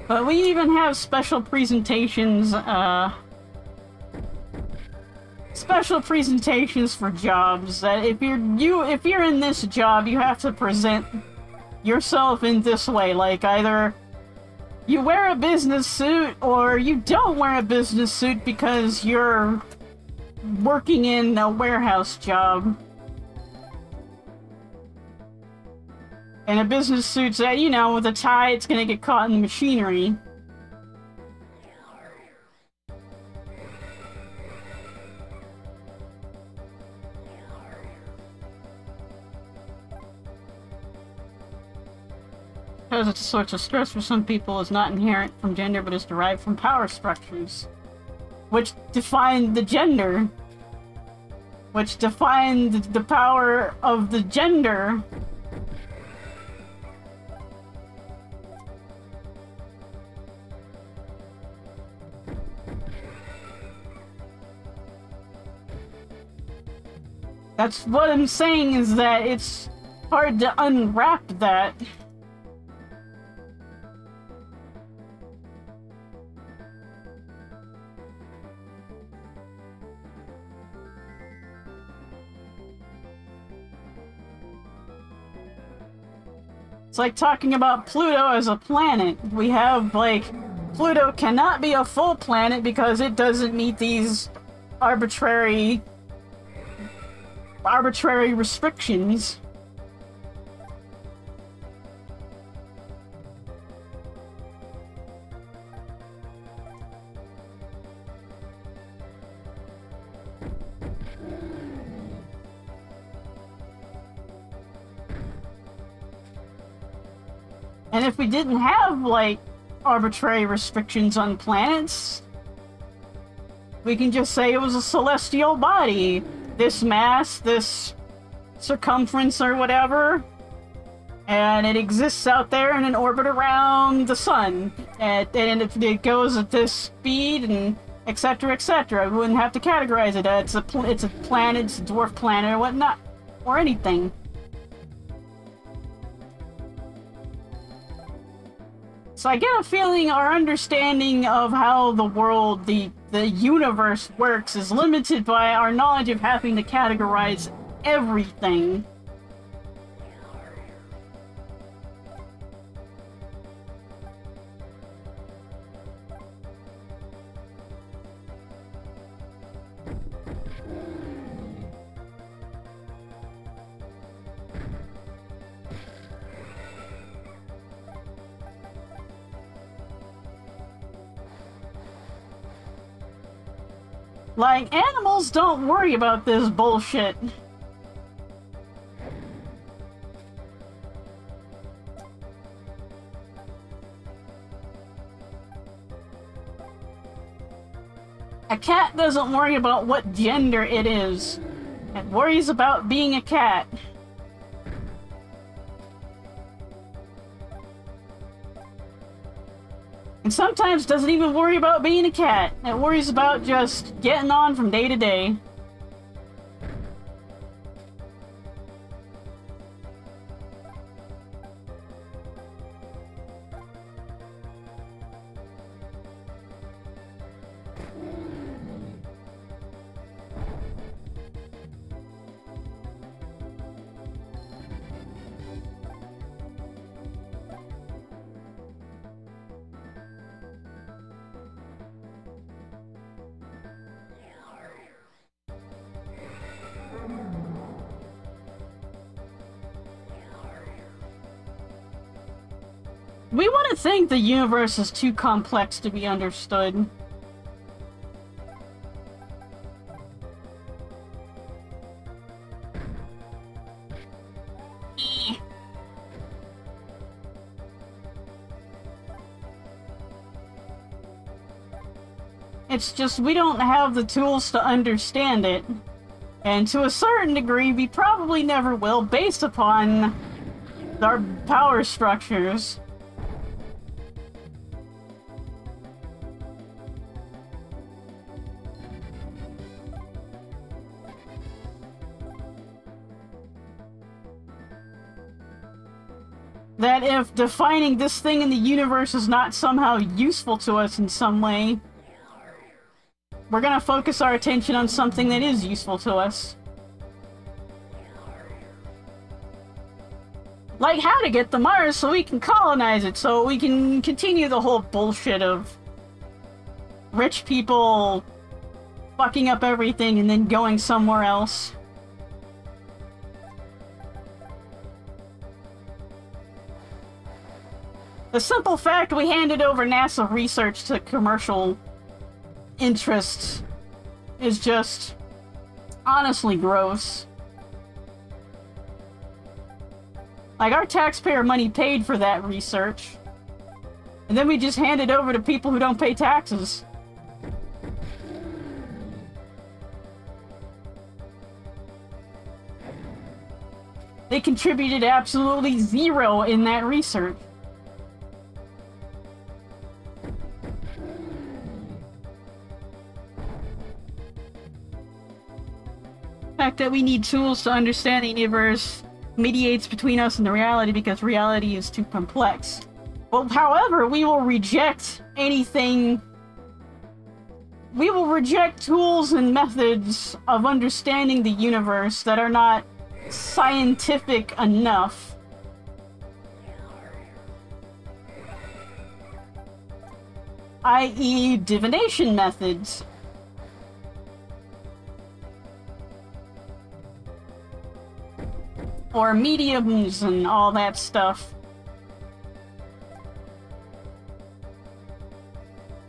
But we even have special presentations, for jobs that if you're in this job, you have to present yourself in this way. Like either you wear a business suit or you don't wear a business suit because you're working in a warehouse job. And a business suit's that, you know, with a tie, it's gonna get caught in the machinery. Because it's a source of stress for some people is not inherent from gender, but is derived from power structures, which define the gender, which define the power of the gender. That's what I'm saying, is that it's hard to unwrap that. It's like talking about Pluto as a planet. We have, like, Pluto cannot be a full planet because it doesn't meet these arbitrary restrictions. And if we didn't have, like, arbitrary restrictions on planets, we can just say it was a celestial body. This mass, this circumference or whatever, and it exists out there in an orbit around the sun. And it goes at this speed, and etc., etc. We wouldn't have to categorize it. It's a planet, it's a dwarf planet, or whatnot, or anything. So I get a feeling our understanding of how the world, the universe works is limited by our knowledge of having to categorize everything. Like, animals don't worry about this bullshit. A cat doesn't worry about what gender it is. It worries about being a cat. And sometimes doesn't even worry about being a cat. It worries about just getting on from day to day. We want to think the universe is too complex to be understood. It's just we don't have the tools to understand it. And to a certain degree, we probably never will, based upon our power structures. That if defining this thing in the universe is not somehow useful to us in some way, we're gonna focus our attention on something that is useful to us. Like how to get to Mars so we can colonize it, so we can continue the whole bullshit of rich people fucking up everything and then going somewhere else. The simple fact we handed over NASA research to commercial interests is just honestly gross. Like, our taxpayer money paid for that research, and then we just hand it over to people who don't pay taxes. They contributed absolutely zero in that research. In fact, that we need tools to understand the universe mediates between us and the reality because reality is too complex. Well, however, we will reject anything. We will reject tools and methods of understanding the universe that are not scientific enough. I.e., divination methods. Or mediums and all that stuff.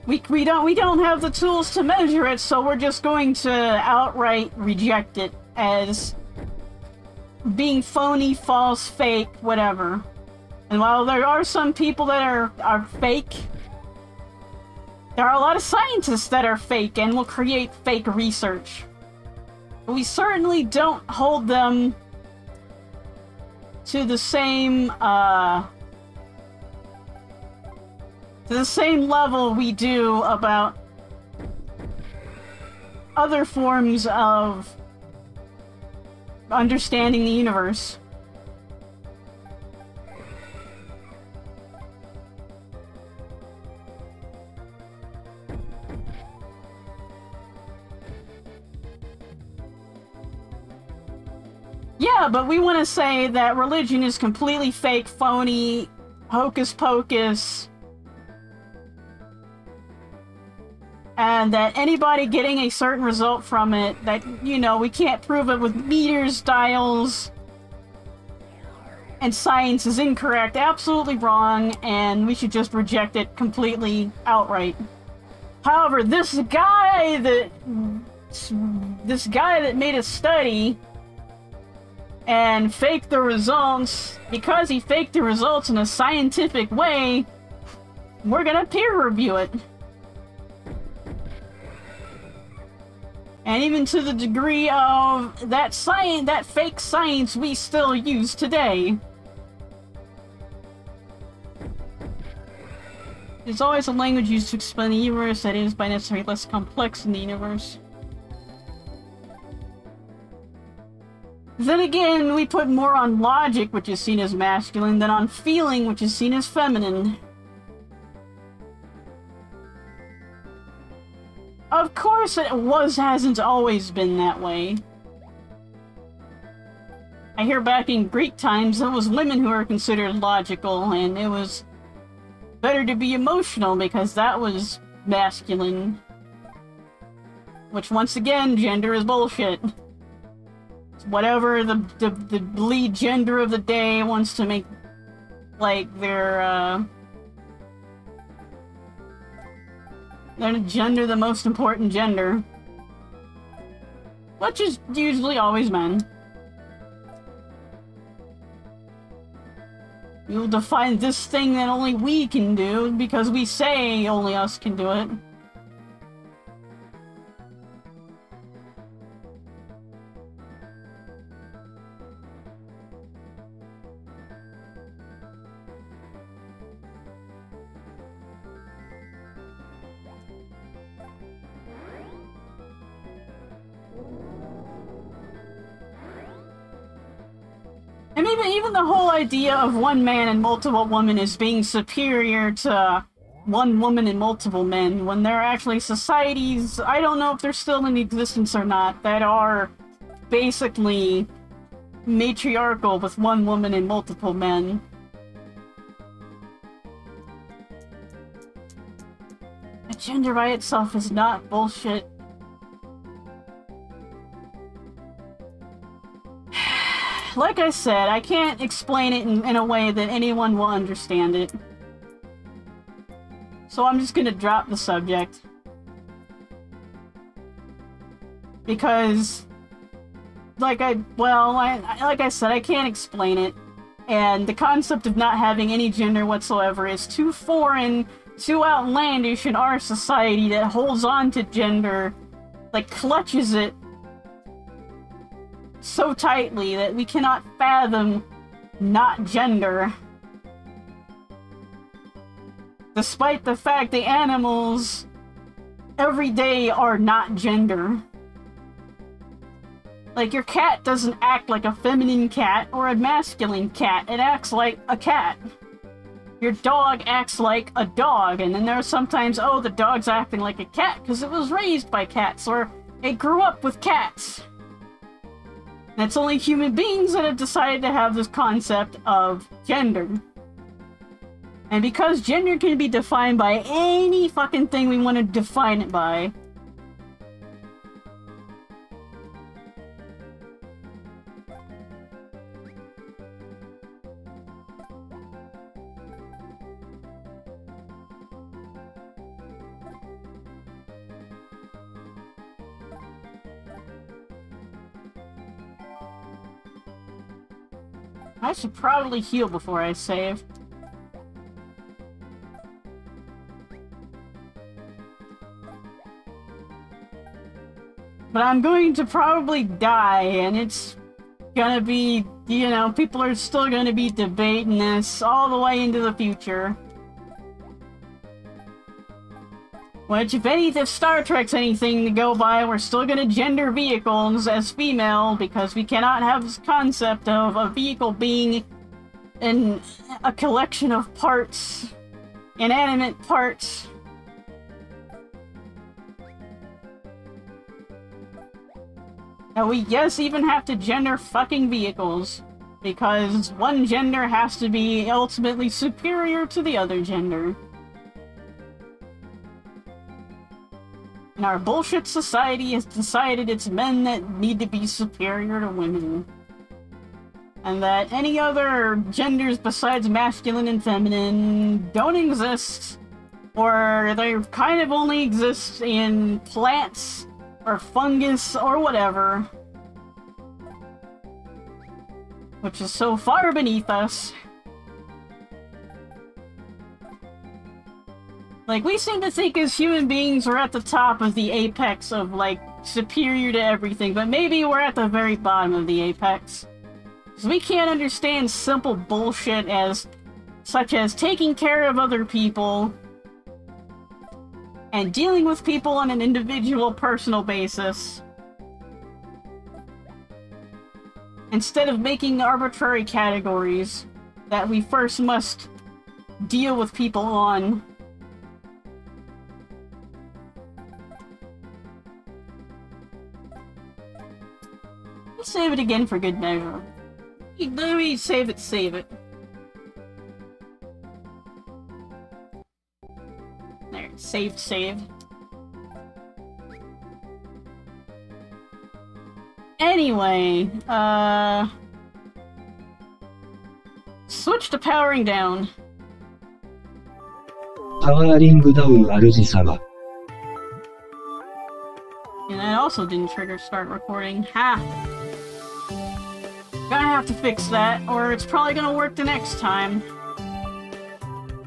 We don't have the tools to measure it, so we're just going to outright reject it as being phony, false, fake, whatever. And while there are some people that are fake, there are a lot of scientists that are fake and will create fake research. But we certainly don't hold them to the same level we do about other forms of understanding the universe. Yeah, but we want to say that religion is completely fake, phony, hocus pocus, and that anybody getting a certain result from it, that, you know, we can't prove it with meters, dials, and science is incorrect, absolutely wrong, and we should just reject it completely outright. However, this guy that made a study and faked the results, because he faked the results in a scientific way, we're gonna peer review it. And even to the degree of that fake science we still use today. There's always a language used to explain the universe that is by necessity less complex than the universe. Then again, we put more on logic, which is seen as masculine, than on feeling, which is seen as feminine. Of course it hasn't always been that way. I hear back in Greek times, it was women who were considered logical, and it was better to be emotional because that was masculine. Which, once again, gender is bullshit. Whatever the lead gender of the day wants to make, like, their gender the most important gender. Which is usually always men. You'll define this thing that only we can do because we say only us can do it. And even the whole idea of one man and multiple women is being superior to one woman and multiple men, when there are actually societies, I don't know if they're still in existence or not, that are basically matriarchal with one woman and multiple men. A gender by itself is not bullshit. Like I said, I can't explain it in a way that anyone will understand it. So I'm just gonna drop the subject. Because, like I said, I can't explain it. And the concept of not having any gender whatsoever is too foreign, too outlandish in our society that holds on to gender, like clutches it so tightly that we cannot fathom not gender. Despite the fact the animals every day are not gender. Like, your cat doesn't act like a feminine cat or a masculine cat. It acts like a cat. Your dog acts like a dog, and then there's sometimes, oh, the dog's acting like a cat because it was raised by cats, or it grew up with cats. And it's only human beings that have decided to have this concept of gender. And because gender can be defined by any fucking thing we want to define it by, I should probably heal before I save. But I'm going to probably die, and it's gonna be, you know, people are still gonna be debating this all the way into the future. Which, if Star Trek's anything to go by, we're still gonna gender vehicles as female, because we cannot have this concept of a vehicle being a collection of parts, inanimate parts. And we, yes, even have to gender fucking vehicles, because one gender has to be ultimately superior to the other gender. And our bullshit society has decided it's men that need to be superior to women. And that any other genders besides masculine and feminine don't exist, or they kind of only exist in plants, or fungus, or whatever. Which is so far beneath us. Like, we seem to think as human beings we're at the top of the apex of, like, superior to everything, but maybe we're at the very bottom of the apex. Because we can't understand simple bullshit such as taking care of other people, and dealing with people on an individual, personal basis, instead of making arbitrary categories that we first must deal with people on. Let's save it again for good measure. Let me save it. There, save. Anyway, switch to powering down. Powering down, 主様. And I also didn't trigger start recording. Ha! Gonna have to fix that, or it's probably gonna work the next time.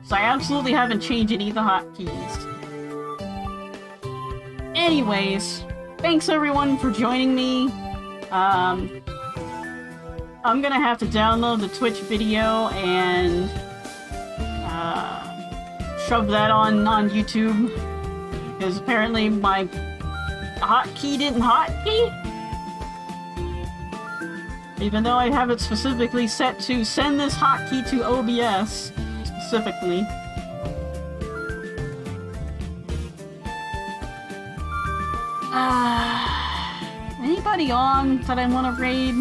So I absolutely haven't changed any of the hotkeys. Anyways, thanks everyone for joining me. I'm gonna have to download the Twitch video and shove that on YouTube, because apparently my hotkey didn't hotkey? Even though I have it specifically set to send this hotkey to OBS, specifically. Anybody on that I want to raid?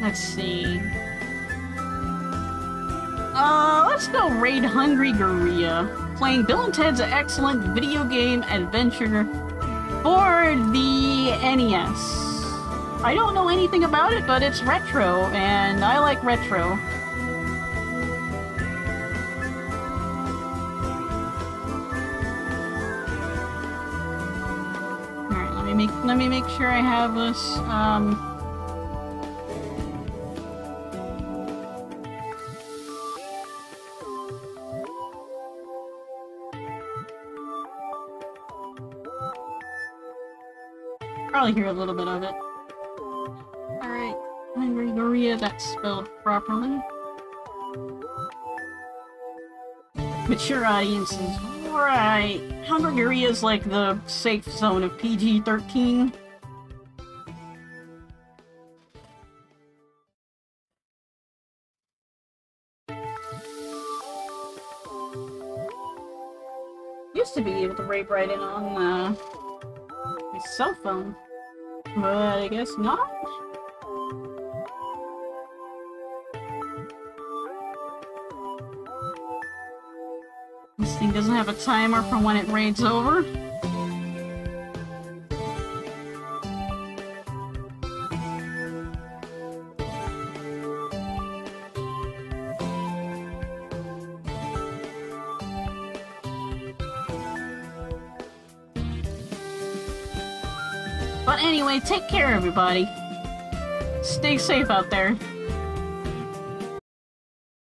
Let's see. Let's go raid Hungry Gorilla, playing Bill and Ted's excellent video game adventure for the NES. I don't know anything about it, but it's retro, and I like retro. Alright, let me make sure I have this, probably hear a little bit of it. Alright, Hungry Gorilla, that's spelled properly. Mature audiences. Right. Hungary is like the safe zone of PG-13. Used to be able to rape right in on my cell phone, but I guess not. This thing doesn't have a timer for when it raids over. But anyway, take care everybody. Stay safe out there.